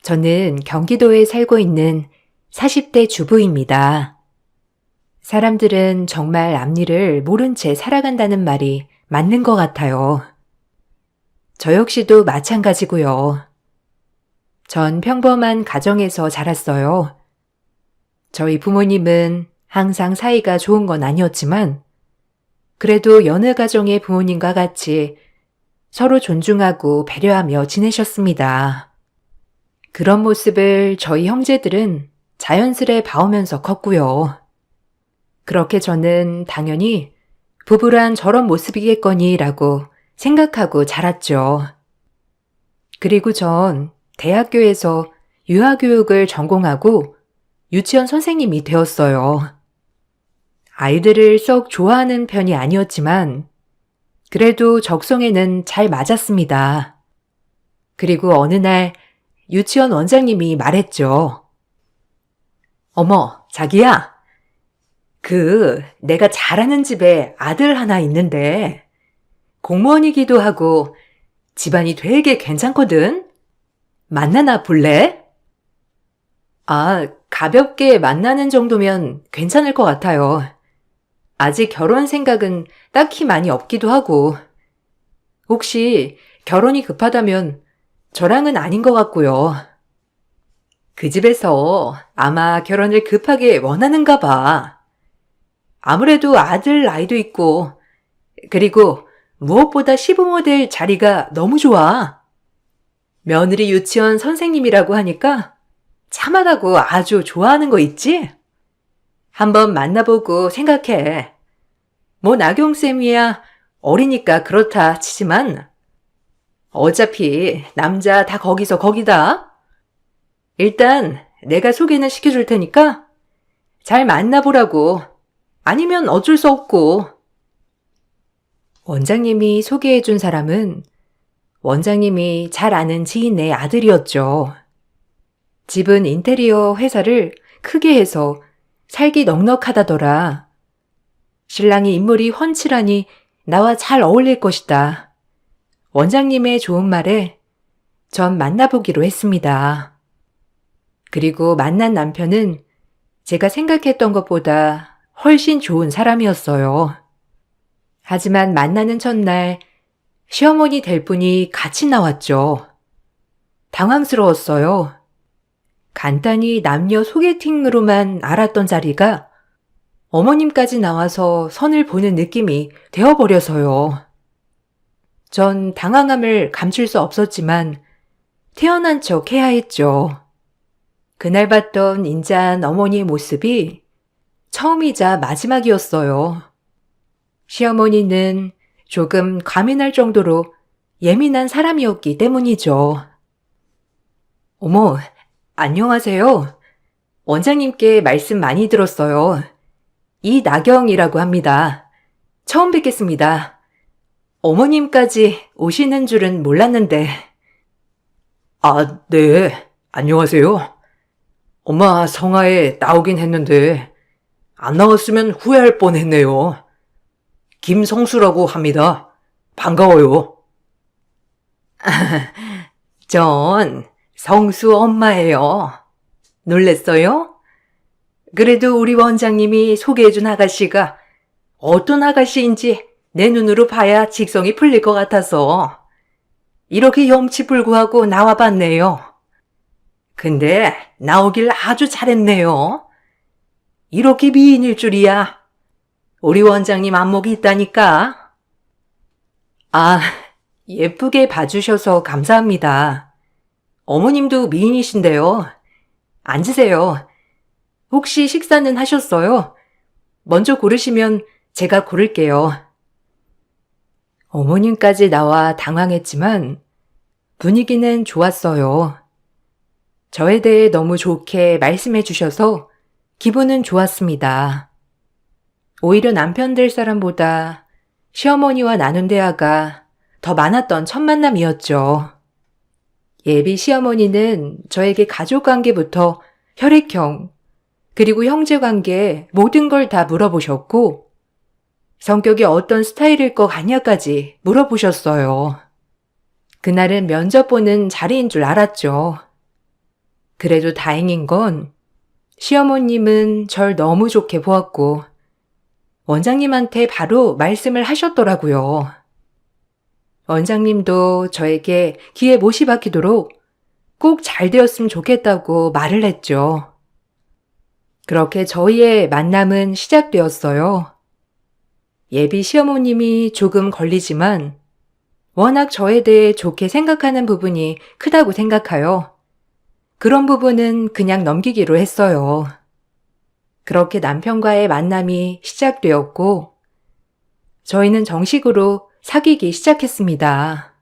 저는 경기도에 살고 있는 40대 주부입니다. 사람들은 정말 앞일을 모른 채 살아간다는 말이 맞는 것 같아요. 저 역시도 마찬가지고요. 전 평범한 가정에서 자랐어요. 저희 부모님은 항상 사이가 좋은 건 아니었지만 그래도 여느 가정의 부모님과 같이 서로 존중하고 배려하며 지내셨습니다. 그런 모습을 저희 형제들은 자연스레 봐오면서 컸고요. 그렇게 저는 당연히 부부란 저런 모습이겠거니라고 생각하고 자랐죠. 그리고 전 대학교에서 유아교육을 전공하고 유치원 선생님이 되었어요. 아이들을 썩 좋아하는 편이 아니었지만 그래도 적성에는 잘 맞았습니다. 그리고 어느 날 유치원 원장님이 말했죠. 어머, 자기야. 내가 잘하는 집에 아들 하나 있는데 공무원이기도 하고 집안이 되게 괜찮거든? 만나나 볼래? 가볍게 만나는 정도면 괜찮을 것 같아요. 아직 결혼 생각은 딱히 많이 없기도 하고. 혹시 결혼이 급하다면 저랑은 아닌 것 같고요. 그 집에서 아마 결혼을 급하게 원하는가 봐. 아무래도 아들 나이도 있고, 그리고 무엇보다 시부모 될 자리가 너무 좋아. 며느리 유치원 선생님이라고 하니까 참하다고 아주 좋아하는 거 있지? 한번 만나보고 생각해. 뭐 나경쌤이야 어리니까 그렇다 치지만 어차피 남자 다 거기서 거기다. 일단 내가 소개는 시켜줄 테니까 잘 만나보라고. 아니면 어쩔 수 없고. 원장님이 소개해준 사람은 원장님이 잘 아는 지인의 아들이었죠. 집은 인테리어 회사를 크게 해서 살기 넉넉하다더라. 신랑이 인물이 훤칠하니 나와 잘 어울릴 것이다. 원장님의 좋은 말에 전 만나보기로 했습니다. 그리고 만난 남편은 제가 생각했던 것보다 훨씬 좋은 사람이었어요. 하지만 만나는 첫날 시어머니 될 분이 같이 나왔죠. 당황스러웠어요. 간단히 남녀 소개팅으로만 알았던 자리가 어머님까지 나와서 선을 보는 느낌이 되어버려서요. 전 당황함을 감출 수 없었지만 태어난 척 해야 했죠. 그날 봤던 인자한 어머니의 모습이 처음이자 마지막이었어요. 시어머니는 조금 과민할 정도로 예민한 사람이었기 때문이죠. 어머, 안녕하세요. 원장님께 말씀 많이 들었어요. 이나경이라고 합니다. 처음 뵙겠습니다. 어머님까지 오시는 줄은 몰랐는데. 네. 안녕하세요. 엄마 성화에 나오긴 했는데 안 나왔으면 후회할 뻔했네요. 김성수라고 합니다. 반가워요. 전 성수 엄마예요. 놀랬어요? 그래도 우리 원장님이 소개해준 아가씨가 어떤 아가씨인지 내 눈으로 봐야 직성이 풀릴 것 같아서 이렇게 염치불구하고 나와봤네요. 근데 나오길 아주 잘했네요. 이렇게 미인일 줄이야. 우리 원장님 안목이 있다니까. 예쁘게 봐주셔서 감사합니다. 어머님도 미인이신데요. 앉으세요. 혹시 식사는 하셨어요? 먼저 고르시면 제가 고를게요. 어머님까지 나와 당황했지만 분위기는 좋았어요. 저에 대해 너무 좋게 말씀해 주셔서 기분은 좋았습니다. 오히려 남편 될 사람보다 시어머니와 나눈 대화가 더 많았던 첫 만남이었죠. 예비 시어머니는 저에게 가족 관계부터 혈액형, 그리고 형제 관계 모든 걸 다 물어보셨고 성격이 어떤 스타일일 것 같냐까지 물어보셨어요. 그날은 면접 보는 자리인 줄 알았죠. 그래도 다행인 건 시어머님은 절 너무 좋게 보았고 원장님한테 바로 말씀을 하셨더라고요. 원장님도 저에게 귀에 못이 박히도록 꼭 잘 되었으면 좋겠다고 말을 했죠. 그렇게 저희의 만남은 시작되었어요. 예비 시어머님이 조금 걸리지만 워낙 저에 대해 좋게 생각하는 부분이 크다고 생각하여 그런 부분은 그냥 넘기기로 했어요. 그렇게 남편과의 만남이 시작되었고 저희는 정식으로 사귀기 시작했습니다.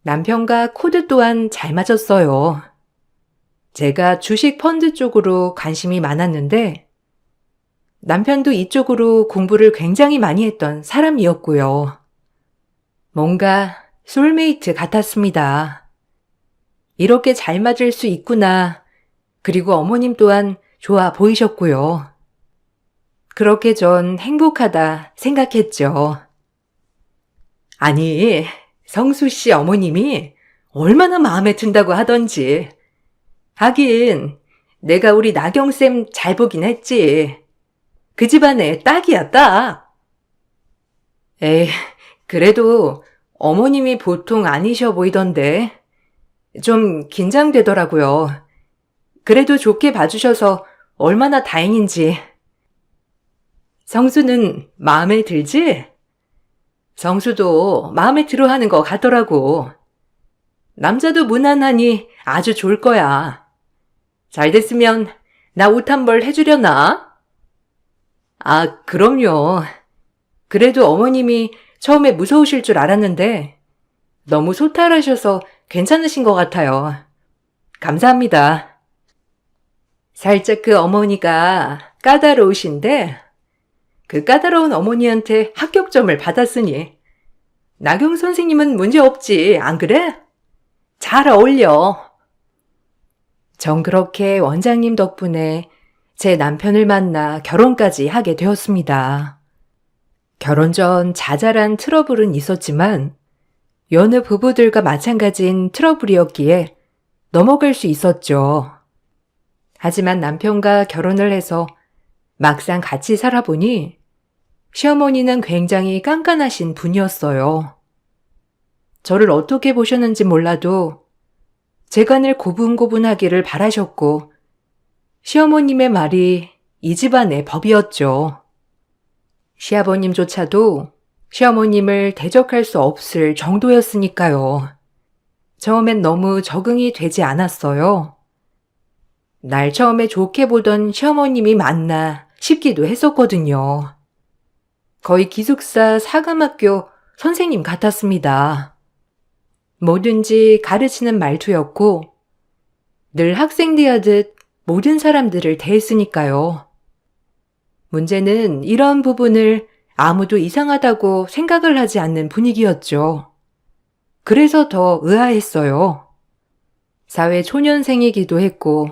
남편과 코드 또한 잘 맞았어요. 제가 주식 펀드 쪽으로 관심이 많았는데 남편도 이쪽으로 공부를 굉장히 많이 했던 사람이었고요. 뭔가 솔메이트 같았습니다. 이렇게 잘 맞을 수 있구나. 그리고 어머님 또한 좋아 보이셨고요. 그렇게 전 행복하다 생각했죠. 아니, 성수 씨 어머님이 얼마나 마음에 든다고 하던지. 하긴 내가 우리 나경쌤 잘 보긴 했지. 그 집안에 딱이야, 딱. 에이, 그래도 어머님이 보통 아니셔 보이던데 좀 긴장되더라고요. 그래도 좋게 봐주셔서 얼마나 다행인지. 성수는 마음에 들지? 성수도 마음에 들어 하는 것 같더라고. 남자도 무난하니 아주 좋을 거야. 잘 됐으면 나 옷 한 벌 해주려나? 아, 그럼요. 그래도 어머님이 처음에 무서우실 줄 알았는데 너무 소탈하셔서 괜찮으신 것 같아요. 감사합니다. 살짝 그 어머니가 까다로우신데 그 까다로운 어머니한테 합격점을 받았으니 나경 선생님은 문제 없지, 안 그래? 잘 어울려. 전 그렇게 원장님 덕분에 제 남편을 만나 결혼까지 하게 되었습니다. 결혼 전 자잘한 트러블은 있었지만 여느 부부들과 마찬가지인 트러블이었기에 넘어갈 수 있었죠. 하지만 남편과 결혼을 해서 막상 같이 살아보니 시어머니는 굉장히 깐깐하신 분이었어요. 저를 어떻게 보셨는지 몰라도 제가 늘 고분고분하기를 바라셨고 시어머님의 말이 이 집안의 법이었죠. 시아버님조차도 시어머님을 대적할 수 없을 정도였으니까요. 처음엔 너무 적응이 되지 않았어요. 날 처음에 좋게 보던 시어머님이 맞나 싶기도 했었거든요. 거의 기숙사 사감학교 선생님 같았습니다. 뭐든지 가르치는 말투였고 늘 학생 대하듯 모든 사람들을 대했으니까요. 문제는 이런 부분을 아무도 이상하다고 생각을 하지 않는 분위기였죠. 그래서 더 의아했어요. 사회 초년생이기도 했고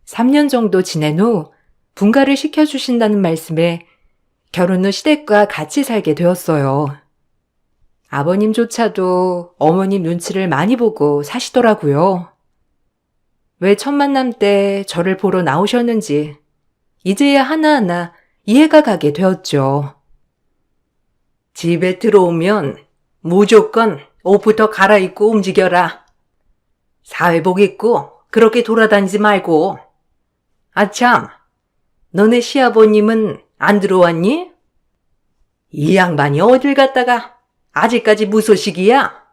3년 정도 지낸 후 분가를 시켜주신다는 말씀에 결혼 후 시댁과 같이 살게 되었어요. 아버님조차도 어머님 눈치를 많이 보고 사시더라고요. 왜 첫 만남 때 저를 보러 나오셨는지 이제야 하나하나 이해가 가게 되었죠. 집에 들어오면 무조건 옷부터 갈아입고 움직여라. 사회복 입고 그렇게 돌아다니지 말고. 아참, 너네 시아버님은 안 들어왔니? 이 양반이 어딜 갔다가 아직까지 무소식이야?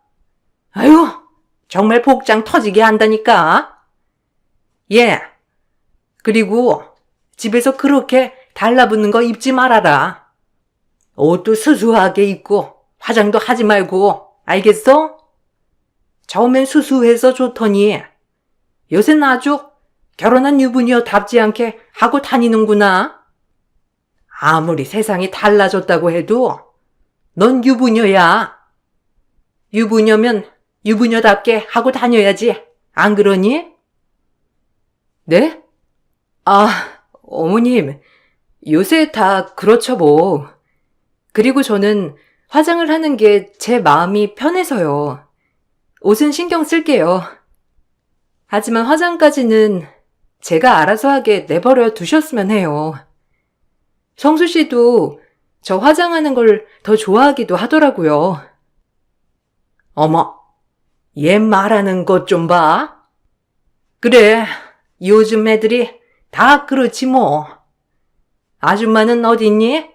아유, 정말 복장 터지게 한다니까. 예, 그리고 집에서 그렇게 달라붙는 거 입지 말아라. 옷도 수수하게 입고 화장도 하지 말고, 알겠어? 처음엔 수수해서 좋더니 요새는 아주 결혼한 유부녀답지 않게 하고 다니는구나. 아무리 세상이 달라졌다고 해도 넌 유부녀야. 유부녀면 유부녀답게 하고 다녀야지. 안 그러니? 네? 아, 어머님, 요새 다 그렇죠 뭐. 그리고 저는 화장을 하는 게 제 마음이 편해서요. 옷은 신경 쓸게요. 하지만 화장까지는 제가 알아서 하게 내버려 두셨으면 해요. 성수 씨도 저 화장하는 걸 더 좋아하기도 하더라고요. 어머, 얘 말하는 것 좀 봐. 그래, 요즘 애들이 다 그렇지 뭐. 아줌마는 어딨니?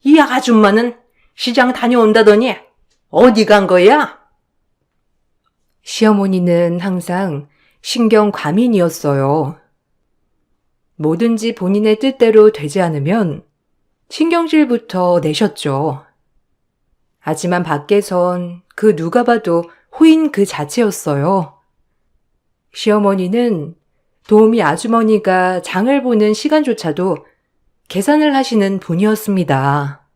이 아줌마는 시장 다녀온다더니 어디 간 거야? 시어머니는 항상 신경 과민이었어요. 뭐든지 본인의 뜻대로 되지 않으면 신경질부터 내셨죠. 하지만 밖에선 그 누가 봐도 호인 그 자체였어요. 시어머니는 도우미 아주머니가 장을 보는 시간조차도 계산을 하시는 분이었습니다.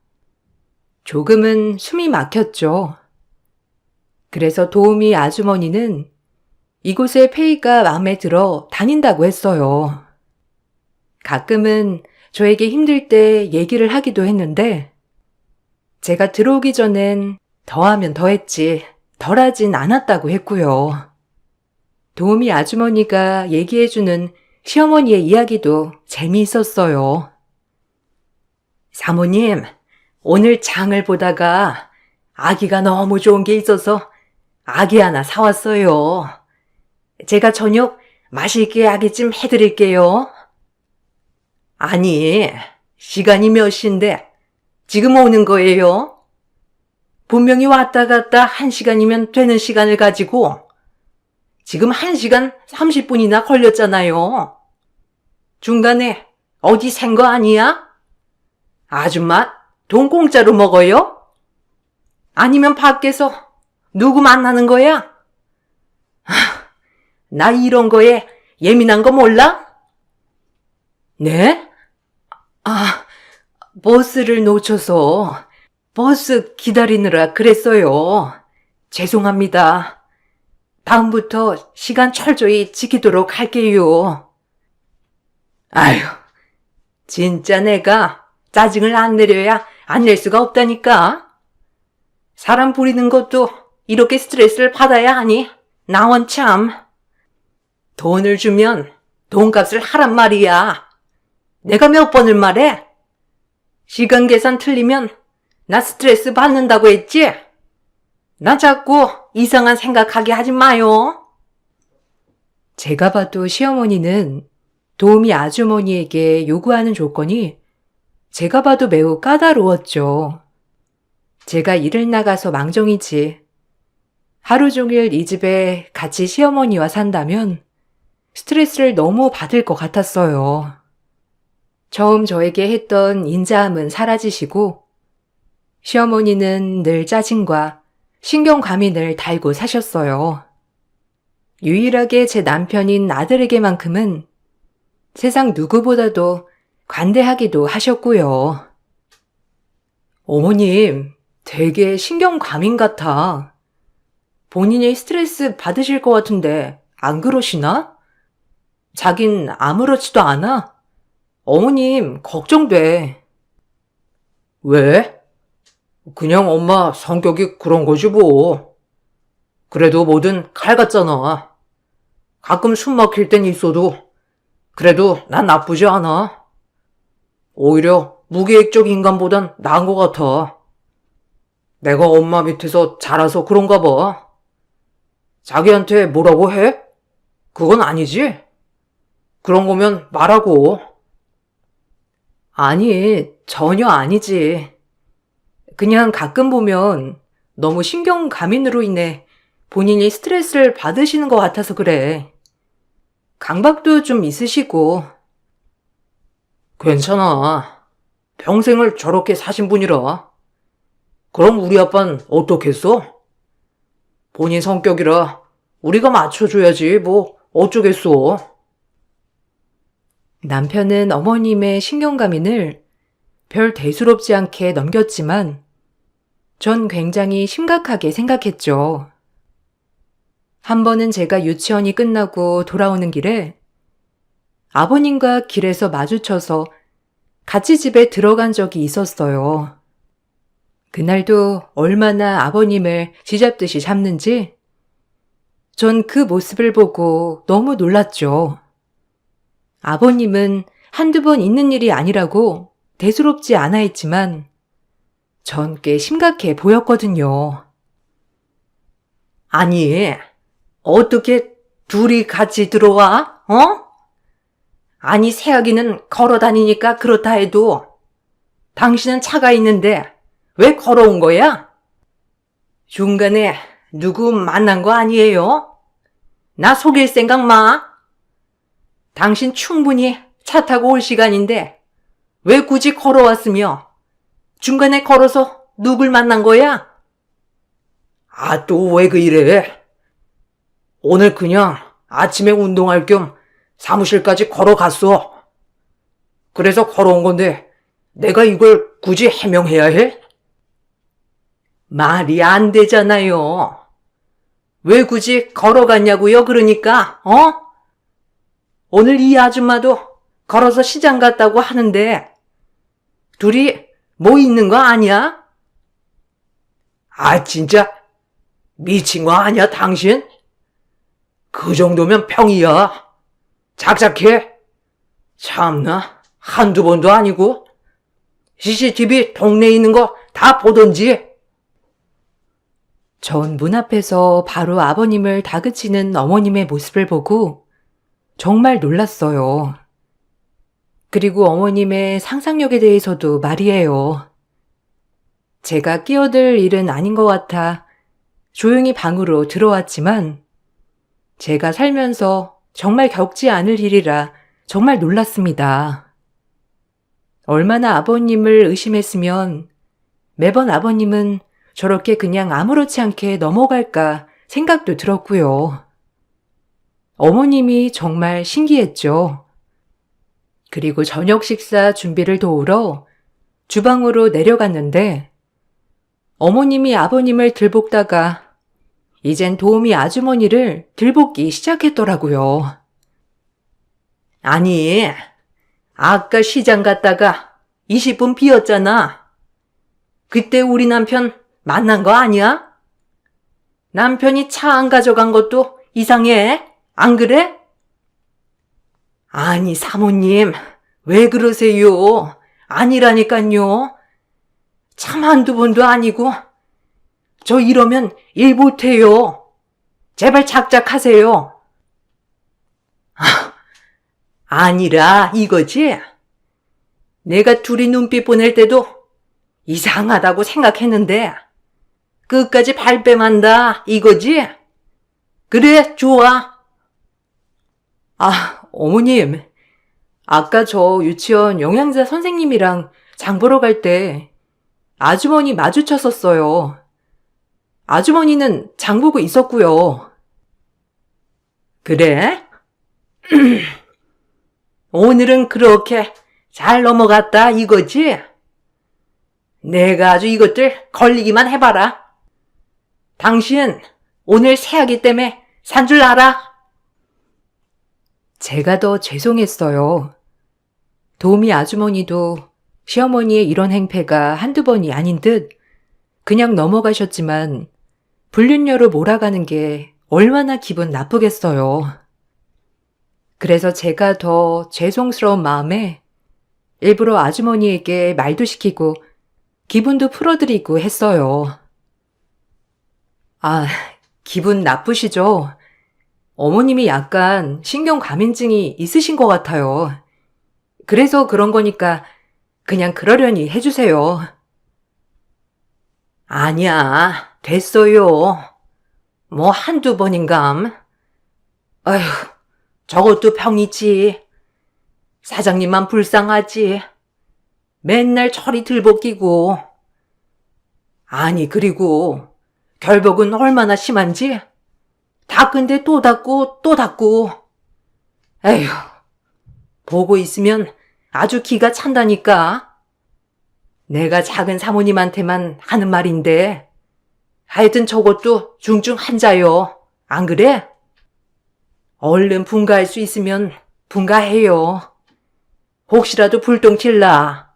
조금은 숨이 막혔죠. 그래서 도우미 아주머니는 이곳의 페이가 마음에 들어 다닌다고 했어요. 가끔은 저에게 힘들 때 얘기를 하기도 했는데 제가 들어오기 전엔 더하면 더했지 덜하진 않았다고 했고요. 도우미 아주머니가 얘기해주는 시어머니의 이야기도 재미있었어요. 사모님, 오늘 장을 보다가 아기가 너무 좋은 게 있어서 아기 하나 사왔어요. 제가 저녁 맛있게 아기찜 해드릴게요. 아니, 시간이 몇 시인데 지금 오는 거예요? 분명히 왔다 갔다 1시간이면 되는 시간을 가지고 지금 1시간 30분이나 걸렸잖아요. 중간에 어디 샌 거 아니야? 아줌마, 돈 공짜로 먹어요? 아니면 밖에서 누구 만나는 거야? 나 이런 거에 예민한 거 몰라? 네? 버스를 놓쳐서 버스 기다리느라 그랬어요. 죄송합니다. 다음부터 시간 철저히 지키도록 할게요. 아휴, 진짜 내가 짜증을 안 내려야 안 낼 수가 없다니까. 사람 부리는 것도 이렇게 스트레스를 받아야 하니 나원 참. 돈을 주면 돈값을 하란 말이야. 내가 몇 번을 말해? 시간 계산 틀리면 나 스트레스 받는다고 했지? 나 자꾸 이상한 생각하게 하지 마요. 제가 봐도 시어머니는 도우미 아주머니에게 요구하는 조건이 제가 봐도 매우 까다로웠죠. 제가 일을 나가서 망정이지. 하루 종일 이 집에 같이 시어머니와 산다면 스트레스를 너무 받을 것 같았어요. 처음 저에게 했던 인자함은 사라지시고 시어머니는 늘 짜증과 신경과민을 달고 사셨어요. 유일하게 제 남편인 아들에게만큼은 세상 누구보다도 관대하기도 하셨고요. 어머님, 되게 신경과민 같아. 본인이 스트레스 받으실 것 같은데 안 그러시나? 자긴 아무렇지도 않아? 어머님, 걱정돼. 왜? 그냥 엄마 성격이 그런 거지 뭐. 그래도 뭐든 칼 같잖아. 가끔 숨 막힐 땐 있어도 그래도 난 나쁘지 않아. 오히려 무계획적 인간보단 나은 것 같아. 내가 엄마 밑에서 자라서 그런가 봐. 자기한테 뭐라고 해? 그건 아니지? 그런 거면 말하고. 아니, 전혀 아니지. 그냥 가끔 보면 너무 신경과민으로 인해 본인이 스트레스를 받으시는 것 같아서 그래. 강박도 좀 있으시고. 괜찮아. 평생을 저렇게 사신 분이라. 그럼 우리 아빠는 어떻겠어? 본인 성격이라 우리가 맞춰줘야지 뭐 어쩌겠어. 남편은 어머님의 신경과민을 별 대수롭지 않게 넘겼지만 전 굉장히 심각하게 생각했죠. 한 번은 제가 유치원이 끝나고 돌아오는 길에 아버님과 길에서 마주쳐서 같이 집에 들어간 적이 있었어요. 그날도 얼마나 아버님을 쥐잡듯이 잡는지 전 그 모습을 보고 너무 놀랐죠. 아버님은 한두 번 있는 일이 아니라고 대수롭지 않아 했지만 전 꽤 심각해 보였거든요. 아니, 어떻게 둘이 같이 들어와? 아니, 새아기는 걸어 다니니까 그렇다 해도 당신은 차가 있는데 왜 걸어온 거야? 중간에 누구 만난 거 아니에요? 나 속일 생각 마. 당신 충분히 차 타고 올 시간인데 왜 굳이 걸어왔으며 중간에 걸어서 누굴 만난 거야? 아, 또 왜 그래? 오늘 그냥 아침에 운동할 겸 사무실까지 걸어갔어. 그래서 걸어온 건데 내가 이걸 굳이 해명해야 해? 말이 안 되잖아요. 왜 굳이 걸어갔냐고요, 그러니까, 오늘 이 아줌마도 걸어서 시장 갔다고 하는데 둘이 뭐 있는 거 아니야? 아, 진짜 미친 거 아니야, 당신? 그 정도면 병이야. 작작해. 참나, 한두 번도 아니고 CCTV 동네에 있는 거 다 보던지. 전 문 앞에서 바로 아버님을 다그치는 어머님의 모습을 보고 정말 놀랐어요. 그리고 어머님의 상상력에 대해서도 말이에요. 제가 끼어들 일은 아닌 것 같아 조용히 방으로 들어왔지만 제가 살면서 정말 겪지 않을 일이라 정말 놀랐습니다. 얼마나 아버님을 의심했으면 매번 아버님은 저렇게 그냥 아무렇지 않게 넘어갈까 생각도 들었고요. 어머님이 정말 신기했죠. 그리고 저녁 식사 준비를 도우러 주방으로 내려갔는데 어머님이 아버님을 들볶다가 이젠 도우미 아주머니를 들볶기 시작했더라고요. 아니, 아까 시장 갔다가 20분 비었잖아. 그때 우리 남편 만난 거 아니야? 남편이 차 안 가져간 것도 이상해. 안 그래? 아니, 사모님, 왜 그러세요? 아니라니깐요. 참 한두 번도 아니고. 저 이러면 일 못해요. 제발 작작하세요. 아니라 이거지? 내가 둘이 눈빛 보낼 때도 이상하다고 생각했는데 끝까지 발뺌한다 이거지? 그래, 좋아. 아, 어머님. 아까 저 유치원 영양사 선생님이랑 장 보러 갈 때 아주머니 마주쳤었어요. 아주머니는 장 보고 있었고요. 그래? 오늘은 그렇게 잘 넘어갔다 이거지? 내가 아주 이것들 걸리기만 해봐라. 당신 오늘 새아기 때문에 산 줄 알아? 제가 더 죄송했어요. 도우미 아주머니도 시어머니의 이런 행패가 한두 번이 아닌 듯 그냥 넘어가셨지만 불륜녀로 몰아가는 게 얼마나 기분 나쁘겠어요. 그래서 제가 더 죄송스러운 마음에 일부러 아주머니에게 말도 시키고 기분도 풀어드리고 했어요. 아, 기분 나쁘시죠? 어머님이 약간 신경과민증이 있으신 것 같아요. 그래서 그런 거니까 그냥 그러려니 해주세요. 아니야, 됐어요. 뭐 한두 번인감. 아휴, 저것도 병이지. 사장님만 불쌍하지. 맨날 철이 들볶이고. 아니, 그리고 결복은 얼마나 심한지? 닦은데 또 닦고 또 닦고. 에휴, 보고 있으면 아주 기가 찬다니까. 내가 작은 사모님한테만 하는 말인데 하여튼 저것도 중증 환자요. 안 그래? 얼른 분가할 수 있으면 분가해요. 혹시라도 불똥칠라.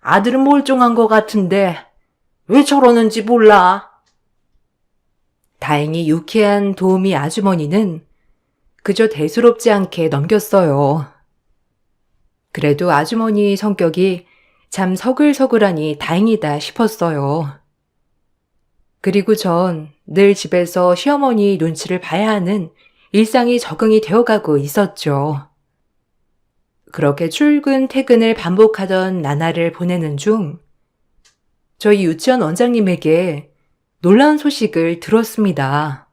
아들은 멀쩡한 것 같은데 왜 저러는지 몰라. 다행히 유쾌한 도우미 아주머니는 그저 대수롭지 않게 넘겼어요. 그래도 아주머니 성격이 참 서글서글하니 다행이다 싶었어요. 그리고 전 늘 집에서 시어머니 눈치를 봐야 하는 일상이 적응이 되어가고 있었죠. 그렇게 출근, 퇴근을 반복하던 나날을 보내는 중 저희 유치원 원장님에게 놀라운 소식을 들었습니다.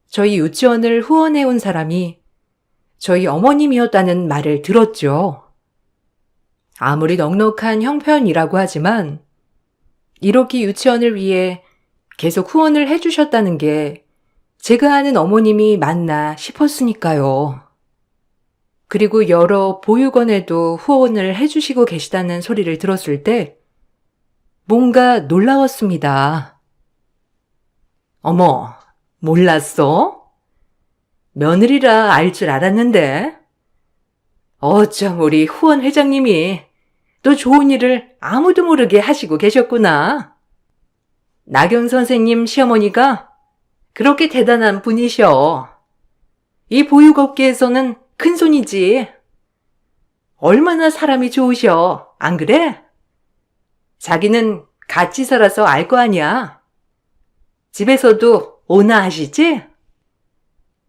저희 유치원을 후원해온 사람이 저희 어머님이었다는 말을 들었죠. 아무리 넉넉한 형편이라고 하지만 이렇게 유치원을 위해 계속 후원을 해주셨다는 게 제가 아는 어머님이 맞나 싶었으니까요. 그리고 여러 보육원에도 후원을 해주시고 계시다는 소리를 들었을 때 뭔가 놀라웠습니다. 어머, 몰랐어? 며느리라 알 줄 알았는데. 어쩜 우리 후원 회장님이 또 좋은 일을 아무도 모르게 하시고 계셨구나. 나경 선생님 시어머니가 그렇게 대단한 분이셔. 이 보육업계에서는 큰손이지. 얼마나 사람이 좋으셔, 안 그래? 자기는 같이 살아서 알 거 아니야. 집에서도 오나 하시지?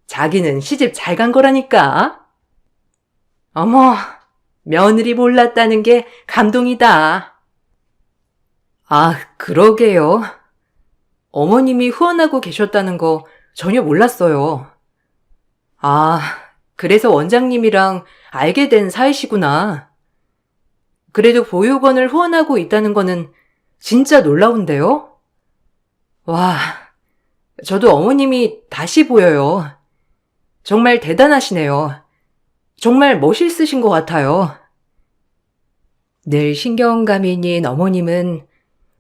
자기는 시집 잘 간 거라니까. 어머, 며느리 몰랐다는 게 감동이다. 아, 그러게요. 어머님이 후원하고 계셨다는 거 전혀 몰랐어요. 아, 그래서 원장님이랑 알게 된 사이시구나. 그래도 보육원을 후원하고 있다는 거는 진짜 놀라운데요? 와, 저도 어머님이 다시 보여요. 정말 대단하시네요. 정말 멋있으신 것 같아요. 늘 신경감인인 어머님은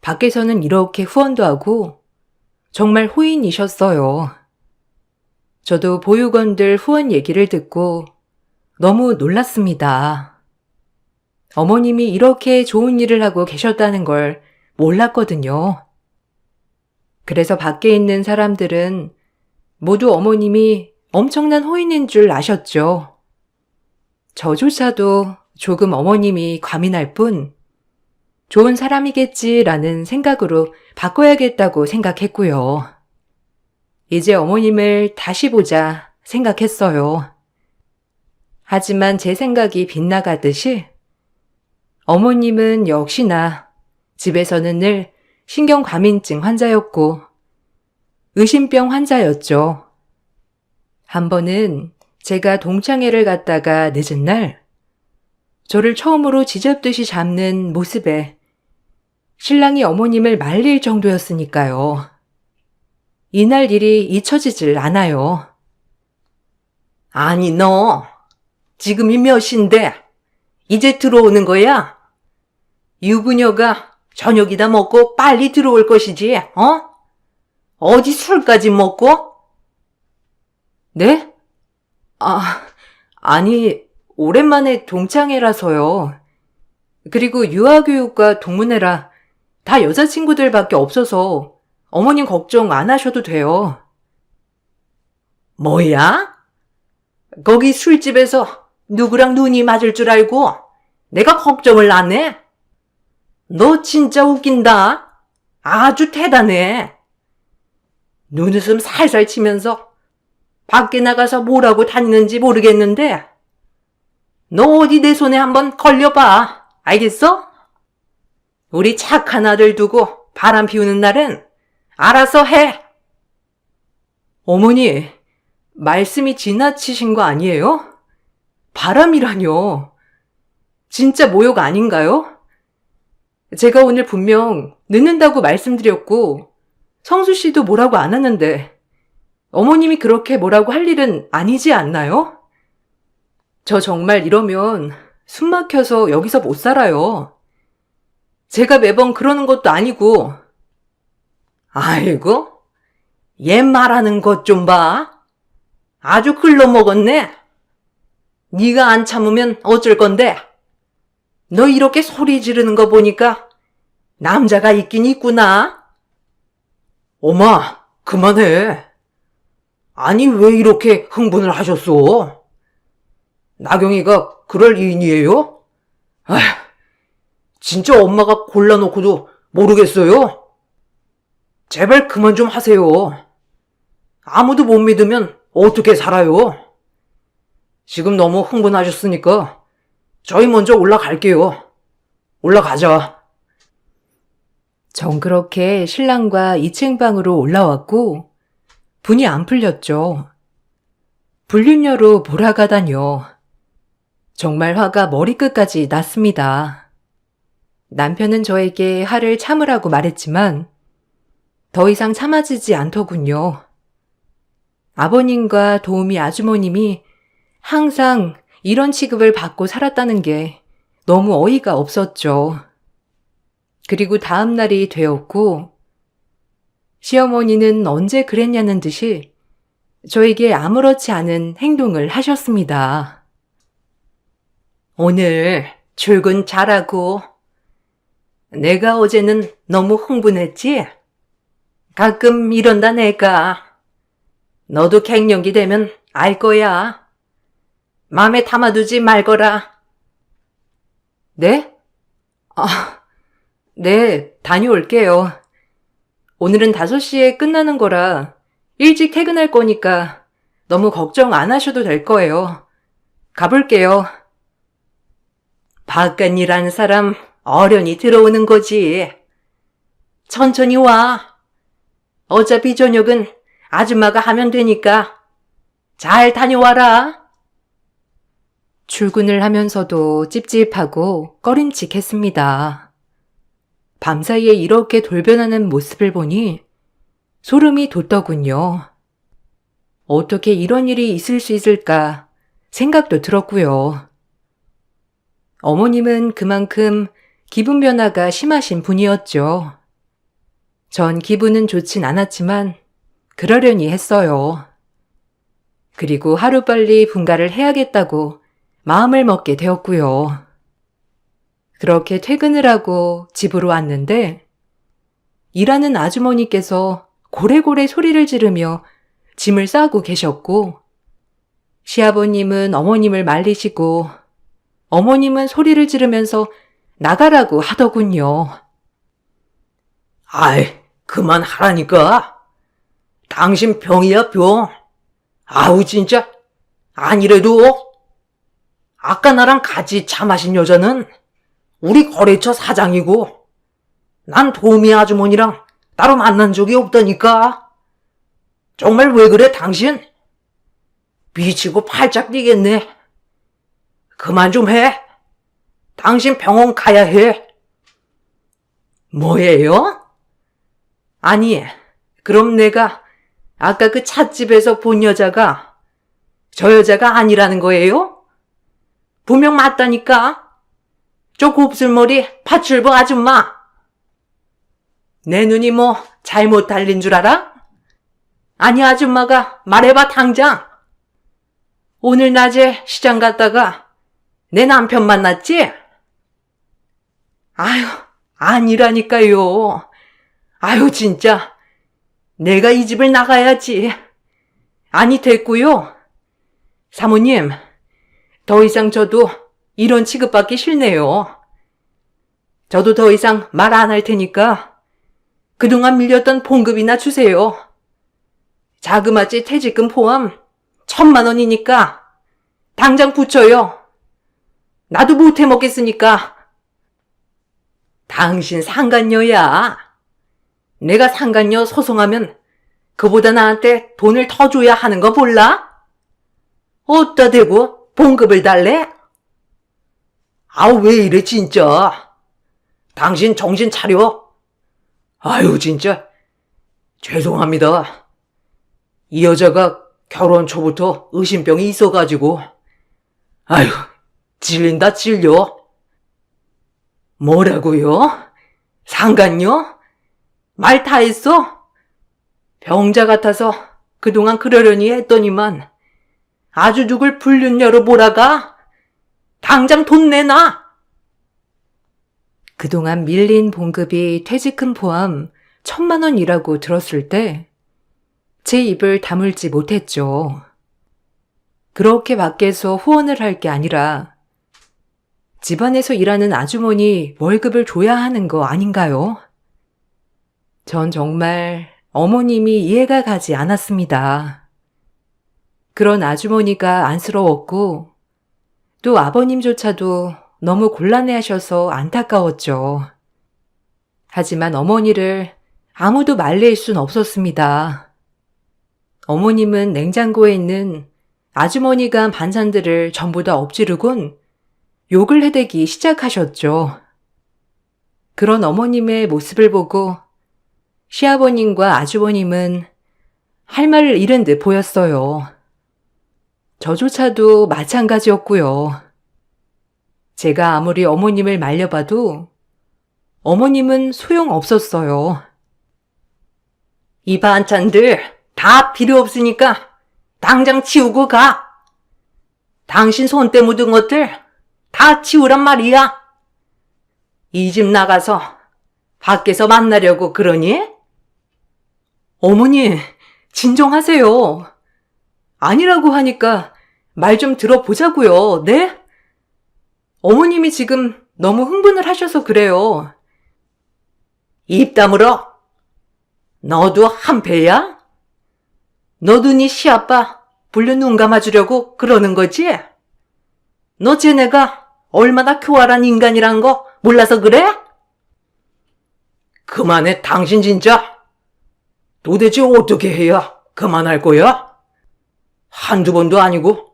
밖에서는 이렇게 후원도 하고 정말 호인이셨어요. 저도 보육원들 후원 얘기를 듣고 너무 놀랐습니다. 어머님이 이렇게 좋은 일을 하고 계셨다는 걸 몰랐거든요. 그래서 밖에 있는 사람들은 모두 어머님이 엄청난 호인인 줄 아셨죠. 저조차도 조금 어머님이 과민할 뿐 좋은 사람이겠지라는 생각으로 바꿔야겠다고 생각했고요. 이제 어머님을 다시 보자 생각했어요. 하지만 제 생각이 빗나가듯이 어머님은 역시나 집에서는 늘 신경과민증 환자였고 의심병 환자였죠. 한 번은 제가 동창회를 갔다가 늦은 날 저를 처음으로 쥐잡듯이 잡는 모습에 신랑이 어머님을 말릴 정도였으니까요. 이날 일이 잊혀지질 않아요. 아니 너 지금이 몇 시인데 이제 들어오는 거야? 유부녀가 저녁이다 먹고 빨리 들어올 것이지, 어? 어디 술까지 먹고? 네? 아니, 오랜만에 동창회라서요. 그리고 유아교육과 동문회라 다 여자친구들밖에 없어서 어머님 걱정 안 하셔도 돼요. 뭐야? 거기 술집에서 누구랑 눈이 맞을 줄 알고 내가 걱정을 안 해? 너 진짜 웃긴다. 아주 대단해. 눈웃음 살살 치면서 밖에 나가서 뭐라고 다니는지 모르겠는데 너 어디 내 손에 한번 걸려봐. 알겠어? 우리 착한 아들 두고 바람 피우는 날은 알아서 해. 어머니, 말씀이 지나치신 거 아니에요? 바람이라뇨. 진짜 모욕 아닌가요? 제가 오늘 분명 늦는다고 말씀드렸고 성수 씨도 뭐라고 안 하는데 어머님이 그렇게 뭐라고 할 일은 아니지 않나요? 저 정말 이러면 숨 막혀서 여기서 못 살아요. 제가 매번 그러는 것도 아니고. 아이고, 얘 말하는 것 좀 봐. 아주 글러먹었네. 네가 안 참으면 어쩔 건데. 너 이렇게 소리 지르는 거 보니까 남자가 있긴 있구나. 엄마, 그만해. 아니, 왜 이렇게 흥분을 하셨어? 나경이가 그럴 이인이에요? 아휴, 진짜 엄마가 골라놓고도 모르겠어요? 제발 그만 좀 하세요. 아무도 못 믿으면 어떻게 살아요? 지금 너무 흥분하셨으니까 저희 먼저 올라갈게요. 올라가자. 전 그렇게 신랑과 2층 방으로 올라왔고 분이 안 풀렸죠. 불륜녀로 몰아가다뇨. 정말 화가 머리끝까지 났습니다. 남편은 저에게 화를 참으라고 말했지만 더 이상 참아지지 않더군요. 아버님과 도우미 아주머님이 항상 이런 취급을 받고 살았다는 게 너무 어이가 없었죠. 그리고 다음 날이 되었고 시어머니는 언제 그랬냐는 듯이 저에게 아무렇지 않은 행동을 하셨습니다. 오늘 출근 잘하고. 내가 어제는 너무 흥분했지? 가끔 이런다 내가. 너도 갱년기 되면 알 거야. 맘에 담아두지 말거라. 네? 네, 다녀올게요. 오늘은 5시에 끝나는 거라 일찍 퇴근할 거니까 너무 걱정 안 하셔도 될 거예요. 가볼게요. 바깥일하는 사람 어련히 들어오는 거지. 천천히 와. 어차피 저녁은 아줌마가 하면 되니까 잘 다녀와라. 출근을 하면서도 찝찝하고 꺼림칙했습니다. 밤사이에 이렇게 돌변하는 모습을 보니 소름이 돋더군요. 어떻게 이런 일이 있을 수 있을까 생각도 들었고요. 어머님은 그만큼 기분 변화가 심하신 분이었죠. 전 기분은 좋진 않았지만 그러려니 했어요. 그리고 하루빨리 분가를 해야겠다고 마음을 먹게 되었고요. 그렇게 퇴근을 하고 집으로 왔는데 일하는 아주머니께서 고래고래 소리를 지르며 짐을 싸고 계셨고 시아버님은 어머님을 말리시고 어머님은 소리를 지르면서 나가라고 하더군요. 아이, 그만하라니까. 당신 병이야, 병. 아우, 진짜. 아니래도. 아까 나랑 같이 차 마신 여자는 우리 거래처 사장이고, 난 도우미 아주머니랑 따로 만난 적이 없다니까. 정말 왜 그래, 당신? 미치고 팔짝 뛰겠네. 그만 좀 해. 당신 병원 가야 해. 뭐예요? 아니, 그럼 내가 아까 그 찻집에서 본 여자가 저 여자가 아니라는 거예요? 분명 맞다니까. 저 곱슬머리 파출부 아줌마. 내 눈이 뭐 잘못 달린 줄 알아? 아니, 아줌마가 말해봐, 당장. 오늘 낮에 시장 갔다가 내 남편 만났지? 아유, 아니라니까요. 아유, 진짜. 내가 이 집을 나가야지. 아니, 됐고요. 사모님, 더 이상 저도 이런 취급받기 싫네요. 저도 더 이상 말 안 할 테니까 그동안 밀렸던 봉급이나 주세요. 자그마치 퇴직금 포함 1,000만 원이니까 당장 붙여요. 나도 못해 먹겠으니까. 당신 상간녀야. 내가 상간녀 소송하면 그보다 나한테 돈을 더 줘야 하는 거 몰라? 어디다 대고 봉급을 달래? 아우, 왜 이래 진짜. 당신 정신 차려. 아유, 진짜 죄송합니다. 이 여자가 결혼 초부터 의심병이 있어가지고. 아유, 질린다 질려. 뭐라고요? 상간녀? 말 다 했어? 병자 같아서 그동안 그러려니 했더니만 아주 누굴 불륜녀로 몰아가? 당장 돈 내놔! 그동안 밀린 봉급이 퇴직금 포함 1,000만 원이라고 들었을 때 제 입을 다물지 못했죠. 그렇게 밖에서 후원을 할 게 아니라 집안에서 일하는 아주머니 월급을 줘야 하는 거 아닌가요? 전 정말 어머님이 이해가 가지 않았습니다. 그런 아주머니가 안쓰러웠고 또 아버님조차도 너무 곤란해하셔서 안타까웠죠. 하지만 어머니를 아무도 말릴 순 없었습니다. 어머님은 냉장고에 있는 아주머니가 한 반찬들을 전부 다 엎지르곤 욕을 해대기 시작하셨죠. 그런 어머님의 모습을 보고 시아버님과 아주버님은 할 말을 잃은 듯 보였어요. 저조차도 마찬가지였고요. 제가 아무리 어머님을 말려봐도 어머님은 소용없었어요. 이 반찬들 다 필요 없으니까 당장 치우고 가. 당신 손때 묻은 것들 다 치우란 말이야. 이 집 나가서 밖에서 만나려고 그러니? 어머니, 진정하세요. 아니라고 하니까 말 좀 들어보자고요, 네? 어머님이 지금 너무 흥분을 하셔서 그래요. 입 다물어. 너도 한패야? 너도 네 시아빠 불려 눈 감아주려고 그러는 거지? 너 쟤네가 얼마나 교활한 인간이란 거 몰라서 그래? 그만해, 당신 진짜. 도대체 어떻게 해야 그만할 거야? 한두 번도 아니고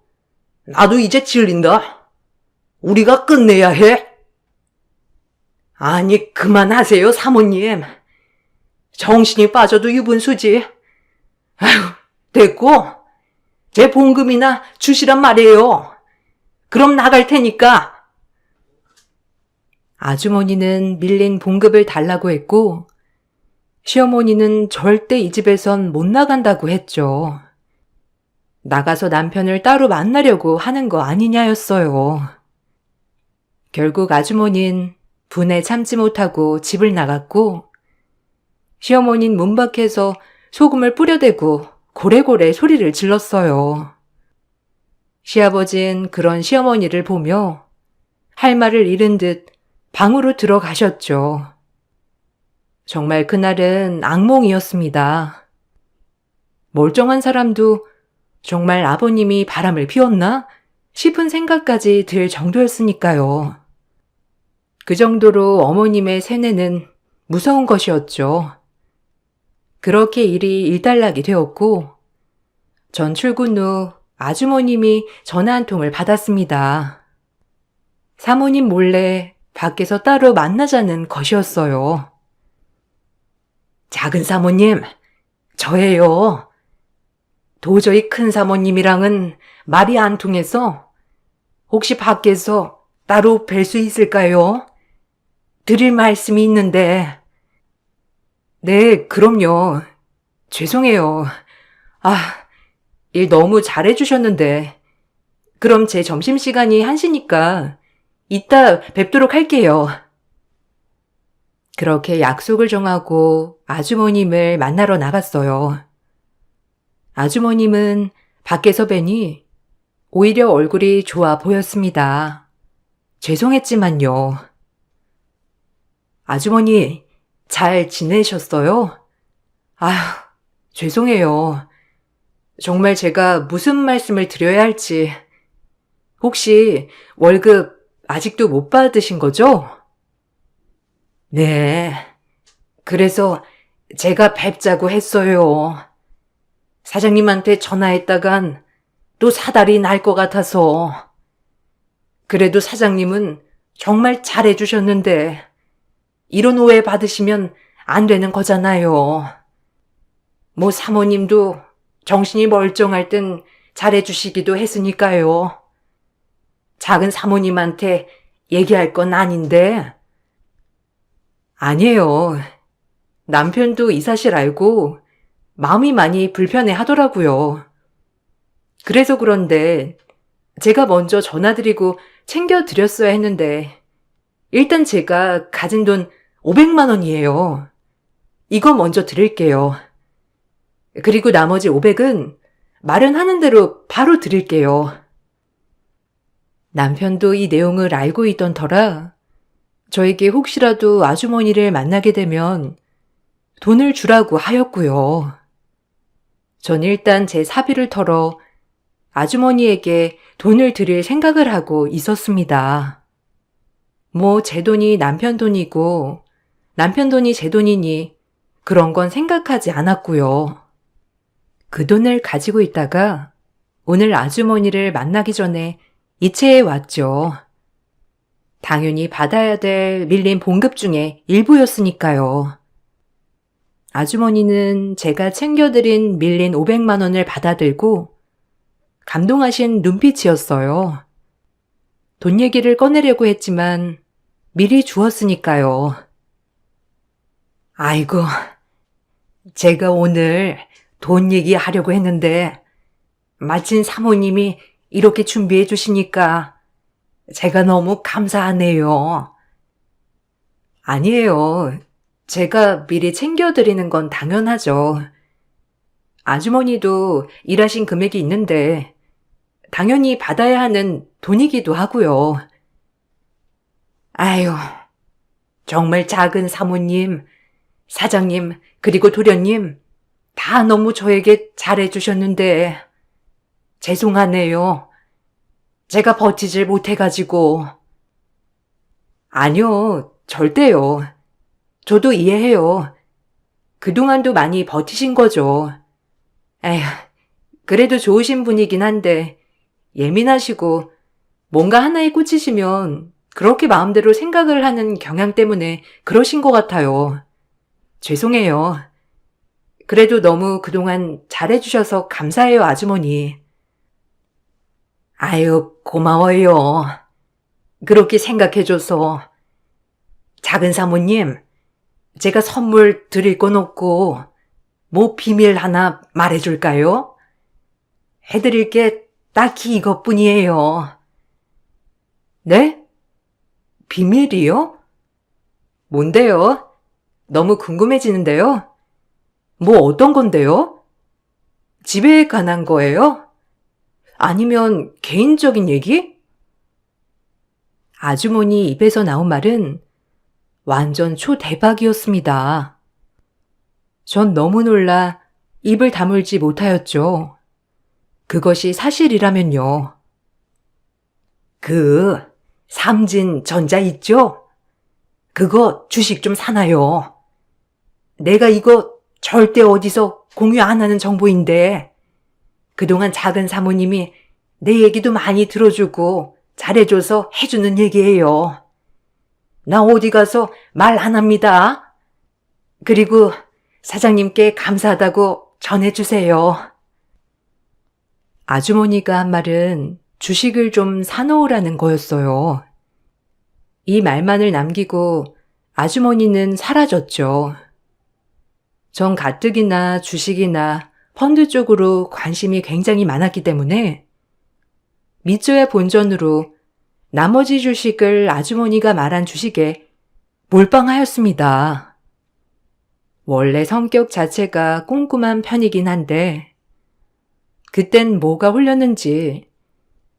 나도 이제 질린다. 우리가 끝내야 해. 아니, 그만하세요, 사모님. 정신이 빠져도 유분수지. 아휴, 됐고 제 봉금이나 주시란 말이에요. 그럼 나갈 테니까. 아주머니는 밀린 봉급을 달라고 했고 시어머니는 절대 이 집에선 못 나간다고 했죠. 나가서 남편을 따로 만나려고 하는 거 아니냐였어요. 결국 아주머니는 분에 참지 못하고 집을 나갔고 시어머니는 문 밖에서 소금을 뿌려대고 고래고래 소리를 질렀어요. 시아버진 그런 시어머니를 보며 할 말을 잃은 듯 방으로 들어가셨죠. 정말 그날은 악몽이었습니다. 멀쩡한 사람도 정말 아버님이 바람을 피웠나 싶은 생각까지 들 정도였으니까요. 그 정도로 어머님의 세뇌는 무서운 것이었죠. 그렇게 일이 일단락이 되었고 전 출근 후 아주머님이 전화 한 통을 받았습니다. 사모님 몰래 밖에서 따로 만나자는 것이었어요. 작은 사모님, 저예요. 도저히 큰 사모님이랑은 말이 안 통해서 혹시 밖에서 따로 뵐 수 있을까요? 드릴 말씀이 있는데. 네, 그럼요. 죄송해요. 일 너무 잘해주셨는데. 그럼 제 점심시간이 1시니까 이따 뵙도록 할게요. 그렇게 약속을 정하고 아주머님을 만나러 나갔어요. 아주머님은 밖에서 뵈니 오히려 얼굴이 좋아 보였습니다. 죄송했지만요. 아주머니, 잘 지내셨어요? 아휴, 죄송해요. 정말 제가 무슨 말씀을 드려야 할지. 혹시 월급 아직도 못 받으신 거죠? 네. 그래서 제가 뵙자고 했어요. 사장님한테 전화했다간 또 사달이 날 것 같아서. 그래도 사장님은 정말 잘해주셨는데 이런 오해 받으시면 안 되는 거잖아요. 뭐 사모님도 정신이 멀쩡할 땐 잘해주시기도 했으니까요. 작은 사모님한테 얘기할 건 아닌데. 아니에요. 남편도 이 사실 알고 마음이 많이 불편해 하더라고요. 그래서 그런데 제가 먼저 전화드리고 챙겨드렸어야 했는데 일단 제가 가진 돈 500만 원이에요. 이거 먼저 드릴게요. 그리고 나머지 500은 마련하는 대로 바로 드릴게요. 남편도 이 내용을 알고 있던 터라 저에게 혹시라도 아주머니를 만나게 되면 돈을 주라고 하였고요. 전 일단 제 사비를 털어 아주머니에게 돈을 드릴 생각을 하고 있었습니다. 뭐 제 돈이 남편 돈이고 남편 돈이 제 돈이니 그런 건 생각하지 않았고요. 그 돈을 가지고 있다가 오늘 아주머니를 만나기 전에 이체해 왔죠. 당연히 받아야 될 밀린 봉급 중에 일부였으니까요. 아주머니는 제가 챙겨드린 밀린 500만 원을 받아들고 감동하신 눈빛이었어요. 돈 얘기를 꺼내려고 했지만 미리 주었으니까요. 아이고, 제가 오늘 돈 얘기하려고 했는데 마침 사모님이 이렇게 준비해 주시니까 제가 너무 감사하네요. 아니에요. 제가 미리 챙겨드리는 건 당연하죠. 아주머니도 일하신 금액이 있는데 당연히 받아야 하는 돈이기도 하고요. 아유, 정말 작은 사모님, 사장님, 그리고 도련님 다 너무 저에게 잘해주셨는데 죄송하네요. 제가 버티질 못해가지고. 아니요, 절대요. 저도 이해해요. 그동안도 많이 버티신 거죠. 에휴, 그래도 좋으신 분이긴 한데 예민하시고 뭔가 하나에 꽂히시면 그렇게 마음대로 생각을 하는 경향 때문에 그러신 것 같아요. 죄송해요. 그래도 너무 그동안 잘해주셔서 감사해요, 아주머니. 아유, 고마워요. 그렇게 생각해줘서. 작은 사모님, 제가 선물 드릴 건 없고 뭐 비밀 하나 말해줄까요? 해드릴 게 딱히 이것뿐이에요. 네? 비밀이요? 뭔데요? 너무 궁금해지는데요? 뭐 어떤 건데요? 집에 관한 거예요? 아니면 개인적인 얘기? 아주머니 입에서 나온 말은 완전 초대박이었습니다. 전 너무 놀라 입을 다물지 못하였죠. 그것이 사실이라면요. 그 삼진전자 있죠? 그거 주식 좀 사나요? 내가 이거 절대 어디서 공유 안 하는 정보인데 그동안 작은 사모님이 내 얘기도 많이 들어주고 잘해줘서 해주는 얘기예요. 나 어디 가서 말 안 합니다. 그리고 사장님께 감사하다고 전해주세요. 아주머니가 한 말은 주식을 좀 사놓으라는 거였어요. 이 말만을 남기고 아주머니는 사라졌죠. 전 가뜩이나 주식이나 펀드 쪽으로 관심이 굉장히 많았기 때문에 믿져야 본전으로 나머지 주식을 아주머니가 말한 주식에 몰빵하였습니다. 원래 성격 자체가 꼼꼼한 편이긴 한데 그땐 뭐가 홀렸는지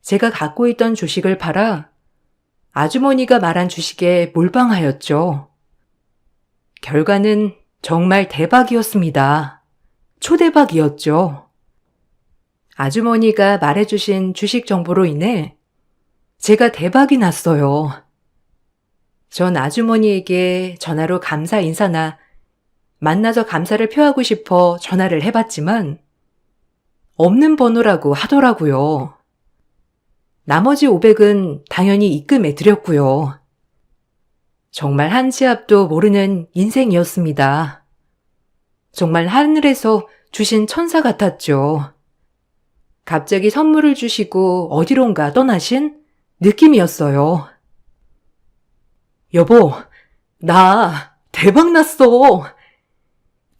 제가 갖고 있던 주식을 팔아 아주머니가 말한 주식에 몰빵하였죠. 결과는 정말 대박이었습니다. 초대박이었죠. 아주머니가 말해주신 주식 정보로 인해 제가 대박이 났어요. 전 아주머니에게 전화로 감사 인사나 만나서 감사를 표하고 싶어 전화를 해봤지만 없는 번호라고 하더라고요. 나머지 500은 당연히 입금해 드렸고요. 정말 한 치 앞도 모르는 인생이었습니다. 정말 하늘에서 주신 천사 같았죠. 갑자기 선물을 주시고 어디론가 떠나신 느낌이었어요. 여보, 나 대박 났어.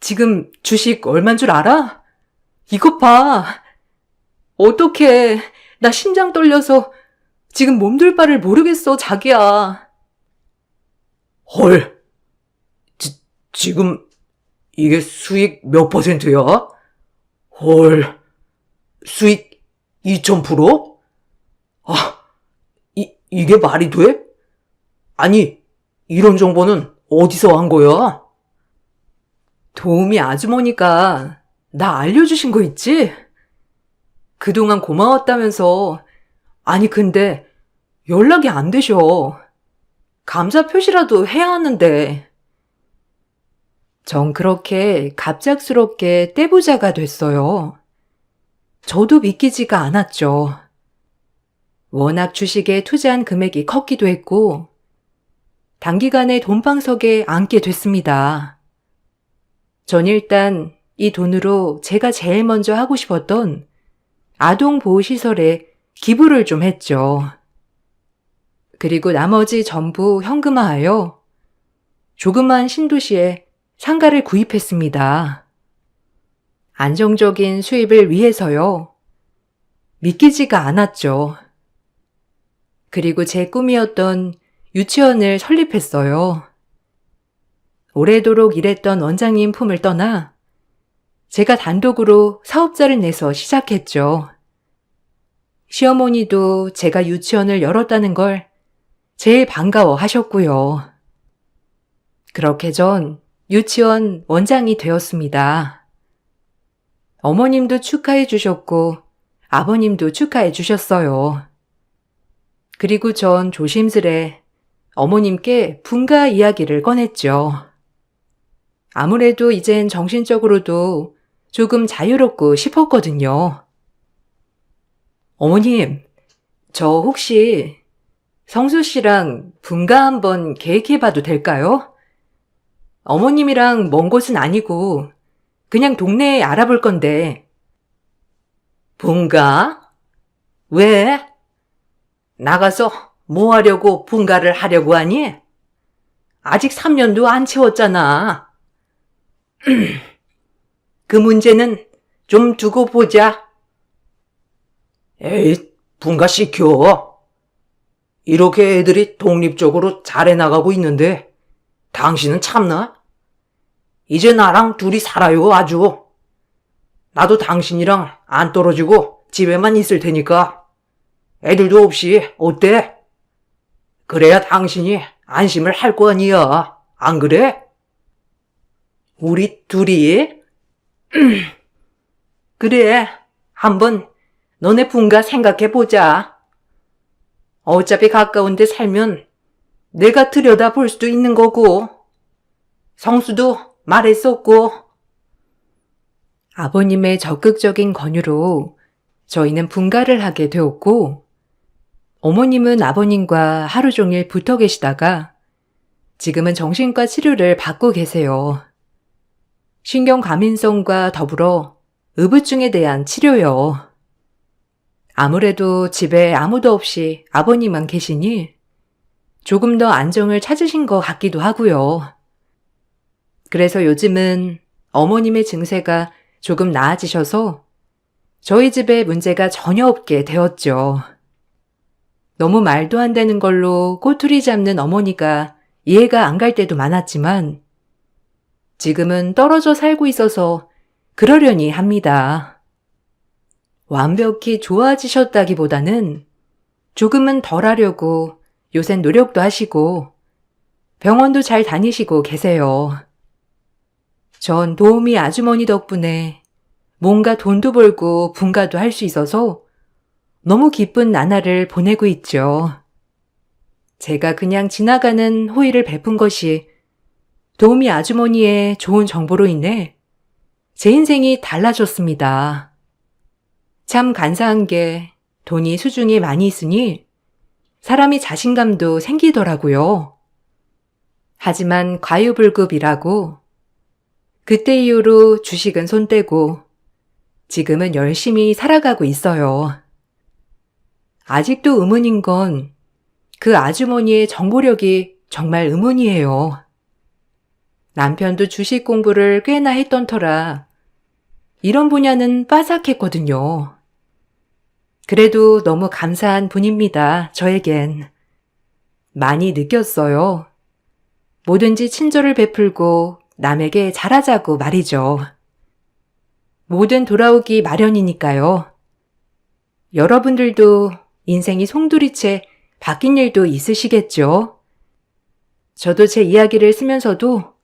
지금 주식 얼만 줄 알아? 이것 봐. 어떡해. 나 심장 떨려서 지금 몸둘 바를 모르겠어, 자기야. 헐. 지금 이게 수익 몇 %야? 헐, 수익 2000%? 아, 이게 말이 돼? 아니, 이런 정보는 어디서 한 거야? 도우미 아주머니가 나 알려주신 거 있지? 그동안 고마웠다면서. 아니, 근데 연락이 안 되셔. 감사 표시라도 해야 하는데. 전 그렇게 갑작스럽게 떼부자가 됐어요. 저도 믿기지가 않았죠. 워낙 주식에 투자한 금액이 컸기도 했고, 단기간에 돈방석에 앉게 됐습니다. 전 일단 이 돈으로 제가 제일 먼저 하고 싶었던 아동보호시설에 기부를 좀 했죠. 그리고 나머지 전부 현금화하여 조그만 신도시에 상가를 구입했습니다. 안정적인 수입을 위해서요. 믿기지가 않았죠. 그리고 제 꿈이었던 유치원을 설립했어요. 오래도록 일했던 원장님 품을 떠나 제가 단독으로 사업자를 내서 시작했죠. 시어머니도 제가 유치원을 열었다는 걸 제일 반가워 하셨고요. 그렇게 전 유치원 원장이 되었습니다. 어머님도 축하해 주셨고 아버님도 축하해 주셨어요. 그리고 전 조심스레 어머님께 분가 이야기를 꺼냈죠. 아무래도 이젠 정신적으로도 조금 자유롭고 싶었거든요. 어머님, 저 혹시 성수 씨랑 분가 한번 계획해봐도 될까요? 어머님이랑 먼 곳은 아니고 그냥 동네에 알아볼 건데. 분가? 왜? 나가서 뭐 하려고 분가를 하려고 하니? 아직 3년도 안 채웠잖아. 그 문제는 좀 두고 보자. 에이, 분가시켜. 이렇게 애들이 독립적으로 잘해나가고 있는데 당신은 참나? 이제 나랑 둘이 살아요, 아주. 나도 당신이랑 안 떨어지고 집에만 있을 테니까 애들도 없이 어때? 그래야 당신이 안심을 할 거 아니야. 안 그래? 우리 둘이? 그래, 한번 너네 분가 생각해보자. 어차피 가까운 데 살면 내가 들여다볼 수도 있는 거고, 성수도 말했었고. 아버님의 적극적인 권유로 저희는 분가를 하게 되었고, 어머님은 아버님과 하루 종일 붙어 계시다가 지금은 정신과 치료를 받고 계세요. 신경과민성과 더불어 의부증에 대한 치료요. 아무래도 집에 아무도 없이 아버님만 계시니 조금 더 안정을 찾으신 것 같기도 하고요. 그래서 요즘은 어머님의 증세가 조금 나아지셔서 저희 집에 문제가 전혀 없게 되었죠. 너무 말도 안 되는 걸로 꼬투리 잡는 어머니가 이해가 안 갈 때도 많았지만 지금은 떨어져 살고 있어서 그러려니 합니다. 완벽히 좋아지셨다기보다는 조금은 덜 하려고 요새 노력도 하시고 병원도 잘 다니시고 계세요. 전 도우미 아주머니 덕분에 뭔가 돈도 벌고 분가도 할 수 있어서 너무 기쁜 나날을 보내고 있죠. 제가 그냥 지나가는 호의를 베푼 것이 도우미 아주머니의 좋은 정보로 인해 제 인생이 달라졌습니다. 참 간사한 게 돈이 수중에 많이 있으니 사람이 자신감도 생기더라고요. 하지만 과유불급이라고 그때 이후로 주식은 손 떼고 지금은 열심히 살아가고 있어요. 아직도 의문인 건 그 아주머니의 정보력이 정말 의문이에요. 남편도 주식 공부를 꽤나 했던 터라 이런 분야는 빠삭했거든요. 그래도 너무 감사한 분입니다, 저에겐. 많이 느꼈어요. 뭐든지 친절을 베풀고 남에게 잘하자고 말이죠. 뭐든 돌아오기 마련이니까요. 여러분들도 인생이 송두리째 바뀐 일도 있으시겠죠? 저도 제 이야기를 쓰면서도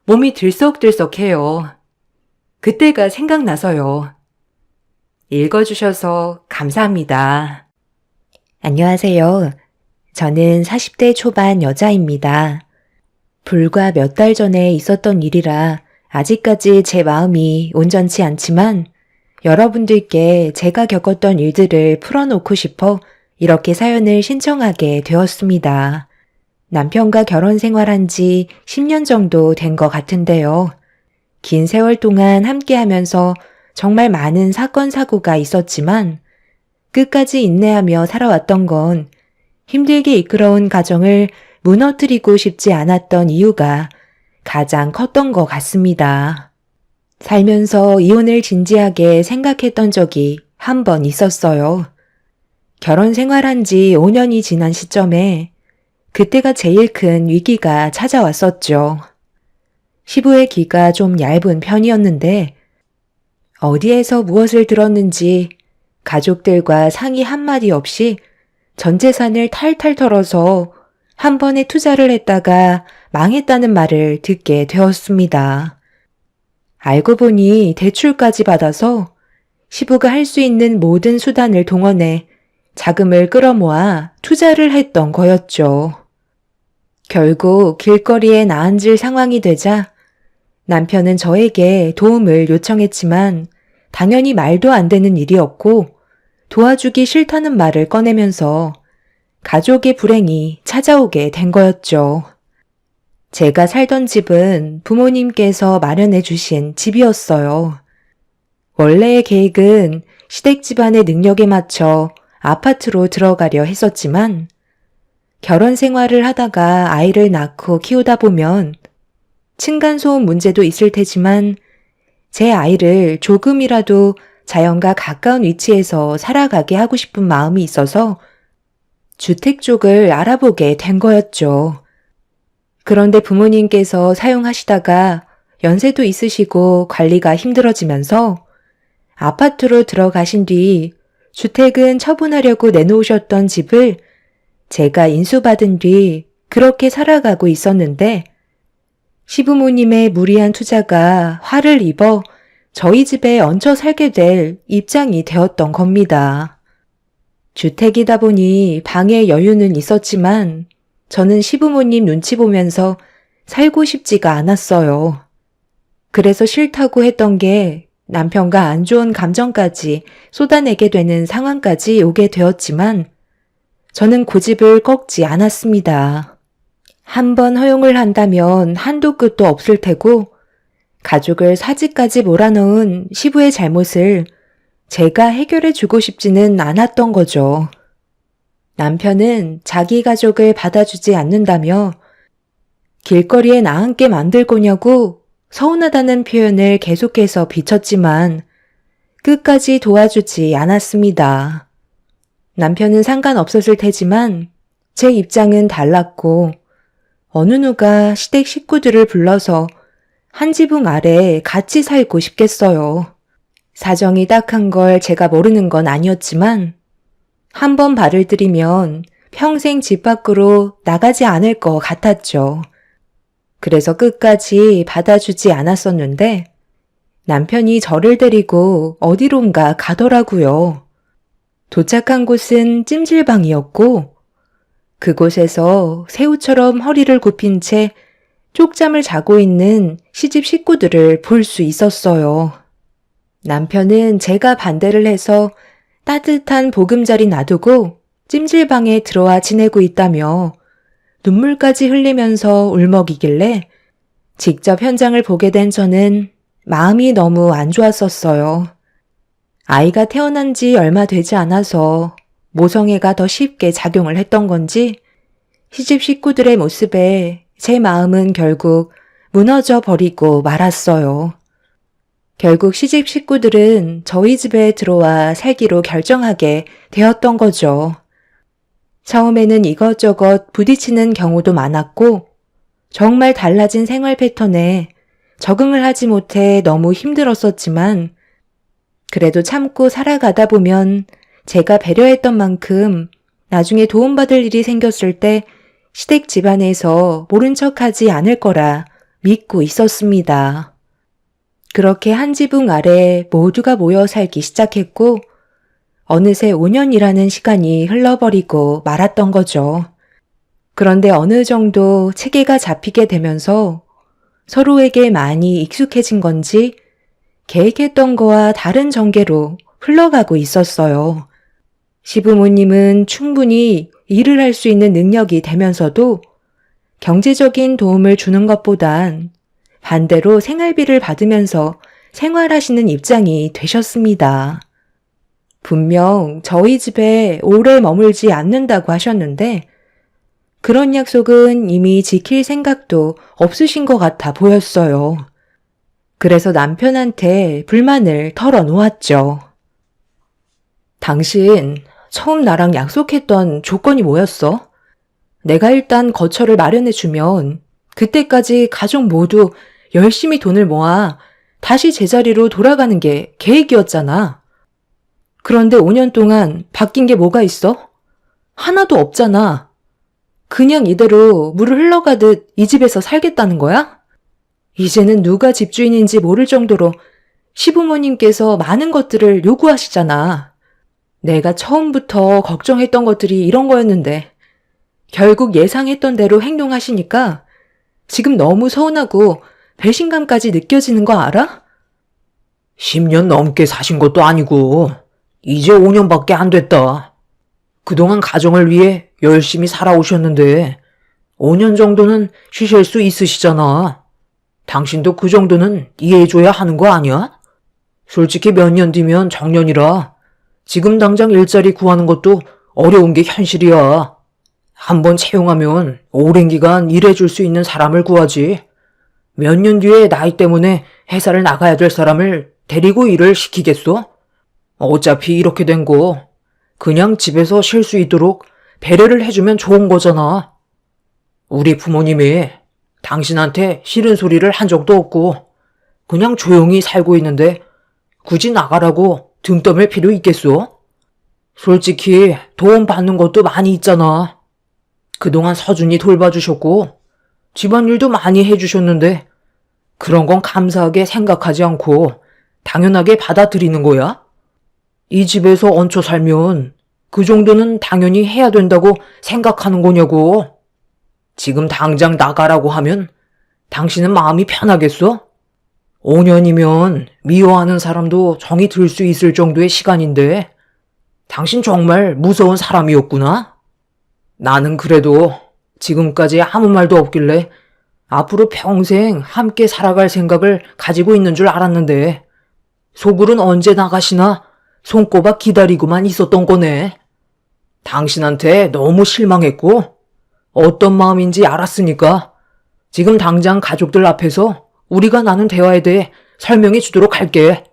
몸이 들썩들썩해요. 그때가 생각나서요. 읽어주셔서 감사합니다. 안녕하세요. 저는 40대 초반 여자입니다. 불과 몇 달 전에 있었던 일이라 아직까지 제 마음이 온전치 않지만 여러분들께 제가 겪었던 일들을 풀어놓고 싶어 이렇게 사연을 신청하게 되었습니다. 남편과 결혼 생활한 지 10년 정도 된 것 같은데요. 긴 세월 동안 함께 하면서 정말 많은 사건, 사고가 있었지만 끝까지 인내하며 살아왔던 건 힘들게 이끌어온 가정을 무너뜨리고 싶지 않았던 이유가 가장 컸던 것 같습니다. 살면서 이혼을 진지하게 생각했던 적이 한 번 있었어요. 결혼 생활한 지 5년이 지난 시점에 그때가 제일 큰 위기가 찾아왔었죠. 시부의 귀가 좀 얇은 편이었는데 어디에서 무엇을 들었는지 가족들과 상의 한마디 없이 전 재산을 탈탈 털어서 한 번에 투자를 했다가 망했다는 말을 듣게 되었습니다. 알고 보니 대출까지 받아서 시부가 할 수 있는 모든 수단을 동원해 자금을 끌어모아 투자를 했던 거였죠. 결국 길거리에 나앉을 상황이 되자 남편은 저에게 도움을 요청했지만 당연히 말도 안 되는 일이었고 도와주기 싫다는 말을 꺼내면서 가족의 불행이 찾아오게 된 거였죠. 제가 살던 집은 부모님께서 마련해 주신 집이었어요. 원래의 계획은 시댁 집안의 능력에 맞춰 아파트로 들어가려 했었지만 결혼 생활을 하다가 아이를 낳고 키우다 보면 층간소음 문제도 있을 테지만 제 아이를 조금이라도 자연과 가까운 위치에서 살아가게 하고 싶은 마음이 있어서 주택 쪽을 알아보게 된 거였죠. 그런데 부모님께서 사용하시다가 연세도 있으시고 관리가 힘들어지면서 아파트로 들어가신 뒤 주택은 처분하려고 내놓으셨던 집을 제가 인수받은 뒤 그렇게 살아가고 있었는데 시부모님의 무리한 투자가 화를 입어 저희 집에 얹혀 살게 될 입장이 되었던 겁니다. 주택이다 보니 방에 여유는 있었지만 저는 시부모님 눈치 보면서 살고 싶지가 않았어요. 그래서 싫다고 했던 게 남편과 안 좋은 감정까지 쏟아내게 되는 상황까지 오게 되었지만 저는 고집을 꺾지 않았습니다. 한번 허용을 한다면 한도 끝도 없을 테고 가족을 사지까지 몰아넣은 시부의 잘못을 제가 해결해 주고 싶지는 않았던 거죠. 남편은 자기 가족을 받아주지 않는다며 길거리에 나앉게 만들 거냐고 서운하다는 표현을 계속해서 비쳤지만 끝까지 도와주지 않았습니다. 남편은 상관없었을 테지만 제 입장은 달랐고 어느 누가 시댁 식구들을 불러서 한 지붕 아래 같이 살고 싶겠어요. 사정이 딱한 걸 제가 모르는 건 아니었지만 한 번 발을 들이면 평생 집 밖으로 나가지 않을 것 같았죠. 그래서 끝까지 받아주지 않았었는데 남편이 저를 데리고 어디론가 가더라고요. 도착한 곳은 찜질방이었고 그곳에서 새우처럼 허리를 굽힌 채 쪽잠을 자고 있는 시집 식구들을 볼 수 있었어요. 남편은 제가 반대를 해서 따뜻한 보금자리 놔두고 찜질방에 들어와 지내고 있다며 눈물까지 흘리면서 울먹이길래 직접 현장을 보게 된 저는 마음이 너무 안 좋았었어요. 아이가 태어난 지 얼마 되지 않아서 모성애가 더 쉽게 작용을 했던 건지 시집 식구들의 모습에 제 마음은 결국 무너져 버리고 말았어요. 결국 시집 식구들은 저희 집에 들어와 살기로 결정하게 되었던 거죠. 처음에는 이것저것 부딪히는 경우도 많았고 정말 달라진 생활 패턴에 적응을 하지 못해 너무 힘들었었지만 그래도 참고 살아가다 보면 제가 배려했던 만큼 나중에 도움받을 일이 생겼을 때 시댁 집안에서 모른 척하지 않을 거라 믿고 있었습니다. 그렇게 한 지붕 아래 모두가 모여 살기 시작했고 어느새 5년이라는 시간이 흘러버리고 말았던 거죠. 그런데 어느 정도 체계가 잡히게 되면서 서로에게 많이 익숙해진 건지 계획했던 거와 다른 전개로 흘러가고 있었어요. 시부모님은 충분히 일을 할 수 있는 능력이 되면서도 경제적인 도움을 주는 것보단 반대로 생활비를 받으면서 생활하시는 입장이 되셨습니다. 분명 저희 집에 오래 머물지 않는다고 하셨는데 그런 약속은 이미 지킬 생각도 없으신 것 같아 보였어요. 그래서 남편한테 불만을 털어놓았죠. 당신 처음 나랑 약속했던 조건이 뭐였어? 내가 일단 거처를 마련해주면 그때까지 가족 모두 열심히 돈을 모아 다시 제자리로 돌아가는 게 계획이었잖아. 그런데 5년 동안 바뀐 게 뭐가 있어? 하나도 없잖아. 그냥 이대로 물을 흘러가듯 이 집에서 살겠다는 거야? 이제는 누가 집주인인지 모를 정도로 시부모님께서 많은 것들을 요구하시잖아. 내가 처음부터 걱정했던 것들이 이런 거였는데 결국 예상했던 대로 행동하시니까 지금 너무 서운하고 배신감까지 느껴지는 거 알아? 10년 넘게 사신 것도 아니고 이제 5년밖에 안 됐다. 그동안 가정을 위해 열심히 살아오셨는데 5년 정도는 쉬실 수 있으시잖아. 당신도 그 정도는 이해해줘야 하는 거 아니야? 솔직히 몇 년 뒤면 정년이라 지금 당장 일자리 구하는 것도 어려운 게 현실이야. 한번 채용하면 오랜 기간 일해줄 수 있는 사람을 구하지. 몇 년 뒤에 나이 때문에 회사를 나가야 될 사람을 데리고 일을 시키겠어? 어차피 이렇게 된 거 그냥 집에서 쉴 수 있도록 배려를 해주면 좋은 거잖아. 우리 부모님이 당신한테 싫은 소리를 한 적도 없고 그냥 조용히 살고 있는데 굳이 나가라고 등 떠밀 필요 있겠어? 솔직히 도움 받는 것도 많이 있잖아. 그동안 서준이 돌봐주셨고 집안일도 많이 해주셨는데 그런 건 감사하게 생각하지 않고 당연하게 받아들이는 거야? 이 집에서 얹혀 살면 그 정도는 당연히 해야 된다고 생각하는 거냐고. 지금 당장 나가라고 하면 당신은 마음이 편하겠어? 5년이면 미워하는 사람도 정이 들 수 있을 정도의 시간인데 당신 정말 무서운 사람이었구나. 나는 그래도 지금까지 아무 말도 없길래 앞으로 평생 함께 살아갈 생각을 가지고 있는 줄 알았는데 속으론 언제 나가시나 손꼽아 기다리고만 있었던 거네. 당신한테 너무 실망했고 어떤 마음인지 알았으니까 지금 당장 가족들 앞에서 우리가 나눈 대화에 대해 설명해 주도록 할게.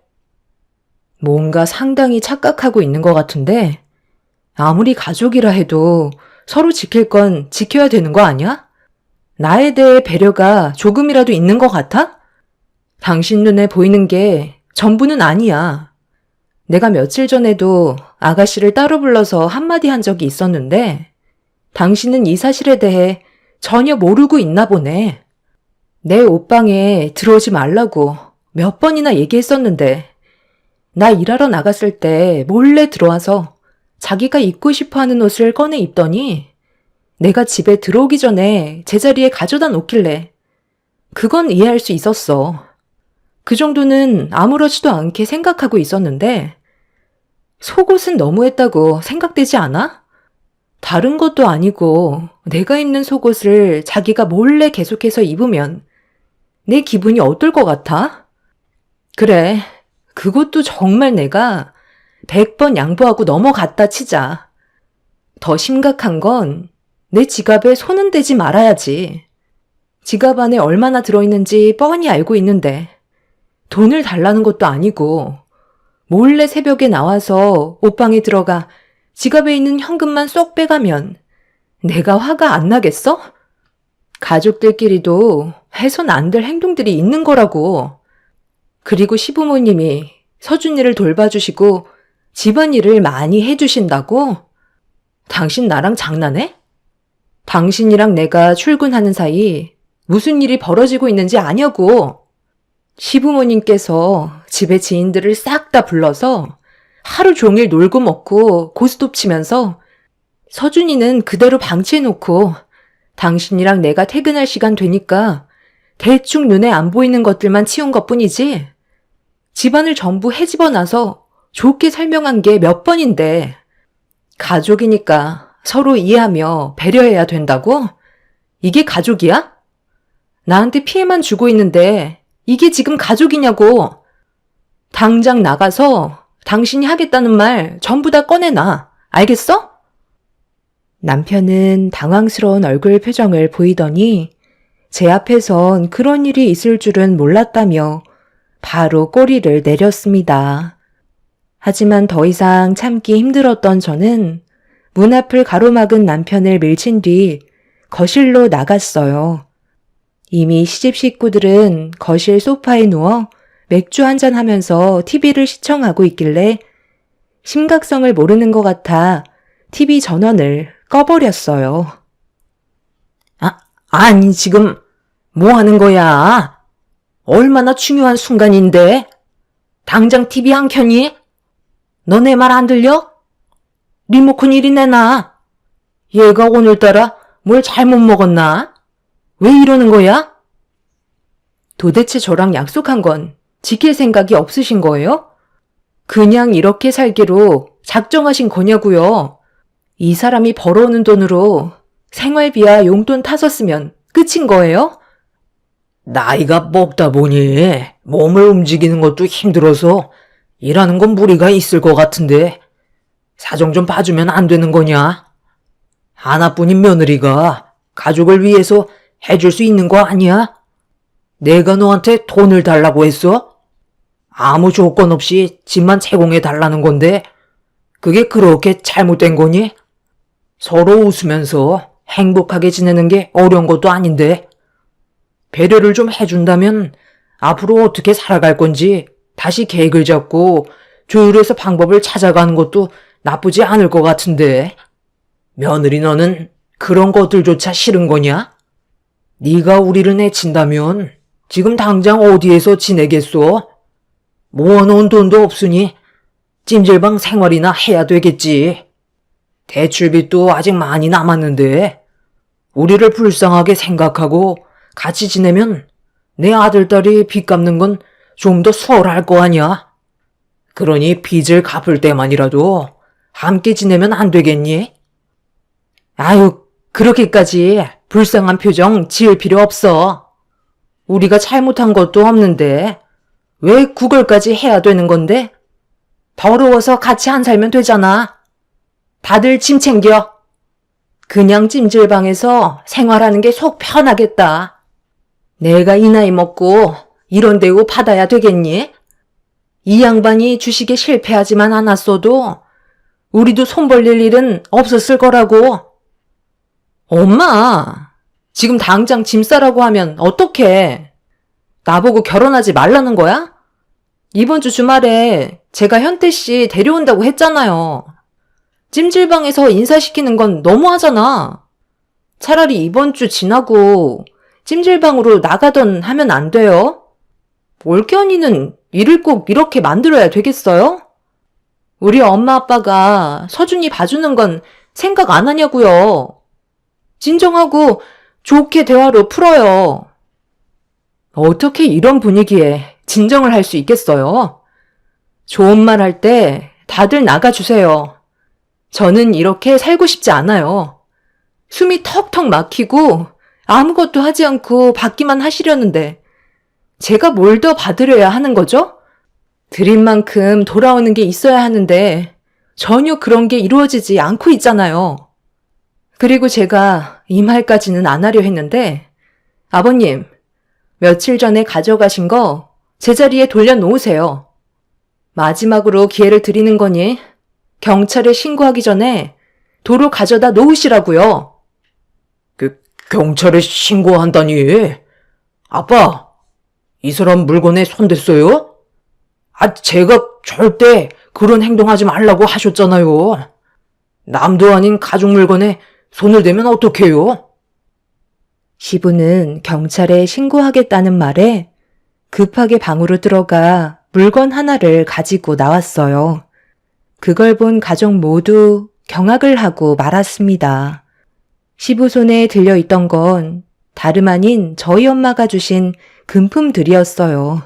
뭔가 상당히 착각하고 있는 것 같은데 아무리 가족이라 해도 서로 지킬 건 지켜야 되는 거 아니야? 나에 대해 배려가 조금이라도 있는 것 같아? 당신 눈에 보이는 게 전부는 아니야. 내가 며칠 전에도 아가씨를 따로 불러서 한마디 한 적이 있었는데 당신은 이 사실에 대해 전혀 모르고 있나 보네. 내 옷방에 들어오지 말라고 몇 번이나 얘기했었는데 나 일하러 나갔을 때 몰래 들어와서 자기가 입고 싶어 하는 옷을 꺼내 입더니 내가 집에 들어오기 전에 제자리에 가져다 놓길래 그건 이해할 수 있었어. 그 정도는 아무렇지도 않게 생각하고 있었는데 속옷은 너무했다고 생각되지 않아? 다른 것도 아니고 내가 입는 속옷을 자기가 몰래 계속해서 입으면 내 기분이 어떨 것 같아? 그래, 그것도 정말 내가 100번 양보하고 넘어갔다 치자. 더 심각한 건 내 지갑에 손은 대지 말아야지. 지갑 안에 얼마나 들어있는지 뻔히 알고 있는데 돈을 달라는 것도 아니고 몰래 새벽에 나와서 옷방에 들어가 지갑에 있는 현금만 쏙 빼가면 내가 화가 안 나겠어? 가족들끼리도 해선 안 될 행동들이 있는 거라고. 그리고 시부모님이 서준이를 돌봐주시고 집안일을 많이 해주신다고? 당신 나랑 장난해? 당신이랑 내가 출근하는 사이 무슨 일이 벌어지고 있는지 아냐고. 시부모님께서 집에 지인들을 싹 다 불러서 하루 종일 놀고 먹고 고스톱 치면서 서준이는 그대로 방치해놓고 당신이랑 내가 퇴근할 시간 되니까 대충 눈에 안 보이는 것들만 치운 것뿐이지 집안을 전부 헤집어 놔서 좋게 설명한 게 몇 번인데 가족이니까 서로 이해하며 배려해야 된다고? 이게 가족이야? 나한테 피해만 주고 있는데 이게 지금 가족이냐고. 당장 나가서 당신이 하겠다는 말 전부 다 꺼내놔. 알겠어? 남편은 당황스러운 얼굴 표정을 보이더니 제 앞에선 그런 일이 있을 줄은 몰랐다며 바로 꼬리를 내렸습니다. 하지만 더 이상 참기 힘들었던 저는 문 앞을 가로막은 남편을 밀친 뒤 거실로 나갔어요. 이미 시집 식구들은 거실 소파에 누워 맥주 한잔 하면서 TV를 시청하고 있길래 심각성을 모르는 것 같아 TV 전원을 꺼버렸어요. 아니, 지금 뭐 하는 거야? 얼마나 중요한 순간인데? 당장 TV 안 켜니? 너네 말 안 들려? 리모컨 이리 내놔. 얘가 오늘따라 뭘 잘못 먹었나? 왜 이러는 거야? 도대체 저랑 약속한 건 지킬 생각이 없으신 거예요? 그냥 이렇게 살기로 작정하신 거냐고요? 이 사람이 벌어오는 돈으로 생활비야 용돈 타섰으면 끝인 거예요? 나이가 먹다 보니 몸을 움직이는 것도 힘들어서 일하는 건 무리가 있을 것 같은데 사정 좀 봐주면 안 되는 거냐? 하나뿐인 며느리가 가족을 위해서 해줄 수 있는 거 아니야? 내가 너한테 돈을 달라고 했어? 아무 조건 없이 집만 제공해 달라는 건데 그게 그렇게 잘못된 거니? 서로 웃으면서 행복하게 지내는 게 어려운 것도 아닌데 배려를 좀 해준다면 앞으로 어떻게 살아갈 건지 다시 계획을 잡고 조율해서 방법을 찾아가는 것도 나쁘지 않을 것 같은데 며느리 너는 그런 것들조차 싫은 거냐? 네가 우리를 내친다면 지금 당장 어디에서 지내겠소? 모아놓은 돈도 없으니 찜질방 생활이나 해야 되겠지. 대출빚도 아직 많이 남았는데 우리를 불쌍하게 생각하고 같이 지내면 내 아들딸이 빚 갚는 건 좀 더 수월할 거 아니야? 그러니 빚을 갚을 때만이라도 함께 지내면 안 되겠니? 아유, 그렇게까지 불쌍한 표정 지을 필요 없어. 우리가 잘못한 것도 없는데 왜 구걸까지 해야 되는 건데? 더러워서 같이 안 살면 되잖아. 다들 짐 챙겨. 그냥 찜질방에서 생활하는 게 속 편하겠다. 내가 이 나이 먹고 이런 대우 받아야 되겠니? 이 양반이 주식에 실패하지만 않았어도 우리도 손 벌릴 일은 없었을 거라고. 엄마, 지금 당장 짐 싸라고 하면 어떡해? 나보고 결혼하지 말라는 거야? 이번 주 주말에 제가 현태 씨 데려온다고 했잖아요. 찜질방에서 인사시키는 건 너무하잖아. 차라리 이번 주 지나고 찜질방으로 나가던 하면 안 돼요? 올겨니는 일을 꼭 이렇게 만들어야 되겠어요? 우리 엄마 아빠가 서준이 봐주는 건 생각 안 하냐고요. 진정하고 좋게 대화로 풀어요. 어떻게 이런 분위기에 진정을 할 수 있겠어요? 좋은 말 할 때 다들 나가주세요. 저는 이렇게 살고 싶지 않아요. 숨이 턱턱 막히고 아무것도 하지 않고 받기만 하시려는데 제가 뭘 더 받으려야 하는 거죠? 드린 만큼 돌아오는 게 있어야 하는데 전혀 그런 게 이루어지지 않고 있잖아요. 그리고 제가 이 말까지는 안 하려 했는데 아버님, 며칠 전에 가져가신 거 제자리에 돌려놓으세요. 마지막으로 기회를 드리는 거니 경찰에 신고하기 전에 도로 가져다 놓으시라고요. 경찰에 신고한다니? 아빠, 이 사람 물건에 손댔어요? 제가 절대 그런 행동하지 말라고 하셨잖아요. 남도 아닌 가족 물건에 손을 대면 어떡해요? 시부는 경찰에 신고하겠다는 말에 급하게 방으로 들어가 물건 하나를 가지고 나왔어요. 그걸 본 가족 모두 경악을 하고 말았습니다. 시부 손에 들려있던 건 다름 아닌 저희 엄마가 주신 금품들이었어요.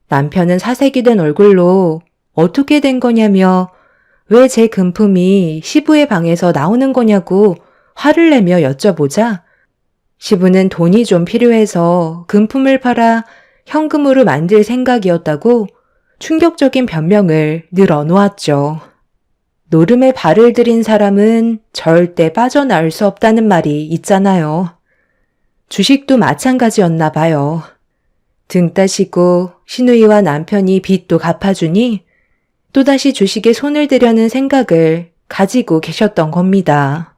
남편은 사색이 된 얼굴로 어떻게 된 거냐며 왜 제 금품이 시부의 방에서 나오는 거냐고 화를 내며 여쭤보자 시부는 돈이 좀 필요해서 금품을 팔아 현금으로 만들 생각이었다고 충격적인 변명을 늘어놓았죠. 노름에 발을 들인 사람은 절대 빠져나올 수 없다는 말이 있잖아요. 주식도 마찬가지였나 봐요. 등 따시고 시누이와 남편이 빚도 갚아주니 또다시 주식에 손을 대려는 생각을 가지고 계셨던 겁니다.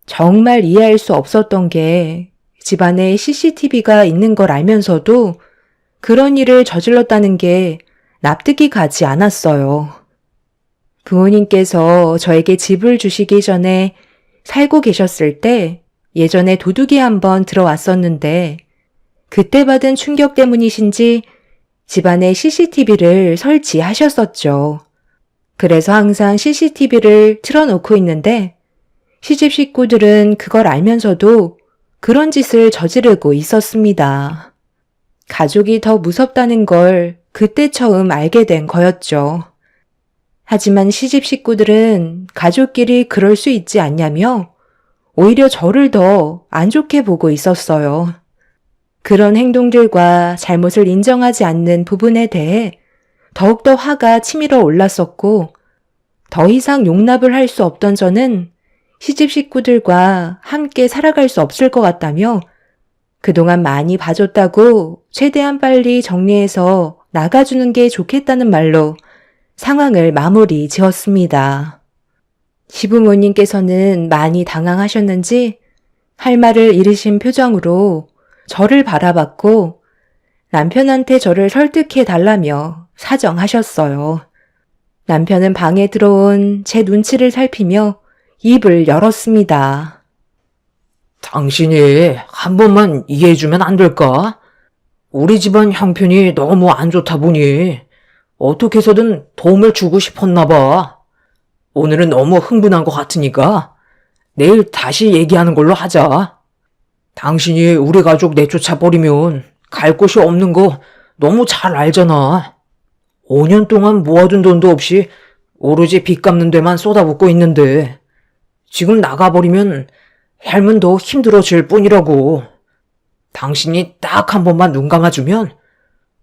정말 이해할 수 없었던 게 집안에 CCTV가 있는 걸 알면서도 그런 일을 저질렀다는 게 납득이 가지 않았어요. 부모님께서 저에게 집을 주시기 전에 살고 계셨을 때 예전에 도둑이 한번 들어왔었는데 그때 받은 충격 때문이신지 집안에 CCTV를 설치하셨었죠. 그래서 항상 CCTV를 틀어놓고 있는데 시집 식구들은 그걸 알면서도 그런 짓을 저지르고 있었습니다. 가족이 더 무섭다는 걸 그때 처음 알게 된 거였죠. 하지만 시집 식구들은 가족끼리 그럴 수 있지 않냐며 오히려 저를 더 안 좋게 보고 있었어요. 그런 행동들과 잘못을 인정하지 않는 부분에 대해 더욱더 화가 치밀어 올랐었고 더 이상 용납을 할 수 없던 저는 시집 식구들과 함께 살아갈 수 없을 것 같다며 그동안 많이 봐줬다고 최대한 빨리 정리해서 나가주는 게 좋겠다는 말로 상황을 마무리 지었습니다. 시부모님께서는 많이 당황하셨는지 할 말을 잃으신 표정으로 저를 바라봤고 남편한테 저를 설득해 달라며 사정하셨어요. 남편은 방에 들어온 제 눈치를 살피며 입을 열었습니다. 당신이 한 번만 이해해주면 안 될까? 우리 집안 형편이 너무 안 좋다 보니 어떻게 해서든 도움을 주고 싶었나 봐. 오늘은 너무 흥분한 것 같으니까 내일 다시 얘기하는 걸로 하자. 당신이 우리 가족 내쫓아 버리면 갈 곳이 없는 거 너무 잘 알잖아. 5년 동안 모아둔 돈도 없이 오로지 빚 갚는 데만 쏟아붓고 있는데 지금 나가버리면 삶은 더 힘들어질 뿐이라고. 당신이 딱 한 번만 눈 감아주면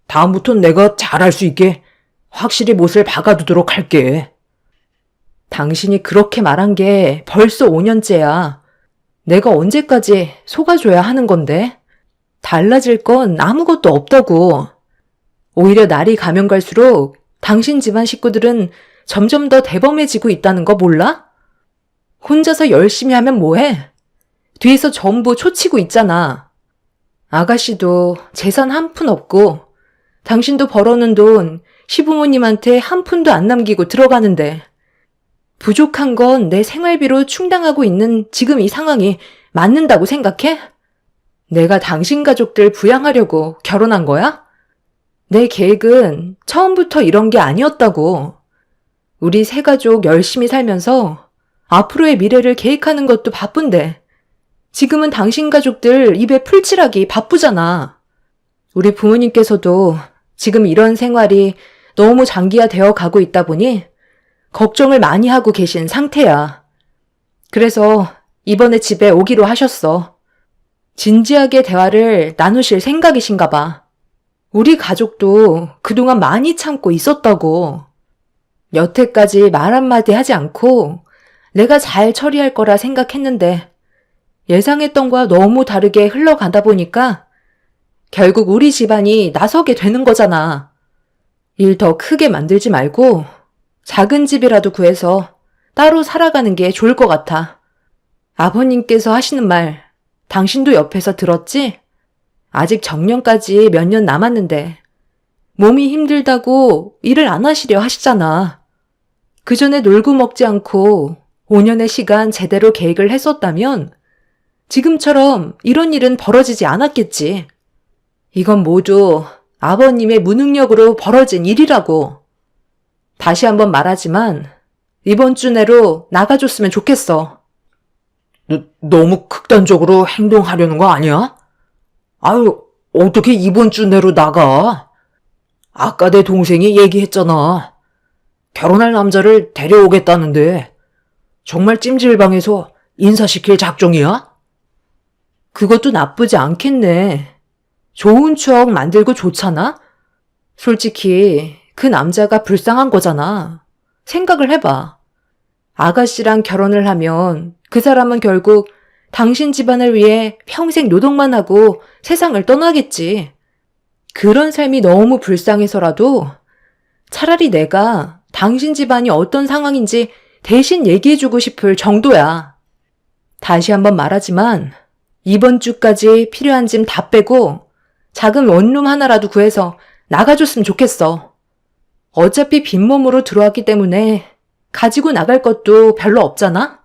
다음부턴 내가 잘할 수 있게 확실히 못을 박아두도록 할게. 당신이 그렇게 말한 게 벌써 5년째야. 내가 언제까지 속아줘야 하는 건데? 달라질 건 아무것도 없다고. 오히려 날이 가면 갈수록 당신 집안 식구들은 점점 더 대범해지고 있다는 거 몰라? 혼자서 열심히 하면 뭐해? 뒤에서 전부 초치고 있잖아. 아가씨도 재산 한 푼 없고 당신도 벌어놓은 돈 시부모님한테 한 푼도 안 남기고 들어가는데 부족한 건 내 생활비로 충당하고 있는 지금 이 상황이 맞는다고 생각해? 내가 당신 가족들 부양하려고 결혼한 거야? 내 계획은 처음부터 이런 게 아니었다고. 우리 세 가족 열심히 살면서 앞으로의 미래를 계획하는 것도 바쁜데 지금은 당신 가족들 입에 풀칠하기 바쁘잖아. 우리 부모님께서도 지금 이런 생활이 너무 장기화되어 가고 있다 보니 걱정을 많이 하고 계신 상태야. 그래서 이번에 집에 오기로 하셨어. 진지하게 대화를 나누실 생각이신가 봐. 우리 가족도 그동안 많이 참고 있었다고. 여태까지 말 한마디 하지 않고 내가 잘 처리할 거라 생각했는데 예상했던 거와 너무 다르게 흘러가다 보니까 결국 우리 집안이 나서게 되는 거잖아. 일 더 크게 만들지 말고 작은 집이라도 구해서 따로 살아가는 게 좋을 것 같아. 아버님께서 하시는 말 당신도 옆에서 들었지? 아직 정년까지 몇 년 남았는데 몸이 힘들다고 일을 안 하시려 하시잖아. 그 전에 놀고 먹지 않고 5년의 시간 제대로 계획을 했었다면 지금처럼 이런 일은 벌어지지 않았겠지. 이건 모두 아버님의 무능력으로 벌어진 일이라고. 다시 한번 말하지만 이번 주 내로 나가줬으면 좋겠어. 너무 극단적으로 행동하려는 거 아니야? 아유, 어떻게 이번 주 내로 나가? 아까 내 동생이 얘기했잖아. 결혼할 남자를 데려오겠다는데 정말 찜질방에서 인사시킬 작정이야? 그것도 나쁘지 않겠네. 좋은 추억 만들고 좋잖아? 솔직히 그 남자가 불쌍한 거잖아. 생각을 해봐. 아가씨랑 결혼을 하면 그 사람은 결국 당신 집안을 위해 평생 노동만 하고 세상을 떠나겠지. 그런 삶이 너무 불쌍해서라도 차라리 내가 당신 집안이 어떤 상황인지 대신 얘기해주고 싶을 정도야. 다시 한번 말하지만 이번 주까지 필요한 짐 다 빼고 작은 원룸 하나라도 구해서 나가줬으면 좋겠어. 어차피 빈몸으로 들어왔기 때문에 가지고 나갈 것도 별로 없잖아?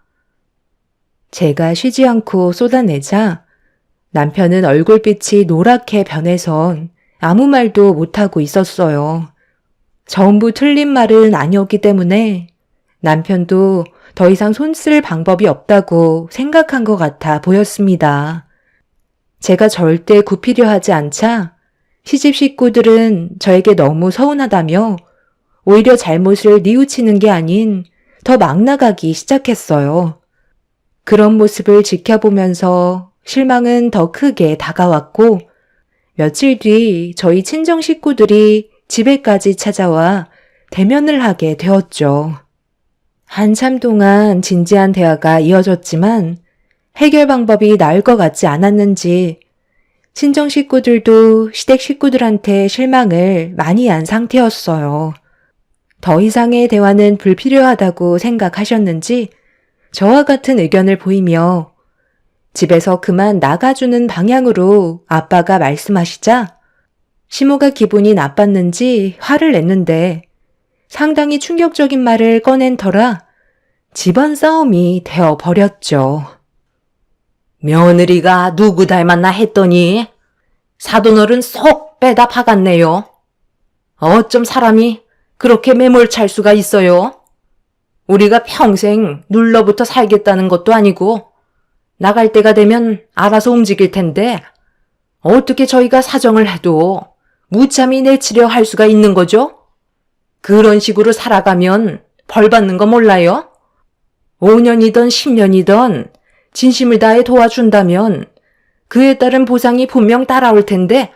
제가 쉬지 않고 쏟아내자 남편은 얼굴빛이 노랗게 변해선 아무 말도 못하고 있었어요. 전부 틀린 말은 아니었기 때문에 남편도 더 이상 손 쓸 방법이 없다고 생각한 것 같아 보였습니다. 제가 절대 굽히려 하지 않자 시집 식구들은 저에게 너무 서운하다며 오히려 잘못을 뉘우치는 게 아닌 더 막 나가기 시작했어요. 그런 모습을 지켜보면서 실망은 더 크게 다가왔고 며칠 뒤 저희 친정 식구들이 집에까지 찾아와 대면을 하게 되었죠. 한참 동안 진지한 대화가 이어졌지만 해결 방법이 나을 것 같지 않았는지 친정 식구들도 시댁 식구들한테 실망을 많이 한 상태였어요. 더 이상의 대화는 불필요하다고 생각하셨는지 저와 같은 의견을 보이며 집에서 그만 나가주는 방향으로 아빠가 말씀하시자 시모가 기분이 나빴는지 화를 냈는데 상당히 충격적인 말을 꺼낸 터라 집안 싸움이 되어버렸죠. 며느리가 누구 닮았나 했더니 사돈어른 쏙 빼다 박았네요. 어쩜 사람이 그렇게 매몰찰 수가 있어요? 우리가 평생 눌러붙어 살겠다는 것도 아니고 나갈 때가 되면 알아서 움직일 텐데 어떻게 저희가 사정을 해도 무참히 내치려 할 수가 있는 거죠? 그런 식으로 살아가면 벌 받는 거 몰라요? 5년이든 10년이든 진심을 다해 도와준다면 그에 따른 보상이 분명 따라올 텐데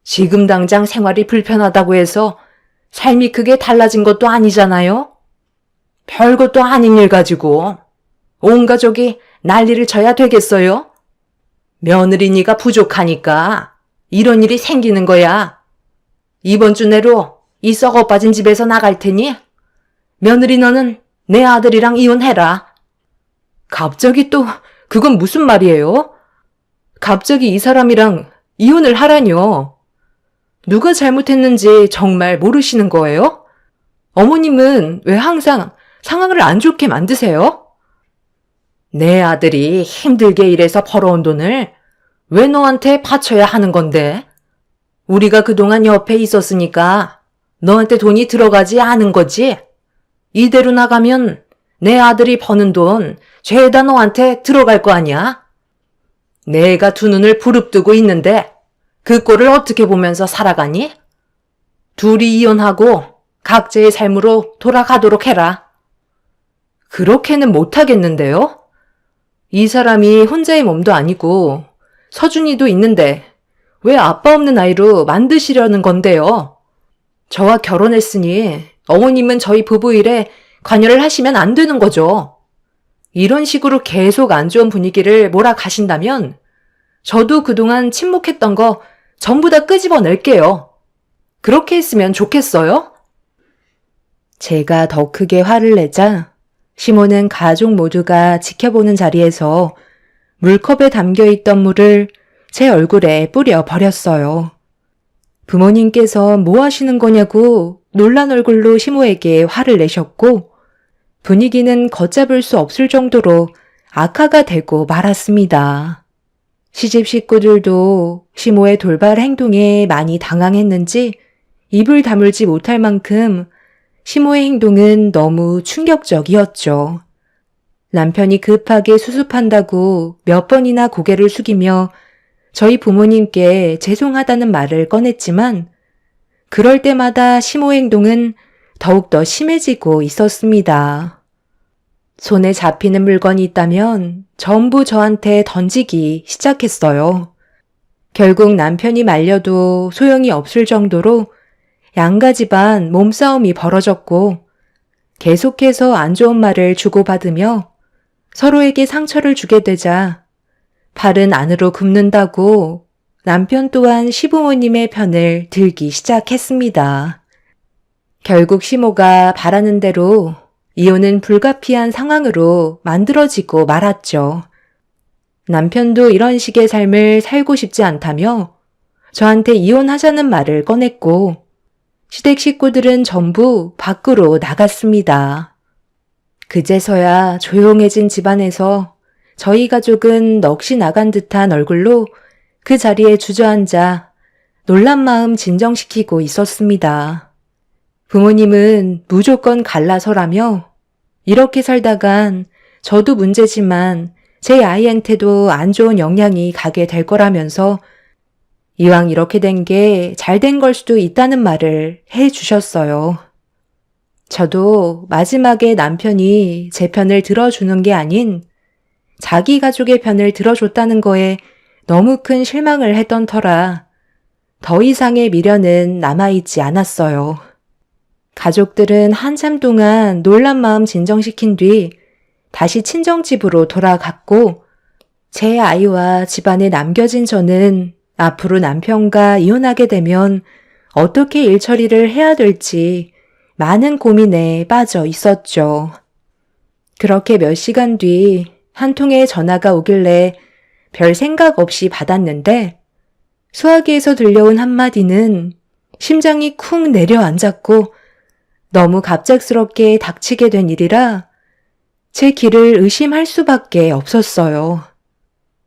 지금 당장 생활이 불편하다고 해서 삶이 크게 달라진 것도 아니잖아요? 별것도 아닌 일 가지고 온 가족이 난리를 쳐야 되겠어요? 며느리니가 부족하니까 이런 일이 생기는 거야. 이번 주 내로 이 썩어 빠진 집에서 나갈 테니 며느리 너는 내 아들이랑 이혼해라. 갑자기 또 그건 무슨 말이에요? 갑자기 이 사람이랑 이혼을 하라뇨. 누가 잘못했는지 정말 모르시는 거예요? 어머님은 왜 항상 상황을 안 좋게 만드세요? 내 아들이 힘들게 일해서 벌어온 돈을 왜 너한테 바쳐야 하는 건데? 우리가 그동안 옆에 있었으니까 너한테 돈이 들어가지 않은 거지? 이대로 나가면 내 아들이 버는 돈 죄다 너한테 들어갈 거 아니야? 내가 두 눈을 부릅뜨고 있는데 그 꼴을 어떻게 보면서 살아가니? 둘이 이혼하고 각자의 삶으로 돌아가도록 해라. 그렇게는 못하겠는데요? 이 사람이 혼자의 몸도 아니고 서준이도 있는데 왜 아빠 없는 아이로 만드시려는 건데요? 저와 결혼했으니 어머님은 저희 부부 일에 관여를 하시면 안 되는 거죠. 이런 식으로 계속 안 좋은 분위기를 몰아가신다면 저도 그동안 침묵했던 거 전부 다 끄집어낼게요. 그렇게 했으면 좋겠어요? 제가 더 크게 화를 내자 시모는 가족 모두가 지켜보는 자리에서 물컵에 담겨있던 물을 제 얼굴에 뿌려 버렸어요. 부모님께서 뭐 하시는 거냐고 놀란 얼굴로 시모에게 화를 내셨고 분위기는 걷잡을 수 없을 정도로 악화가 되고 말았습니다. 시집 식구들도 시모의 돌발 행동에 많이 당황했는지 입을 다물지 못할 만큼 시모의 행동은 너무 충격적이었죠. 남편이 급하게 수습한다고 몇 번이나 고개를 숙이며 저희 부모님께 죄송하다는 말을 꺼냈지만 그럴 때마다 시모 행동은 더욱더 심해지고 있었습니다. 손에 잡히는 물건이 있다면 전부 저한테 던지기 시작했어요. 결국 남편이 말려도 소용이 없을 정도로 양가 집안 몸싸움이 벌어졌고 계속해서 안 좋은 말을 주고받으며 서로에게 상처를 주게 되자 팔은 안으로 굽는다고 남편 또한 시부모님의 편을 들기 시작했습니다. 결국 시모가 바라는 대로 이혼은 불가피한 상황으로 만들어지고 말았죠. 남편도 이런 식의 삶을 살고 싶지 않다며 저한테 이혼하자는 말을 꺼냈고 시댁 식구들은 전부 밖으로 나갔습니다. 그제서야 조용해진 집안에서 저희 가족은 넋이 나간 듯한 얼굴로 그 자리에 주저앉아 놀란 마음 진정시키고 있었습니다. 부모님은 무조건 갈라서라며 이렇게 살다간 저도 문제지만 제 아이한테도 안 좋은 영향이 가게 될 거라면서 이왕 이렇게 된 게 잘 된 걸 수도 있다는 말을 해 주셨어요. 저도 마지막에 남편이 제 편을 들어주는 게 아닌 자기 가족의 편을 들어줬다는 거에 너무 큰 실망을 했던 터라 더 이상의 미련은 남아있지 않았어요. 가족들은 한참 동안 놀란 마음 진정시킨 뒤 다시 친정집으로 돌아갔고 제 아이와 집안에 남겨진 저는 앞으로 남편과 이혼하게 되면 어떻게 일처리를 해야 될지 많은 고민에 빠져 있었죠. 그렇게 몇 시간 뒤 한 통의 전화가 오길래 별 생각 없이 받았는데 수화기에서 들려온 한마디는 심장이 쿵 내려앉았고 너무 갑작스럽게 닥치게 된 일이라 제 귀를 의심할 수밖에 없었어요.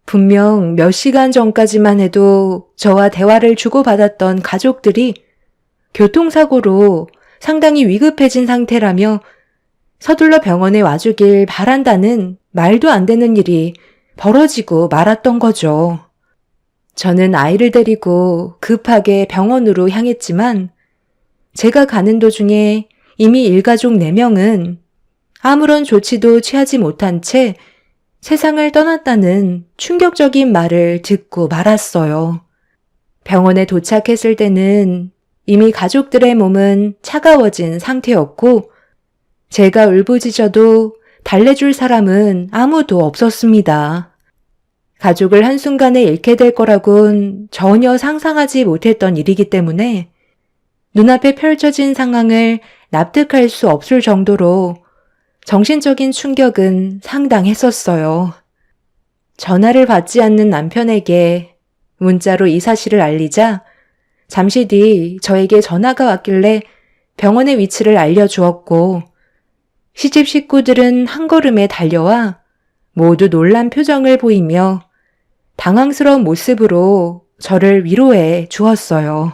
분명 몇 시간 전까지만 해도 저와 대화를 주고받았던 가족들이 교통사고로 상당히 위급해진 상태라며 서둘러 병원에 와주길 바란다는 말도 안 되는 일이 벌어지고 말았던 거죠. 저는 아이를 데리고 급하게 병원으로 향했지만 제가 가는 도중에 이미 일가족 4명은 아무런 조치도 취하지 못한 채 세상을 떠났다는 충격적인 말을 듣고 말았어요. 병원에 도착했을 때는 이미 가족들의 몸은 차가워진 상태였고 제가 울부짖어도 달래줄 사람은 아무도 없었습니다. 가족을 한순간에 잃게 될 거라곤 전혀 상상하지 못했던 일이기 때문에 눈앞에 펼쳐진 상황을 납득할 수 없을 정도로 정신적인 충격은 상당했었어요. 전화를 받지 않는 남편에게 문자로 이 사실을 알리자 잠시 뒤 저에게 전화가 왔길래 병원의 위치를 알려주었고 시집 식구들은 한 걸음에 달려와 모두 놀란 표정을 보이며 당황스러운 모습으로 저를 위로해 주었어요.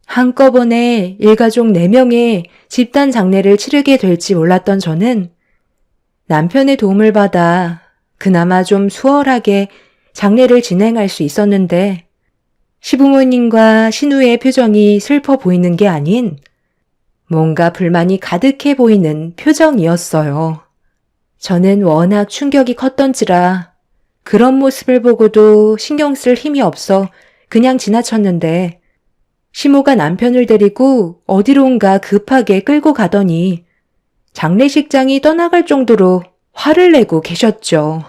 한꺼번에 일가족 4명의 집단 장례를 치르게 될지 몰랐던 저는 남편의 도움을 받아 그나마 좀 수월하게 장례를 진행할 수 있었는데 시부모님과 시누이의 표정이 슬퍼 보이는 게 아닌 뭔가 불만이 가득해 보이는 표정이었어요. 저는 워낙 충격이 컸던지라 그런 모습을 보고도 신경 쓸 힘이 없어 그냥 지나쳤는데 시모가 남편을 데리고 어디론가 급하게 끌고 가더니 장례식장이 떠나갈 정도로 화를 내고 계셨죠.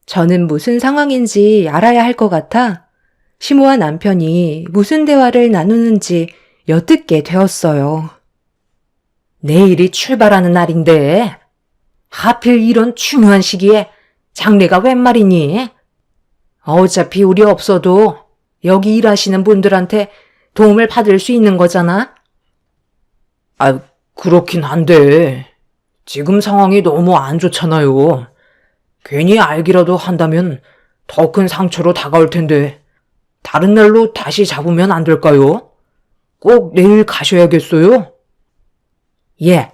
저는 무슨 상황인지 알아야 할 것 같아 시모와 남편이 무슨 대화를 나누는지 엿듣게 되었어요. 내일이 출발하는 날인데 하필 이런 중요한 시기에 장례가 웬 말이니? 어차피 우리 없어도 여기 일하시는 분들한테 도움을 받을 수 있는 거잖아? 아, 그렇긴 한데 지금 상황이 너무 안 좋잖아요. 괜히 알기라도 한다면 더 큰 상처로 다가올 텐데 다른 날로 다시 잡으면 안 될까요? 꼭 내일 가셔야겠어요? 예,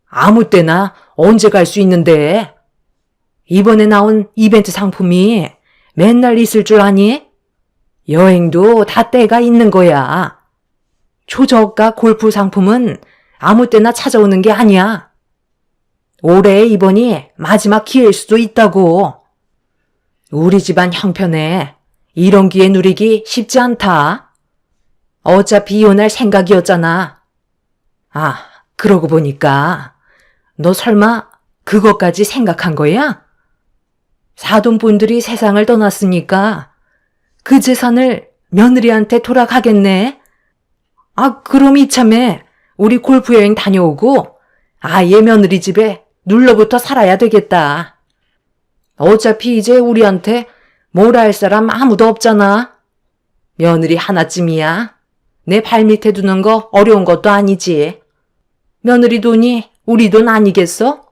아무 때나 언제 갈 수 있는데. 이번에 나온 이벤트 상품이 맨날 있을 줄 아니? 여행도 다 때가 있는 거야. 초저가 골프 상품은 아무 때나 찾아오는 게 아니야. 올해 이번이 마지막 기회일 수도 있다고. 우리 집안 형편에 이런 기회 누리기 쉽지 않다. 어차피 이혼할 생각이었잖아. 아, 그러고 보니까 너 설마 그것까지 생각한 거야? 사돈분들이 세상을 떠났으니까 그 재산을 며느리한테 돌아가겠네. 아, 그럼 이참에 우리 골프 여행 다녀오고 아예 며느리 집에 눌러붙어 살아야 되겠다. 어차피 이제 우리한테 뭐라 할 사람 아무도 없잖아. 며느리 하나쯤이야. 내 발밑에 두는 거 어려운 것도 아니지. 며느리 돈이 우리 돈 아니겠어?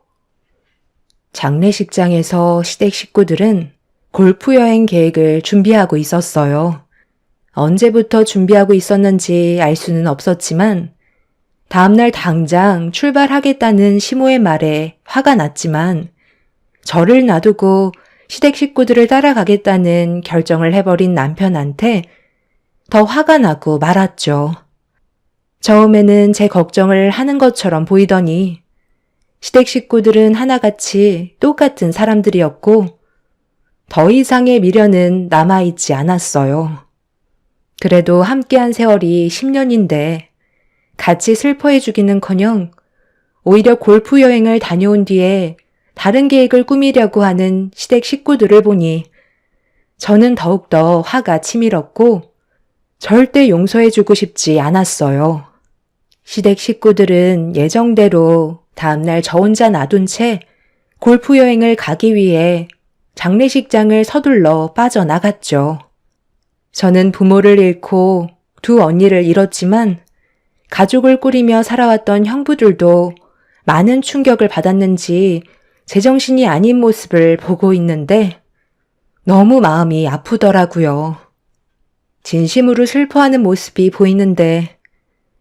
장례식장에서 시댁 식구들은 골프 여행 계획을 준비하고 있었어요. 언제부터 준비하고 있었는지 알 수는 없었지만 다음날 당장 출발하겠다는 시모의 말에 화가 났지만 저를 놔두고 시댁 식구들을 따라가겠다는 결정을 해버린 남편한테 더 화가 나고 말았죠. 처음에는 제 걱정을 하는 것처럼 보이더니 시댁 식구들은 하나같이 똑같은 사람들이었고 더 이상의 미련은 남아있지 않았어요. 그래도 함께한 세월이 10년인데 같이 슬퍼해주기는커녕 오히려 골프 여행을 다녀온 뒤에 다른 계획을 꾸미려고 하는 시댁 식구들을 보니 저는 더욱더 화가 치밀었고 절대 용서해주고 싶지 않았어요. 시댁 식구들은 예정대로 다음날 저 혼자 놔둔 채 골프 여행을 가기 위해 장례식장을 서둘러 빠져나갔죠. 저는 부모를 잃고 두 언니를 잃었지만 가족을 꾸리며 살아왔던 형부들도 많은 충격을 받았는지 제정신이 아닌 모습을 보고 있는데 너무 마음이 아프더라고요. 진심으로 슬퍼하는 모습이 보이는데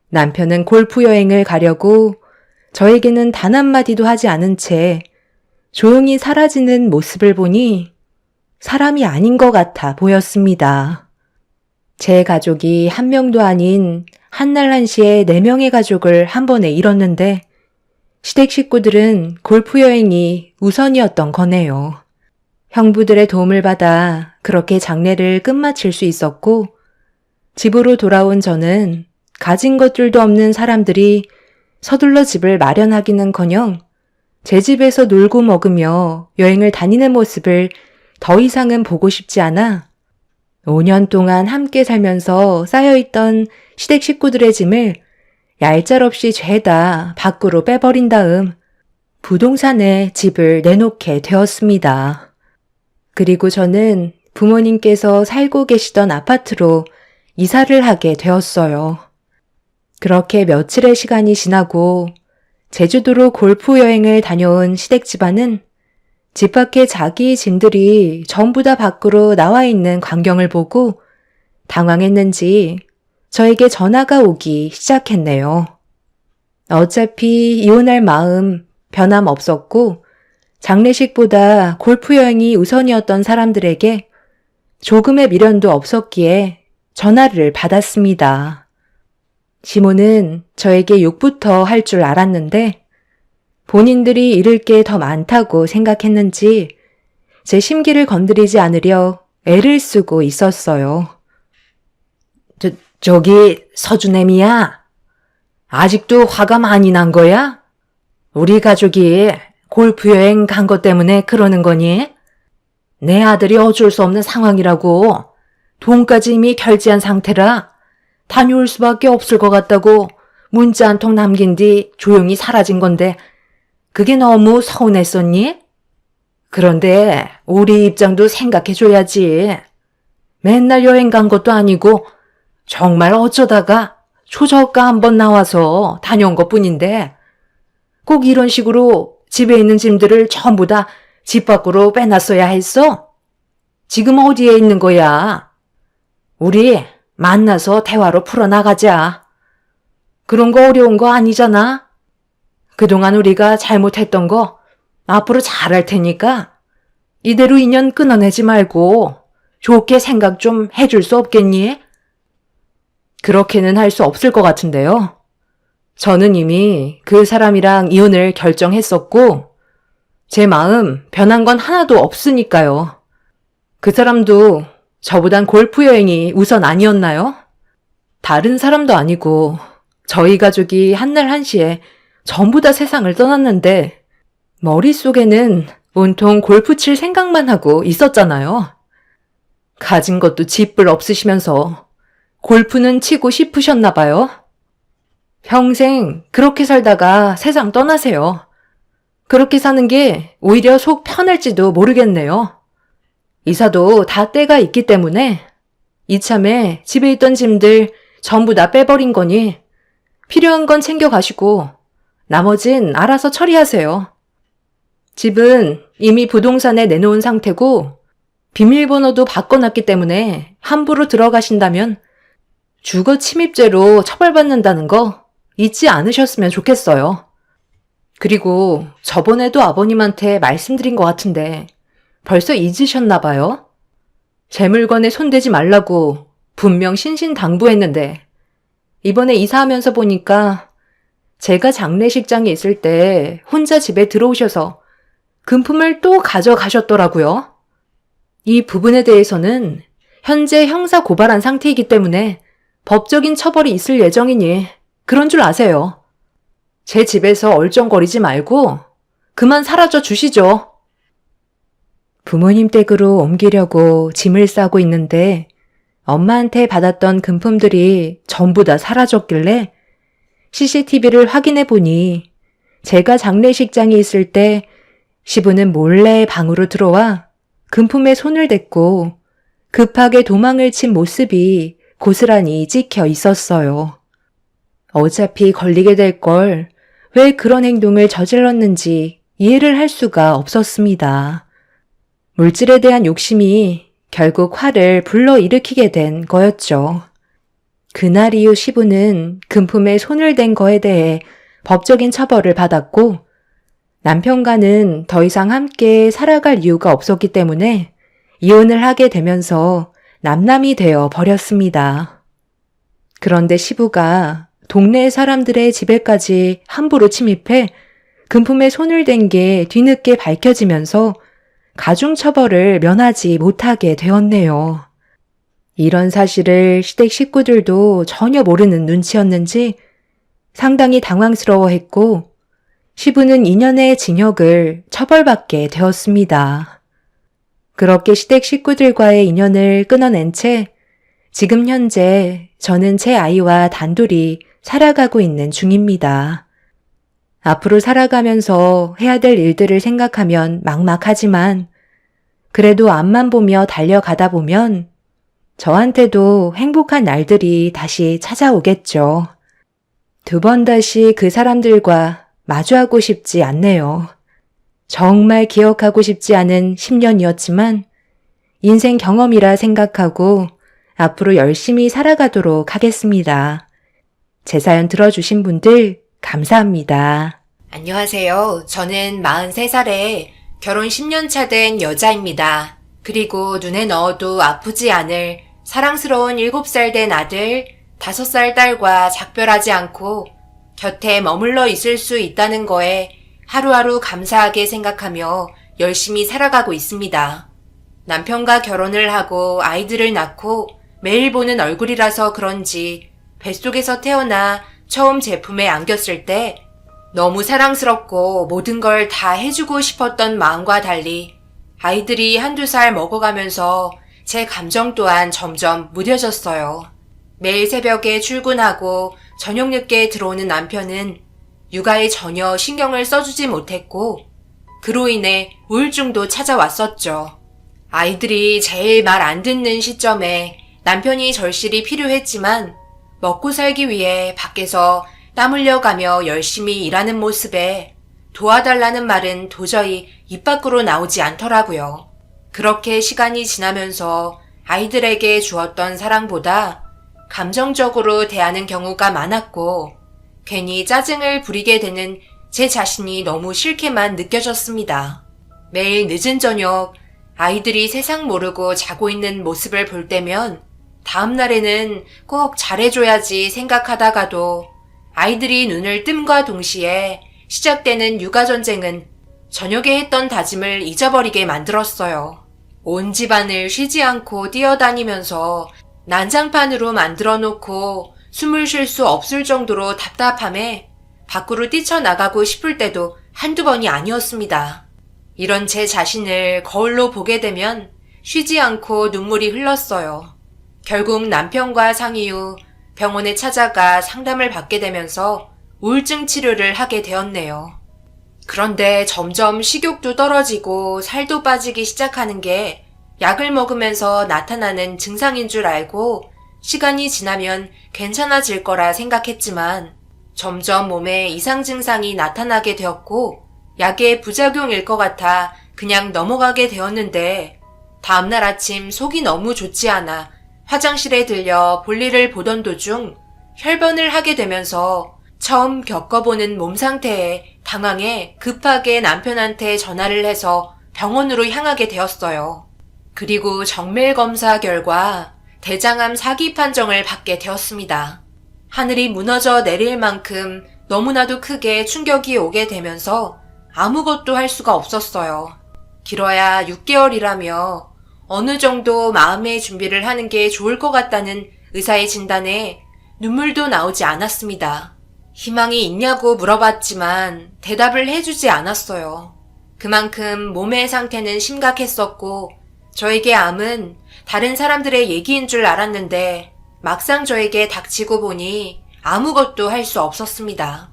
남편은 골프 여행을 가려고 저에게는 단 한마디도 하지 않은 채 조용히 사라지는 모습을 보니 사람이 아닌 것 같아 보였습니다. 제 가족이 한 명도 아닌 한날 한시에 4명의 가족을 한 번에 잃었는데 시댁 식구들은 골프 여행이 우선이었던 거네요. 형부들의 도움을 받아 그렇게 장례를 끝마칠 수 있었고 집으로 돌아온 저는 가진 것들도 없는 사람들이 서둘러 집을 마련하기는커녕 제 집에서 놀고 먹으며 여행을 다니는 모습을 더 이상은 보고 싶지 않아 5년 동안 함께 살면서 쌓여있던 시댁 식구들의 짐을 얄짤없이 죄다 밖으로 빼버린 다음 부동산에 집을 내놓게 되었습니다. 그리고 저는 부모님께서 살고 계시던 아파트로 이사를 하게 되었어요. 그렇게 며칠의 시간이 지나고 제주도로 골프 여행을 다녀온 시댁 집안은 집 밖에 자기 짐들이 전부 다 밖으로 나와 있는 광경을 보고 당황했는지 저에게 전화가 오기 시작했네요. 어차피 이혼할 마음 변함없었고 장례식보다 골프 여행이 우선이었던 사람들에게 조금의 미련도 없었기에 전화를 받았습니다. 시모는 저에게 욕부터 할 줄 알았는데 본인들이 잃을 게 더 많다고 생각했는지 제 심기를 건드리지 않으려 애를 쓰고 있었어요. 저기 서준애미야, 아직도 화가 많이 난 거야? 우리 가족이 골프 여행 간 것 때문에 그러는 거니? 내 아들이 어쩔 수 없는 상황이라고 돈까지 이미 결제한 상태라 다녀올 수밖에 없을 것 같다고 문자 한 통 남긴 뒤 조용히 사라진 건데 그게 너무 서운했었니? 그런데 우리 입장도 생각해줘야지. 맨날 여행 간 것도 아니고 정말 어쩌다가 초저가 한번 나와서 다녀온 것 뿐인데 꼭 이런 식으로 집에 있는 짐들을 전부 다 집 밖으로 빼놨어야 했어? 지금 어디에 있는 거야? 우리 만나서 대화로 풀어나가자. 그런 거 어려운 거 아니잖아? 그동안 우리가 잘못했던 거 앞으로 잘할 테니까 이대로 인연 끊어내지 말고 좋게 생각 좀 해줄 수 없겠니? 그렇게는 할 수 없을 것 같은데요. 저는 이미 그 사람이랑 이혼을 결정했었고 제 마음 변한 건 하나도 없으니까요. 그 사람도 저보단 골프 여행이 우선 아니었나요? 다른 사람도 아니고 저희 가족이 한날 한시에 전부 다 세상을 떠났는데 머릿속에는 온통 골프 칠 생각만 하고 있었잖아요. 가진 것도 집불 없으시면서 골프는 치고 싶으셨나 봐요. 평생 그렇게 살다가 세상 떠나세요. 그렇게 사는 게 오히려 속 편할지도 모르겠네요. 이사도 다 때가 있기 때문에 이참에 집에 있던 짐들 전부 다 빼버린 거니 필요한 건 챙겨가시고 나머진 알아서 처리하세요. 집은 이미 부동산에 내놓은 상태고 비밀번호도 바꿔놨기 때문에 함부로 들어가신다면 주거 침입죄로 처벌받는다는 거 잊지 않으셨으면 좋겠어요. 그리고 저번에도 아버님한테 말씀드린 것 같은데 벌써 잊으셨나 봐요? 제 물건에 손대지 말라고 분명 신신당부했는데 이번에 이사하면서 보니까 제가 장례식장에 있을 때 혼자 집에 들어오셔서 금품을 또 가져가셨더라고요. 이 부분에 대해서는 현재 형사 고발한 상태이기 때문에 법적인 처벌이 있을 예정이니 그런 줄 아세요. 제 집에서 얼쩡거리지 말고 그만 사라져 주시죠. 부모님 댁으로 옮기려고 짐을 싸고 있는데 엄마한테 받았던 금품들이 전부 다 사라졌길래 CCTV를 확인해 보니 제가 장례식장에 있을 때 시부는 몰래 방으로 들어와 금품에 손을 댔고 급하게 도망을 친 모습이 고스란히 찍혀 있었어요. 어차피 걸리게 될 걸 왜 그런 행동을 저질렀는지 이해를 할 수가 없었습니다. 물질에 대한 욕심이 결국 화를 불러일으키게 된 거였죠. 그날 이후 시부는 금품에 손을 댄 거에 대해 법적인 처벌을 받았고 남편과는 더 이상 함께 살아갈 이유가 없었기 때문에 이혼을 하게 되면서 남남이 되어 버렸습니다. 그런데 시부가 동네 사람들의 집에까지 함부로 침입해 금품에 손을 댄 게 뒤늦게 밝혀지면서 가중처벌을 면하지 못하게 되었네요. 이런 사실을 시댁 식구들도 전혀 모르는 눈치였는지 상당히 당황스러워했고 시부는 2년의 징역을 처벌받게 되었습니다. 그렇게 시댁 식구들과의 인연을 끊어낸 채 지금 현재 저는 제 아이와 단둘이 살아가고 있는 중입니다. 앞으로 살아가면서 해야 될 일들을 생각하면 막막하지만 그래도 앞만 보며 달려가다 보면 저한테도 행복한 날들이 다시 찾아오겠죠. 두 번 다시 그 사람들과 마주하고 싶지 않네요. 정말 기억하고 싶지 않은 10년이었지만 인생 경험이라 생각하고 앞으로 열심히 살아가도록 하겠습니다. 제 사연 들어주신 분들 감사합니다. 안녕하세요. 저는 43살에 결혼 10년 차 된 여자입니다. 그리고 눈에 넣어도 아프지 않을 사랑스러운 7살 된 아들, 5살 딸과 작별하지 않고 곁에 머물러 있을 수 있다는 거에 하루하루 감사하게 생각하며 열심히 살아가고 있습니다. 남편과 결혼을 하고 아이들을 낳고 매일 보는 얼굴이라서 그런지 뱃속에서 태어나 처음 제품에 안겼을 때 너무 사랑스럽고 모든 걸 다 해주고 싶었던 마음과 달리 아이들이 1~2살 먹어가면서 제 감정 또한 점점 무뎌졌어요. 매일 새벽에 출근하고 저녁 늦게 들어오는 남편은 육아에 전혀 신경을 써주지 못했고 그로 인해 우울증도 찾아왔었죠. 아이들이 제일 말 안 듣는 시점에 남편이 절실히 필요했지만 먹고 살기 위해 밖에서 땀 흘려가며 열심히 일하는 모습에 도와달라는 말은 도저히 입 밖으로 나오지 않더라고요. 그렇게 시간이 지나면서 아이들에게 주었던 사랑보다 감정적으로 대하는 경우가 많았고 괜히 짜증을 부리게 되는 제 자신이 너무 싫게만 느껴졌습니다. 매일 늦은 저녁 아이들이 세상 모르고 자고 있는 모습을 볼 때면 다음 날에는 꼭 잘해줘야지 생각하다가도 아이들이 눈을 뜸과 동시에 시작되는 육아전쟁은 저녁에 했던 다짐을 잊어버리게 만들었어요. 온 집안을 쉬지 않고 뛰어다니면서 난장판으로 만들어 놓고 숨을 쉴 수 없을 정도로 답답함에 밖으로 뛰쳐나가고 싶을 때도 한두 번이 아니었습니다. 이런 제 자신을 거울로 보게 되면 쉬지 않고 눈물이 흘렀어요. 결국 남편과 상의 후 병원에 찾아가 상담을 받게 되면서 우울증 치료를 하게 되었네요. 그런데 점점 식욕도 떨어지고 살도 빠지기 시작하는 게 약을 먹으면서 나타나는 증상인 줄 알고 시간이 지나면 괜찮아질 거라 생각했지만 점점 몸에 이상 증상이 나타나게 되었고 약의 부작용일 것 같아 그냥 넘어가게 되었는데 다음날 아침 속이 너무 좋지 않아 화장실에 들려 볼일을 보던 도중 혈변을 하게 되면서 처음 겪어보는 몸 상태에 당황해 급하게 남편한테 전화를 해서 병원으로 향하게 되었어요. 그리고 정밀 검사 결과 대장암 4기 판정을 받게 되었습니다. 하늘이 무너져 내릴 만큼 너무나도 크게 충격이 오게 되면서 아무것도 할 수가 없었어요. 길어야 6개월이라며 어느 정도 마음의 준비를 하는 게 좋을 것 같다는 의사의 진단에 눈물도 나오지 않았습니다. 희망이 있냐고 물어봤지만 대답을 해주지 않았어요. 그만큼 몸의 상태는 심각했었고 저에게 암은 다른 사람들의 얘기인 줄 알았는데 막상 저에게 닥치고 보니 아무것도 할 수 없었습니다.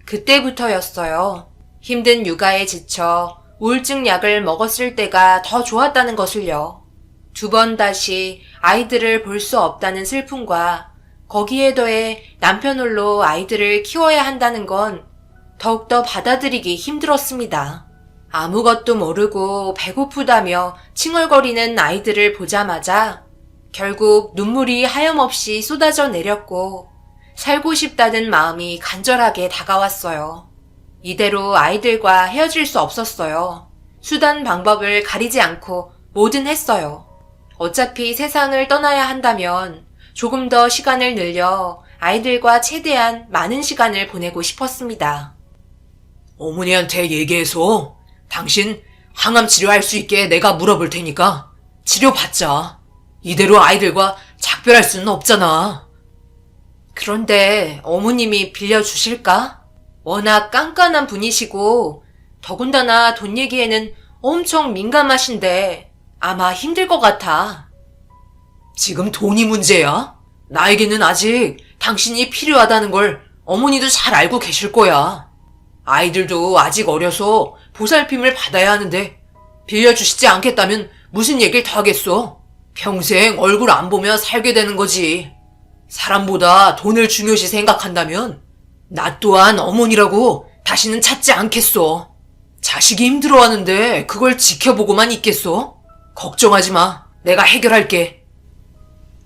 그때부터였어요. 힘든 육아에 지쳐 우울증 약을 먹었을 때가 더 좋았다는 것을요. 2번 다시 아이들을 볼 수 없다는 슬픔과 거기에 더해 남편 홀로 아이들을 키워야 한다는 건 더욱더 받아들이기 힘들었습니다. 아무것도 모르고 배고프다며 칭얼거리는 아이들을 보자마자 결국 눈물이 하염없이 쏟아져 내렸고 살고 싶다는 마음이 간절하게 다가왔어요. 이대로 아이들과 헤어질 수 없었어요. 수단 방법을 가리지 않고 뭐든 했어요. 어차피 세상을 떠나야 한다면 조금 더 시간을 늘려 아이들과 최대한 많은 시간을 보내고 싶었습니다. 어머니한테 얘기해서 당신 항암 치료할 수 있게 내가 물어볼 테니까 치료받자. 이대로 아이들과 작별할 수는 없잖아. 그런데 어머님이 빌려주실까? 워낙 깐깐한 분이시고 더군다나 돈 얘기에는 엄청 민감하신데 아마 힘들 것 같아. 지금 돈이 문제야? 나에게는 아직 당신이 필요하다는 걸 어머니도 잘 알고 계실 거야. 아이들도 아직 어려서 보살핌을 받아야 하는데 빌려주시지 않겠다면 무슨 얘기를 더 하겠어? 평생 얼굴 안 보며 살게 되는 거지. 사람보다 돈을 중요시 생각한다면 나 또한 어머니라고 다시는 찾지 않겠어. 자식이 힘들어하는데 그걸 지켜보고만 있겠어? 걱정하지 마. 내가 해결할게.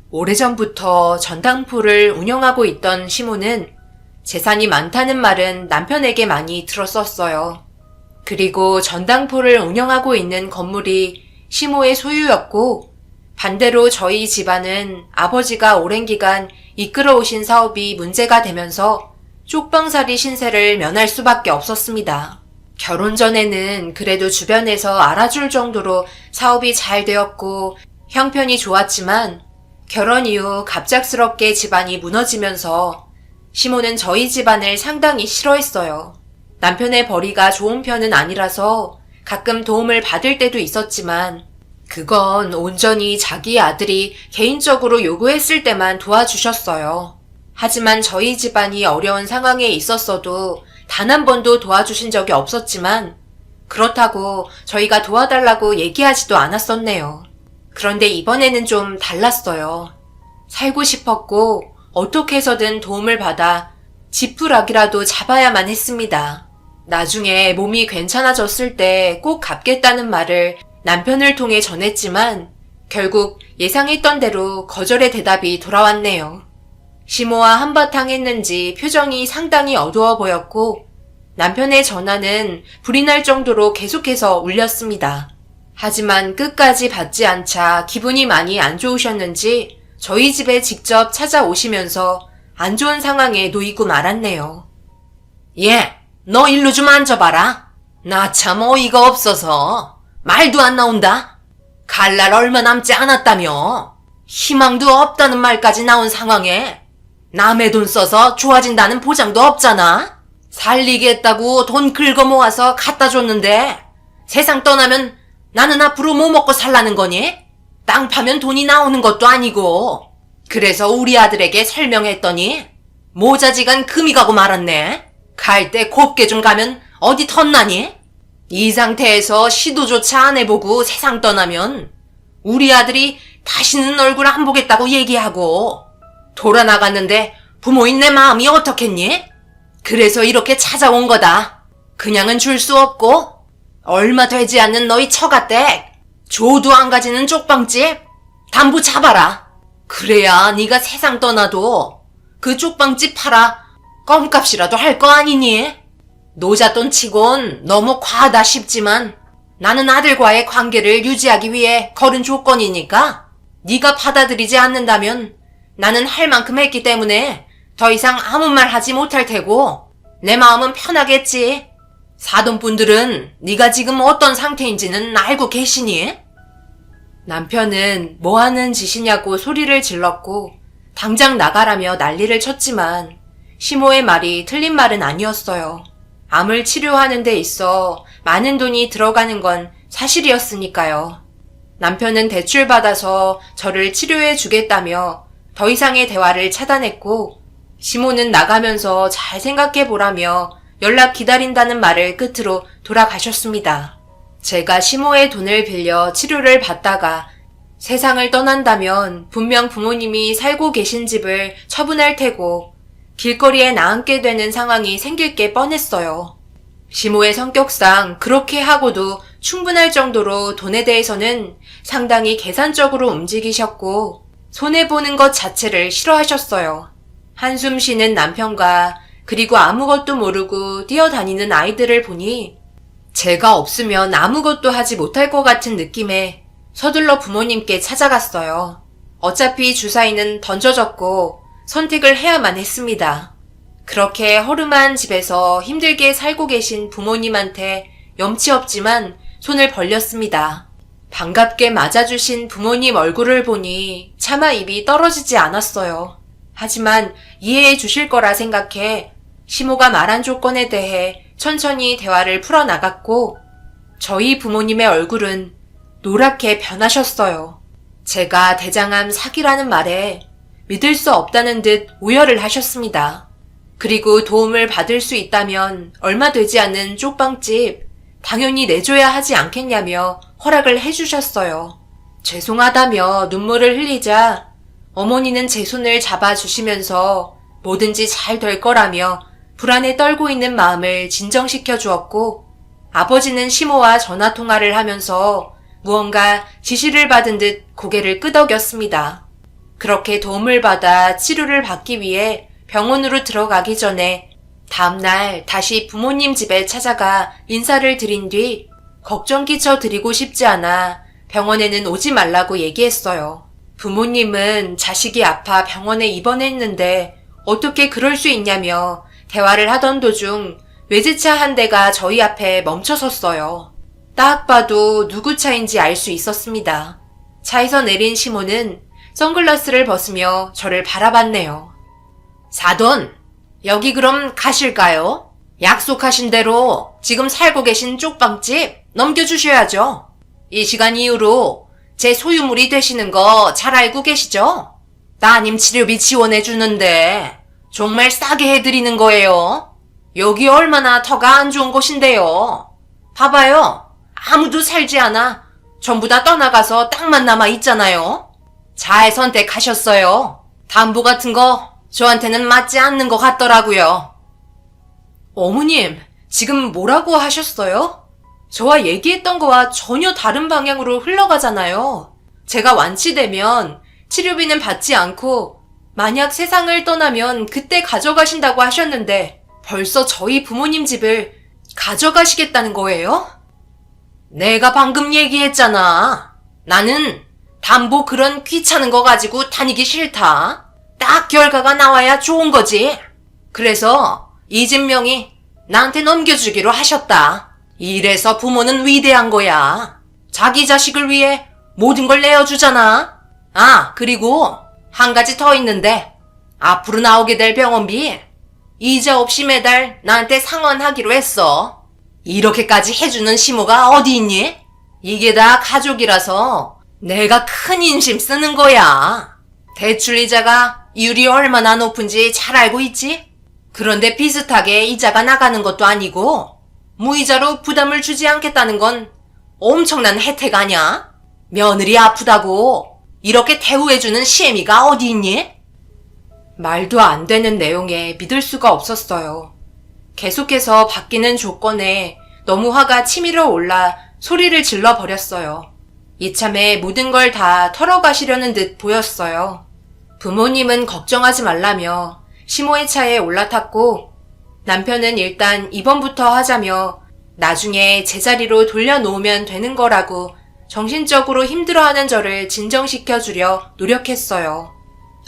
오래전부터 전당포를 운영하고 있던 시모는 재산이 많다는 말은 남편에게 많이 들었었어요. 그리고 전당포를 운영하고 있는 건물이 시모의 소유였고 반대로 저희 집안은 아버지가 오랜 기간 이끌어오신 사업이 문제가 되면서 쪽방살이 신세를 면할 수밖에 없었습니다. 결혼 전에는 그래도 주변에서 알아줄 정도로 사업이 잘 되었고 형편이 좋았지만 결혼 이후 갑작스럽게 집안이 무너지면서 시모는 저희 집안을 상당히 싫어했어요. 남편의 벌이가 좋은 편은 아니라서 가끔 도움을 받을 때도 있었지만 그건 온전히 자기 아들이 개인적으로 요구했을 때만 도와주셨어요. 하지만 저희 집안이 어려운 상황에 있었어도 단 한 번도 도와주신 적이 없었지만 그렇다고 저희가 도와달라고 얘기하지도 않았었네요. 그런데 이번에는 좀 달랐어요. 살고 싶었고 어떻게 해서든 도움을 받아 지푸라기라도 잡아야만 했습니다. 나중에 몸이 괜찮아졌을 때 꼭 갚겠다는 말을 남편을 통해 전했지만 결국 예상했던 대로 거절의 대답이 돌아왔네요. 시모와 한바탕 했는지 표정이 상당히 어두워 보였고 남편의 전화는 불이 날 정도로 계속해서 울렸습니다. 하지만 끝까지 받지 않자 기분이 많이 안 좋으셨는지 저희 집에 직접 찾아오시면서 안 좋은 상황에 놓이고 말았네요. 예, 너 일로 좀 앉아봐라. 나 참 어이가 없어서 말도 안 나온다. 갈 날 얼마 남지 않았다며. 희망도 없다는 말까지 나온 상황에 남의 돈 써서 좋아진다는 보장도 없잖아. 살리겠다고 돈 긁어 모아서 갖다 줬는데 세상 떠나면 나는 앞으로 뭐 먹고 살라는 거니? 땅 파면 돈이 나오는 것도 아니고. 그래서 우리 아들에게 설명했더니 모자지간 금이 가고 말았네. 갈 때 곱게 좀 가면 어디 덧나니? 이 상태에서 시도조차 안 해보고 세상 떠나면 우리 아들이 다시는 얼굴 안 보겠다고 얘기하고 돌아 나갔는데 부모인 내 마음이 어떻겠니? 그래서 이렇게 찾아온 거다. 그냥은 줄 수 없고 얼마 되지 않는 너희 처가댁 조도 안 가지는 쪽방집 담보 잡아라. 그래야 네가 세상 떠나도 그 쪽방집 팔아 껌값이라도 할 거 아니니? 노잣돈 치곤 너무 과하다 싶지만 나는 아들과의 관계를 유지하기 위해 걸은 조건이니까 네가 받아들이지 않는다면 나는 할 만큼 했기 때문에 더 이상 아무 말 하지 못할 테고 내 마음은 편하겠지. 사돈분들은 네가 지금 어떤 상태인지는 알고 계시니? 남편은 뭐 하는 짓이냐고 소리를 질렀고 당장 나가라며 난리를 쳤지만 시모의 말이 틀린 말은 아니었어요. 암을 치료하는 데 있어 많은 돈이 들어가는 건 사실이었으니까요. 남편은 대출받아서 저를 치료해 주겠다며 더 이상의 대화를 차단했고 시모는 나가면서 잘 생각해 보라며 연락 기다린다는 말을 끝으로 돌아가셨습니다. 제가 시모의 돈을 빌려 치료를 받다가 세상을 떠난다면 분명 부모님이 살고 계신 집을 처분할 테고 길거리에 나앉게 되는 상황이 생길 게 뻔했어요. 시모의 성격상 그렇게 하고도 충분할 정도로 돈에 대해서는 상당히 계산적으로 움직이셨고 손해보는 것 자체를 싫어하셨어요. 한숨 쉬는 남편과 그리고 아무것도 모르고 뛰어다니는 아이들을 보니 제가 없으면 아무것도 하지 못할 것 같은 느낌에 서둘러 부모님께 찾아갔어요. 어차피 주사위는 던져졌고 선택을 해야만 했습니다. 그렇게 허름한 집에서 힘들게 살고 계신 부모님한테 염치 없지만 손을 벌렸습니다. 반갑게 맞아주신 부모님 얼굴을 보니 차마 입이 떨어지지 않았어요. 하지만 이해해 주실 거라 생각해 시모가 말한 조건에 대해 천천히 대화를 풀어나갔고 저희 부모님의 얼굴은 노랗게 변하셨어요. 제가 대장암 사기라는 말에 믿을 수 없다는 듯 오열을 하셨습니다. 그리고 도움을 받을 수 있다면 얼마 되지 않는 쪽방집 당연히 내줘야 하지 않겠냐며 허락을 해주셨어요. 죄송하다며 눈물을 흘리자 어머니는 제 손을 잡아주시면서 뭐든지 잘 될 거라며 불안에 떨고 있는 마음을 진정시켜 주었고 아버지는 시모와 전화통화를 하면서 무언가 지시를 받은 듯 고개를 끄덕였습니다. 그렇게 도움을 받아 치료를 받기 위해 병원으로 들어가기 전에 다음날 다시 부모님 집에 찾아가 인사를 드린 뒤 걱정 끼쳐 드리고 싶지 않아 병원에는 오지 말라고 얘기했어요. 부모님은 자식이 아파 병원에 입원했는데 어떻게 그럴 수 있냐며 대화를 하던 도중 외제차 한 대가 저희 앞에 멈춰섰어요. 딱 봐도 누구 차인지 알 수 있었습니다. 차에서 내린 시모는 선글라스를 벗으며 저를 바라봤네요. 사돈, 여기 그럼 가실까요? 약속하신 대로 지금 살고 계신 쪽방집 넘겨주셔야죠. 이 시간 이후로 제 소유물이 되시는 거 잘 알고 계시죠? 따님 치료비 지원해주는데 정말 싸게 해드리는 거예요. 여기 얼마나 터가 안 좋은 곳인데요. 봐봐요. 아무도 살지 않아. 전부 다 떠나가서 땅만 남아 있잖아요. 잘 선택하셨어요. 담보 같은 거 저한테는 맞지 않는 것 같더라고요. 어머님, 지금 뭐라고 하셨어요? 저와 얘기했던 거와 전혀 다른 방향으로 흘러가잖아요. 제가 완치되면 치료비는 받지 않고 만약 세상을 떠나면 그때 가져가신다고 하셨는데 벌써 저희 부모님 집을 가져가시겠다는 거예요? 내가 방금 얘기했잖아. 나는 담보 그런 귀찮은 거 가지고 다니기 싫다. 딱 결과가 나와야 좋은 거지. 그래서 이 집 명의 나한테 넘겨주기로 하셨다. 이래서 부모는 위대한 거야. 자기 자식을 위해 모든 걸 내어주잖아. 아, 그리고 한 가지 더 있는데 앞으로 나오게 될 병원비 이자 없이 매달 나한테 상환하기로 했어. 이렇게까지 해주는 시모가 어디 있니? 이게 다 가족이라서 내가 큰 인심 쓰는 거야. 대출 이자가 이율이 얼마나 높은지 잘 알고 있지? 그런데 비슷하게 이자가 나가는 것도 아니고 무이자로 부담을 주지 않겠다는 건 엄청난 혜택 아냐? 며느리 아프다고 이렇게 대우해주는 시애미가 어디 있니? 말도 안 되는 내용에 믿을 수가 없었어요. 계속해서 바뀌는 조건에 너무 화가 치밀어 올라 소리를 질러 버렸어요. 이참에 모든 걸 다 털어가시려는 듯 보였어요. 부모님은 걱정하지 말라며 시모의 차에 올라탔고 남편은 일단 입원부터 하자며 나중에 제자리로 돌려놓으면 되는 거라고 정신적으로 힘들어하는 저를 진정시켜주려 노력했어요.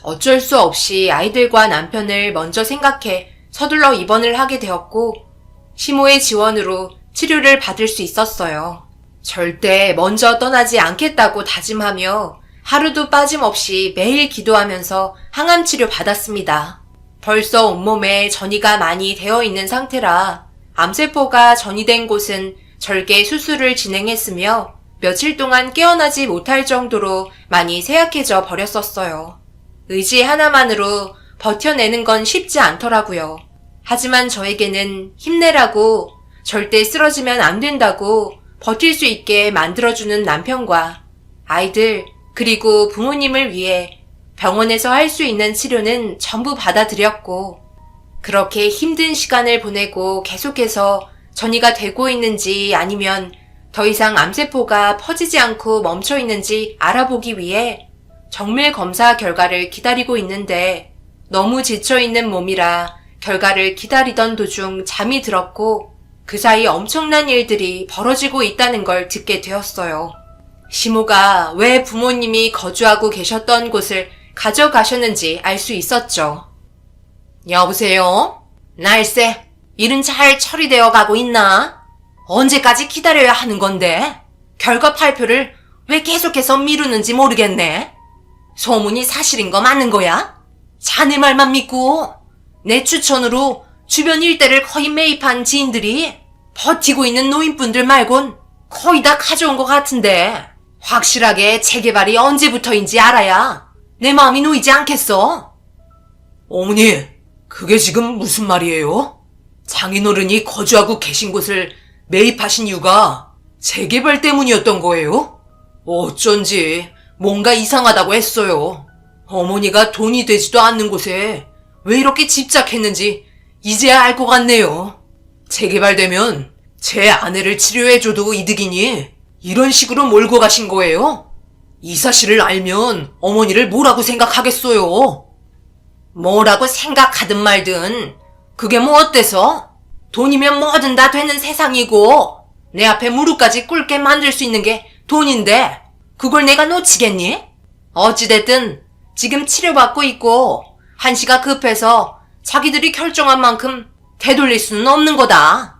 어쩔 수 없이 아이들과 남편을 먼저 생각해 서둘러 입원을 하게 되었고 시모의 지원으로 치료를 받을 수 있었어요. 절대 먼저 떠나지 않겠다고 다짐하며 하루도 빠짐없이 매일 기도하면서 항암 치료 받았습니다. 벌써 온몸에 전이가 많이 되어 있는 상태라 암세포가 전이된 곳은 절개 수술을 진행했으며 며칠 동안 깨어나지 못할 정도로 많이 쇠약해져 버렸었어요. 의지 하나만으로 버텨내는 건 쉽지 않더라고요. 하지만 저에게는 힘내라고 절대 쓰러지면 안 된다고 버틸 수 있게 만들어주는 남편과 아이들 그리고 부모님을 위해 병원에서 할 수 있는 치료는 전부 받아들였고 그렇게 힘든 시간을 보내고 계속해서 전이가 되고 있는지 아니면 더 이상 암세포가 퍼지지 않고 멈춰 있는지 알아보기 위해 정밀 검사 결과를 기다리고 있는데 너무 지쳐있는 몸이라 결과를 기다리던 도중 잠이 들었고 그 사이 엄청난 일들이 벌어지고 있다는 걸 듣게 되었어요. 시모가 왜 부모님이 거주하고 계셨던 곳을 가져가셨는지 알 수 있었죠. 여보세요? 날쌔, 일은 잘 처리되어 가고 있나? 언제까지 기다려야 하는 건데? 결과 발표를 왜 계속해서 미루는지 모르겠네. 소문이 사실인 거 맞는 거야? 자네 말만 믿고 내 추천으로 주변 일대를 거의 매입한 지인들이 버티고 있는 노인분들 말곤 거의 다 가져온 것 같은데 확실하게 재개발이 언제부터인지 알아야 내 마음이 놓이지 않겠어. 어머니, 그게 지금 무슨 말이에요? 장인어른이 거주하고 계신 곳을 매입하신 이유가 재개발 때문이었던 거예요? 어쩐지 뭔가 이상하다고 했어요. 어머니가 돈이 되지도 않는 곳에 왜 이렇게 집착했는지 이제야 알 것 같네요. 재개발되면 제 아내를 치료해줘도 이득이니 이런 식으로 몰고 가신 거예요? 이 사실을 알면 어머니를 뭐라고 생각하겠어요? 뭐라고 생각하든 말든 그게 뭐 어때서? 돈이면 뭐든 다 되는 세상이고 내 앞에 무릎까지 꿇게 만들 수 있는 게 돈인데 그걸 내가 놓치겠니? 어찌됐든 지금 치료받고 있고 한시가 급해서 자기들이 결정한 만큼 되돌릴 수는 없는 거다.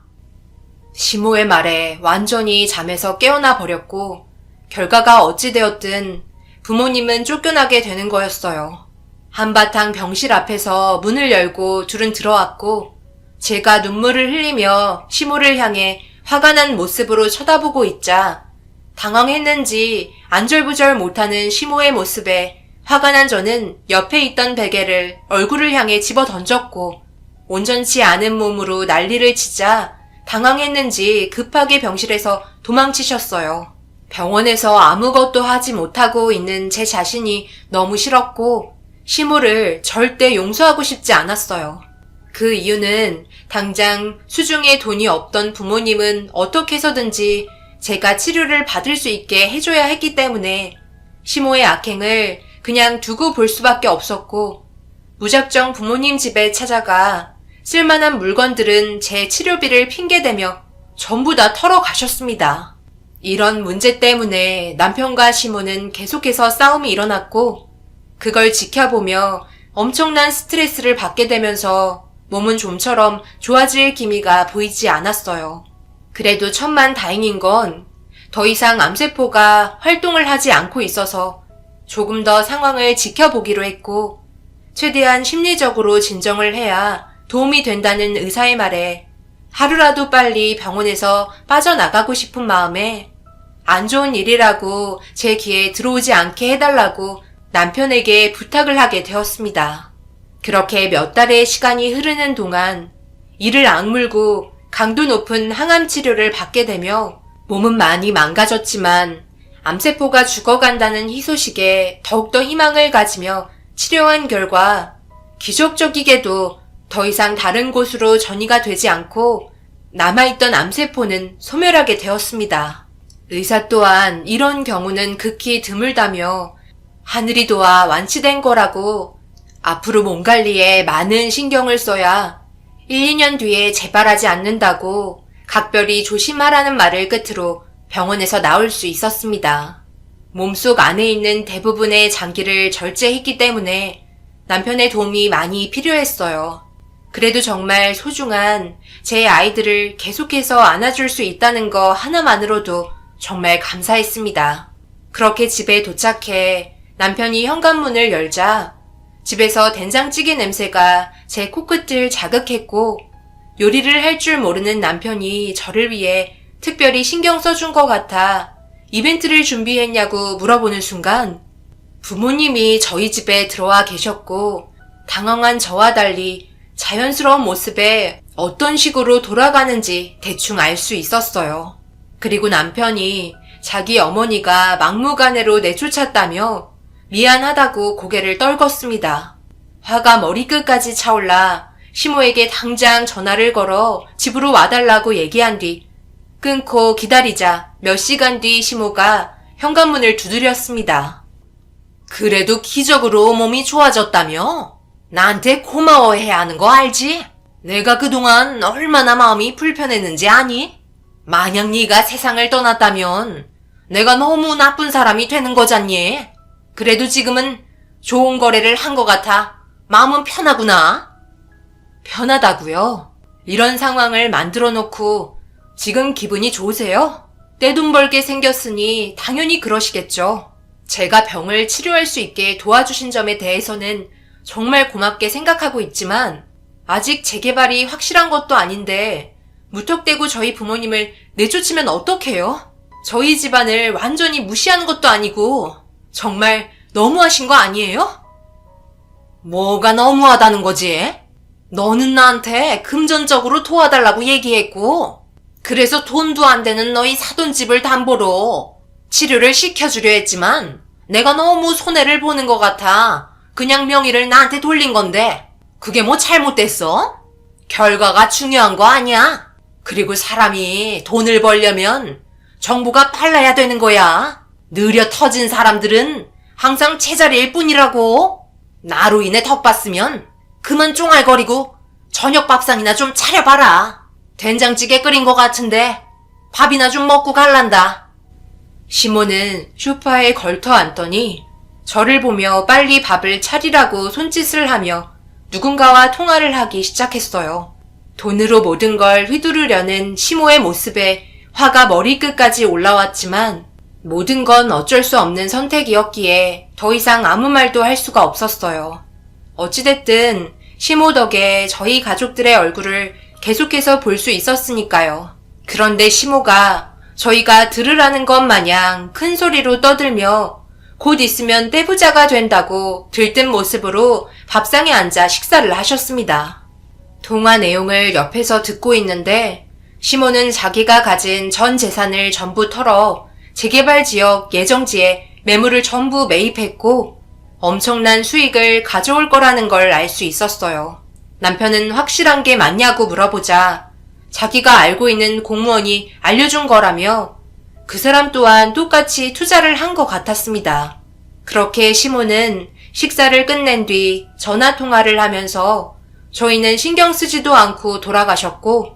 시모의 말에 완전히 잠에서 깨어나 버렸고 결과가 어찌되었든 부모님은 쫓겨나게 되는 거였어요. 한바탕 병실 앞에서 문을 열고 둘은 들어왔고 제가 눈물을 흘리며 시모를 향해 화가 난 모습으로 쳐다보고 있자 당황했는지 안절부절 못하는 시모의 모습에 화가 난 저는 옆에 있던 베개를 얼굴을 향해 집어 던졌고 온전치 않은 몸으로 난리를 치자 당황했는지 급하게 병실에서 도망치셨어요. 병원에서 아무것도 하지 못하고 있는 제 자신이 너무 싫었고 시모를 절대 용서하고 싶지 않았어요. 그 이유는 당장 수중에 돈이 없던 부모님은 어떻게 해서든지 제가 치료를 받을 수 있게 해줘야 했기 때문에 시모의 악행을 그냥 두고 볼 수밖에 없었고 무작정 부모님 집에 찾아가 쓸만한 물건들은 제 치료비를 핑계대며 전부 다 털어가셨습니다. 이런 문제 때문에 남편과 시모는 계속해서 싸움이 일어났고 그걸 지켜보며 엄청난 스트레스를 받게 되면서 몸은 좀처럼 좋아질 기미가 보이지 않았어요. 그래도 천만다행인 건 더 이상 암세포가 활동을 하지 않고 있어서 조금 더 상황을 지켜보기로 했고 최대한 심리적으로 진정을 해야 도움이 된다는 의사의 말에 하루라도 빨리 병원에서 빠져나가고 싶은 마음에 안 좋은 일이라고 제 귀에 들어오지 않게 해달라고 남편에게 부탁을 하게 되었습니다. 그렇게 몇 달의 시간이 흐르는 동안 이를 악물고 강도 높은 항암 치료를 받게 되며 몸은 많이 망가졌지만 암세포가 죽어간다는 희소식에 더욱더 희망을 가지며 치료한 결과 기적적이게도 더 이상 다른 곳으로 전이가 되지 않고 남아있던 암세포는 소멸하게 되었습니다. 의사 또한 이런 경우는 극히 드물다며 하늘이 도와 완치된 거라고 앞으로 몸 관리에 많은 신경을 써야 1, 2년 뒤에 재발하지 않는다고 각별히 조심하라는 말을 끝으로 병원에서 나올 수 있었습니다. 몸속 안에 있는 대부분의 장기를 절제했기 때문에 남편의 도움이 많이 필요했어요. 그래도 정말 소중한 제 아이들을 계속해서 안아줄 수 있다는 거 하나만으로도 정말 감사했습니다. 그렇게 집에 도착해 남편이 현관문을 열자 집에서 된장찌개 냄새가 제 코끝을 자극했고 요리를 할 줄 모르는 남편이 저를 위해 특별히 신경 써준 것 같아 이벤트를 준비했냐고 물어보는 순간 부모님이 저희 집에 들어와 계셨고 당황한 저와 달리 자연스러운 모습에 어떤 식으로 돌아가는지 대충 알 수 있었어요. 그리고 남편이 자기 어머니가 막무가내로 내쫓았다며 미안하다고 고개를 떨궜습니다. 화가 머리끝까지 차올라 시모에게 당장 전화를 걸어 집으로 와달라고 얘기한 뒤 끊고 기다리자 몇 시간 뒤 시모가 현관문을 두드렸습니다. 그래도 기적으로 몸이 좋아졌다며? 나한테 고마워해야 하는 거 알지? 내가 그동안 얼마나 마음이 불편했는지 아니? 만약 네가 세상을 떠났다면 내가 너무 나쁜 사람이 되는 거잖니? 그래도 지금은 좋은 거래를 한 것 같아 마음은 편하구나. 편하다고요? 이런 상황을 만들어 놓고 지금 기분이 좋으세요? 떼돈 벌게 생겼으니 당연히 그러시겠죠. 제가 병을 치료할 수 있게 도와주신 점에 대해서는 정말 고맙게 생각하고 있지만 아직 재개발이 확실한 것도 아닌데 무턱대고 저희 부모님을 내쫓으면 어떡해요? 저희 집안을 완전히 무시하는 것도 아니고 정말 너무하신 거 아니에요? 뭐가 너무하다는 거지? 너는 나한테 금전적으로 도와달라고 얘기했고 그래서 돈도 안 되는 너희 사돈집을 담보로 치료를 시켜주려 했지만 내가 너무 손해를 보는 것 같아 그냥 명의를 나한테 돌린 건데 그게 뭐 잘못됐어? 결과가 중요한 거 아니야? 그리고 사람이 돈을 벌려면 정보가 빨라야 되는 거야. 느려 터진 사람들은 항상 제자리일 뿐이라고. 나로 인해 덕봤으면 그만 쫑알거리고 저녁 밥상이나 좀 차려봐라. 된장찌개 끓인 것 같은데 밥이나 좀 먹고 갈란다. 시모는 소파에 걸터 앉더니 저를 보며 빨리 밥을 차리라고 손짓을 하며 누군가와 통화를 하기 시작했어요. 돈으로 모든 걸 휘두르려는 시모의 모습에 화가 머리끝까지 올라왔지만 모든 건 어쩔 수 없는 선택이었기에 더 이상 아무 말도 할 수가 없었어요. 어찌됐든 시모 덕에 저희 가족들의 얼굴을 계속해서 볼 수 있었으니까요. 그런데 시모가 저희가 들으라는 것 마냥 큰 소리로 떠들며 곧 있으면 떼부자가 된다고 들뜬 모습으로 밥상에 앉아 식사를 하셨습니다. 통화 내용을 옆에서 듣고 있는데 시모는 자기가 가진 전 재산을 전부 털어 재개발 지역 예정지에 매물을 전부 매입했고 엄청난 수익을 가져올 거라는 걸 알 수 있었어요. 남편은 확실한 게 맞냐고 물어보자 자기가 알고 있는 공무원이 알려준 거라며 그 사람 또한 똑같이 투자를 한 것 같았습니다. 그렇게 시모는 식사를 끝낸 뒤 전화 통화를 하면서 저희는 신경 쓰지도 않고 돌아가셨고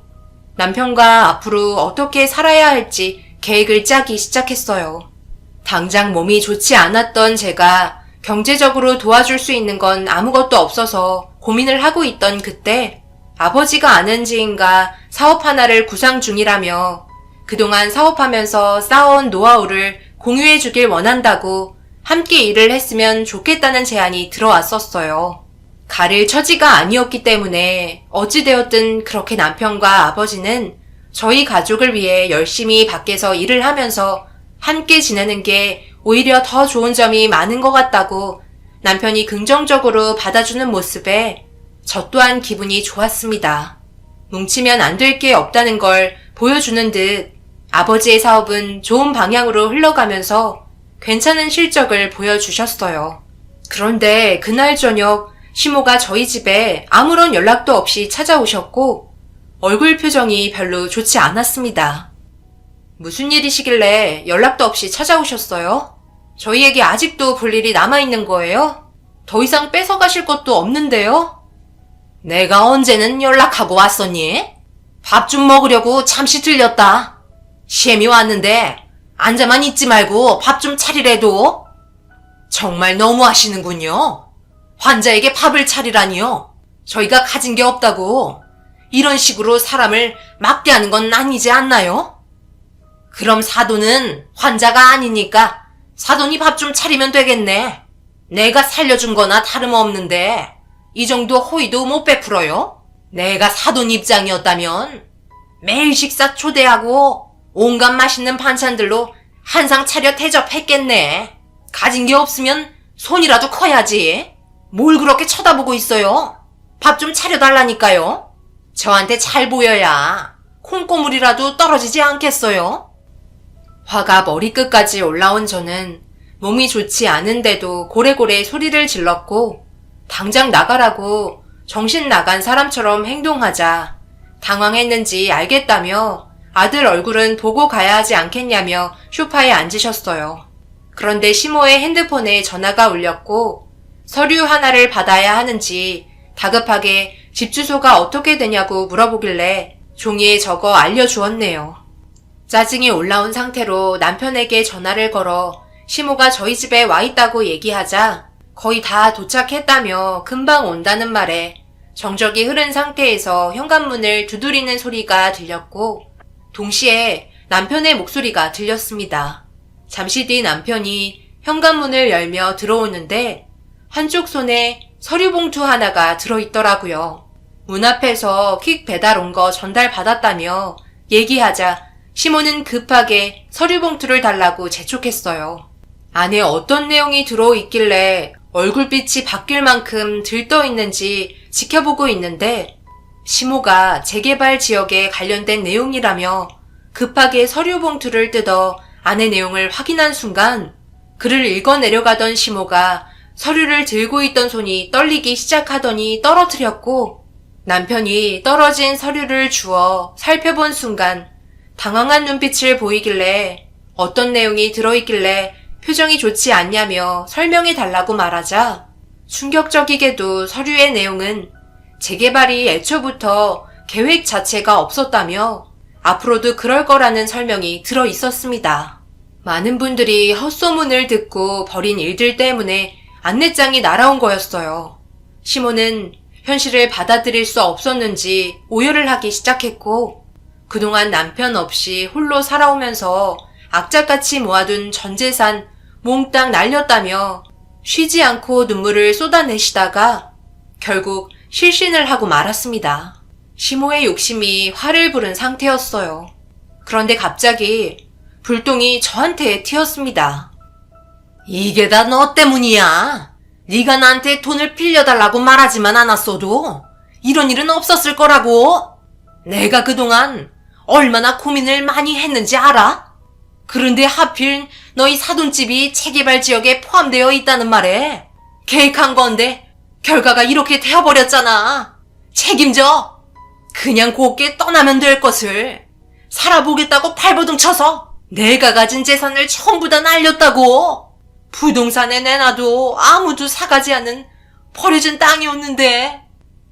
남편과 앞으로 어떻게 살아야 할지 계획을 짜기 시작했어요. 당장 몸이 좋지 않았던 제가 경제적으로 도와줄 수 있는 건 아무것도 없어서 고민을 하고 있던 그때 아버지가 아는 지인과 사업 하나를 구상 중이라며 그동안 사업하면서 쌓아온 노하우를 공유해 주길 원한다고 함께 일을 했으면 좋겠다는 제안이 들어왔었어요. 가릴 처지가 아니었기 때문에 어찌되었든 그렇게 남편과 아버지는 저희 가족을 위해 열심히 밖에서 일을 하면서 함께 지내는 게 오히려 더 좋은 점이 많은 것 같다고 남편이 긍정적으로 받아주는 모습에 저 또한 기분이 좋았습니다. 뭉치면 안 될 게 없다는 걸 보여주는 듯 아버지의 사업은 좋은 방향으로 흘러가면서 괜찮은 실적을 보여주셨어요. 그런데 그날 저녁 시모가 저희 집에 아무런 연락도 없이 찾아오셨고 얼굴 표정이 별로 좋지 않았습니다. 무슨 일이시길래 연락도 없이 찾아오셨어요? 저희에게 아직도 볼 일이 남아있는 거예요? 더 이상 뺏어가실 것도 없는데요? 내가 언제는 연락하고 왔었니? 밥 좀 먹으려고 잠시 들렸다. 시엠이 왔는데 앉아만 있지 말고 밥 좀 차리래도. 정말 너무하시는군요. 환자에게 밥을 차리라니요. 저희가 가진 게 없다고 이런 식으로 사람을 막대하는 건 아니지 않나요? 그럼 사돈은 환자가 아니니까 사돈이 밥 좀 차리면 되겠네. 내가 살려준 거나 다름없는데 이 정도 호의도 못 베풀어요? 내가 사돈 입장이었다면 매일 식사 초대하고 온갖 맛있는 반찬들로 한상 차려 대접했겠네. 가진 게 없으면 손이라도 커야지. 뭘 그렇게 쳐다보고 있어요? 밥 좀 차려달라니까요. 저한테 잘 보여야 콩고물이라도 떨어지지 않겠어요? 화가 머리끝까지 올라온 저는 몸이 좋지 않은데도 고래고래 소리를 질렀고 당장 나가라고 정신 나간 사람처럼 행동하자 당황했는지 알겠다며 아들 얼굴은 보고 가야 하지 않겠냐며 소파에 앉으셨어요. 그런데 시모의 핸드폰에 전화가 울렸고 서류 하나를 받아야 하는지 다급하게 집 주소가 어떻게 되냐고 물어보길래 종이에 적어 알려주었네요. 짜증이 올라온 상태로 남편에게 전화를 걸어 시모가 저희 집에 와 있다고 얘기하자 거의 다 도착했다며 금방 온다는 말에 정적이 흐른 상태에서 현관문을 두드리는 소리가 들렸고 동시에 남편의 목소리가 들렸습니다. 잠시 뒤 남편이 현관문을 열며 들어오는데 한쪽 손에 서류 봉투 하나가 들어있더라고요. 문 앞에서 퀵 배달 온 거 전달받았다며 얘기하자 시모는 급하게 서류 봉투를 달라고 재촉했어요. 안에 어떤 내용이 들어있길래 얼굴빛이 바뀔 만큼 들떠있는지 지켜보고 있는데 시모가 재개발 지역에 관련된 내용이라며 급하게 서류 봉투를 뜯어 안의 내용을 확인한 순간 글을 읽어내려가던 시모가 서류를 들고 있던 손이 떨리기 시작하더니 떨어뜨렸고 남편이 떨어진 서류를 주워 살펴본 순간 당황한 눈빛을 보이길래 어떤 내용이 들어있길래 표정이 좋지 않냐며 설명해 달라고 말하자 충격적이게도 서류의 내용은 재개발이 애초부터 계획 자체가 없었다며 앞으로도 그럴 거라는 설명이 들어 있었습니다. 많은 분들이 헛소문을 듣고 벌인 일들 때문에 안내장이 날아온 거였어요. 시모는 현실을 받아들일 수 없었는지 오열을 하기 시작했고 그동안 남편 없이 홀로 살아오면서 악착같이 모아둔 전 재산 몽땅 날렸다며 쉬지 않고 눈물을 쏟아내시다가 결국 실신을 하고 말았습니다. 시모의 욕심이 화를 부른 상태였어요. 그런데 갑자기 불똥이 저한테 튀었습니다. 이게 다 너 때문이야. 네가 나한테 돈을 빌려달라고 말하지만 않았어도 이런 일은 없었을 거라고. 내가 그동안 얼마나 고민을 많이 했는지 알아? 그런데 하필 너희 사돈집이 재개발 지역에 포함되어 있다는 말에 계획한 건데 결과가 이렇게 되어버렸잖아. 책임져. 그냥 곱게 떠나면 될 것을 살아보겠다고 발버둥 쳐서 내가 가진 재산을 전부 다 날렸다고. 부동산에 내놔도 아무도 사가지 않는 버려진 땅이었는데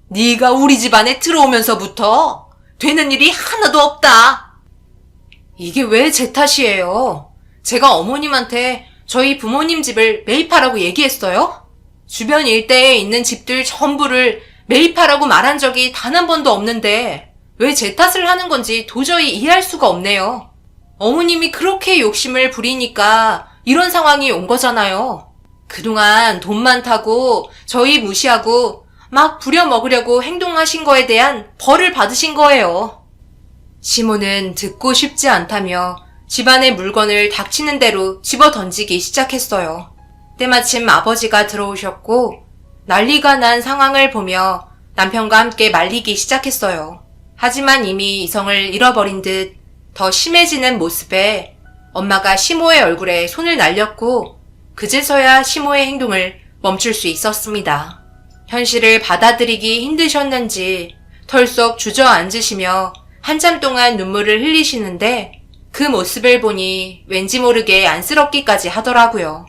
네가 우리 집안에 들어오면서부터 되는 일이 하나도 없다. 이게 왜 제 탓이에요? 제가 어머님한테 저희 부모님 집을 매입하라고 얘기했어요? 주변 일대에 있는 집들 전부를 매입하라고 말한 적이 단 한 번도 없는데 왜 제 탓을 하는 건지 도저히 이해할 수가 없네요. 어머님이 그렇게 욕심을 부리니까 이런 상황이 온 거잖아요. 그동안 돈 많다고 저희 무시하고 막 부려먹으려고 행동하신 거에 대한 벌을 받으신 거예요. 시모는 듣고 싶지 않다며 집안의 물건을 닥치는 대로 집어 던지기 시작했어요. 때마침 아버지가 들어오셨고 난리가 난 상황을 보며 남편과 함께 말리기 시작했어요. 하지만 이미 이성을 잃어버린 듯 더 심해지는 모습에 엄마가 시모의 얼굴에 손을 날렸고 그제서야 시모의 행동을 멈출 수 있었습니다. 현실을 받아들이기 힘드셨는지 털썩 주저앉으시며 한참 동안 눈물을 흘리시는데 그 모습을 보니 왠지 모르게 안쓰럽기까지 하더라고요.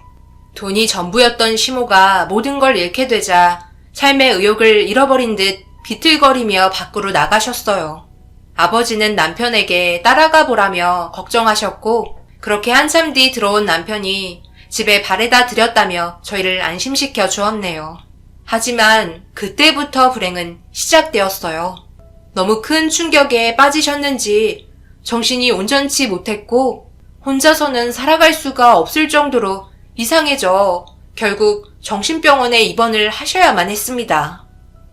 돈이 전부였던 시모가 모든 걸 잃게 되자 삶의 의욕을 잃어버린 듯 비틀거리며 밖으로 나가셨어요. 아버지는 남편에게 따라가 보라며 걱정하셨고 그렇게 한참 뒤 들어온 남편이 집에 발에다 들였다며 저희를 안심시켜 주었네요. 하지만 그때부터 불행은 시작되었어요. 너무 큰 충격에 빠지셨는지 정신이 온전치 못했고 혼자서는 살아갈 수가 없을 정도로 이상해져 결국 정신병원에 입원을 하셔야만 했습니다.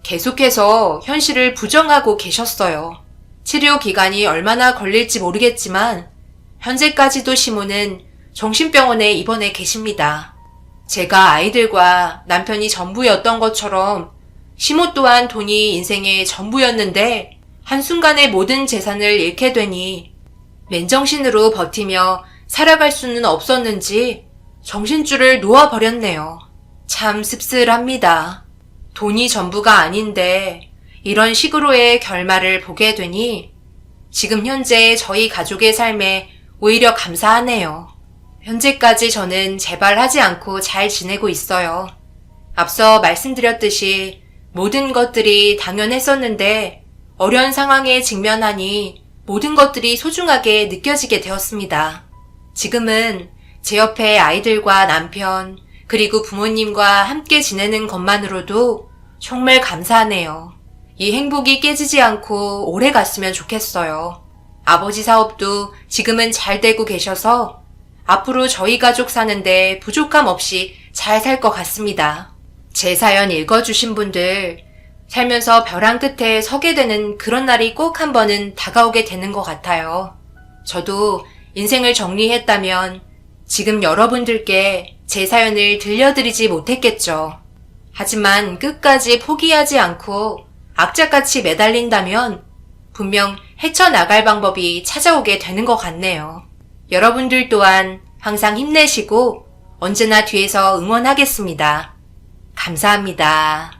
계속해서 현실을 부정하고 계셨어요. 치료 기간이 얼마나 걸릴지 모르겠지만 현재까지도 시모는 정신병원에 입원해 계십니다. 제가 아이들과 남편이 전부였던 것처럼 시모 또한 돈이 인생의 전부였는데 한순간에 모든 재산을 잃게 되니 맨정신으로 버티며 살아갈 수는 없었는지 정신줄을 놓아버렸네요. 참 씁쓸합니다. 돈이 전부가 아닌데 이런 식으로의 결말을 보게 되니 지금 현재 저희 가족의 삶에 오히려 감사하네요. 현재까지 저는 재발하지 않고 잘 지내고 있어요. 앞서 말씀드렸듯이 모든 것들이 당연했었는데 어려운 상황에 직면하니 모든 것들이 소중하게 느껴지게 되었습니다. 지금은 제 옆에 아이들과 남편 그리고 부모님과 함께 지내는 것만으로도 정말 감사하네요. 이 행복이 깨지지 않고 오래 갔으면 좋겠어요. 아버지 사업도 지금은 잘 되고 계셔서 앞으로 저희 가족 사는데 부족함 없이 잘 살 것 같습니다. 제 사연 읽어주신 분들, 살면서 벼랑 끝에 서게 되는 그런 날이 꼭 한 번은 다가오게 되는 것 같아요. 저도 인생을 정리했다면 지금 여러분들께 제 사연을 들려드리지 못했겠죠. 하지만 끝까지 포기하지 않고 악착같이 매달린다면 분명 헤쳐나갈 방법이 찾아오게 되는 것 같네요. 여러분들 또한 항상 힘내시고 언제나 뒤에서 응원하겠습니다. 감사합니다.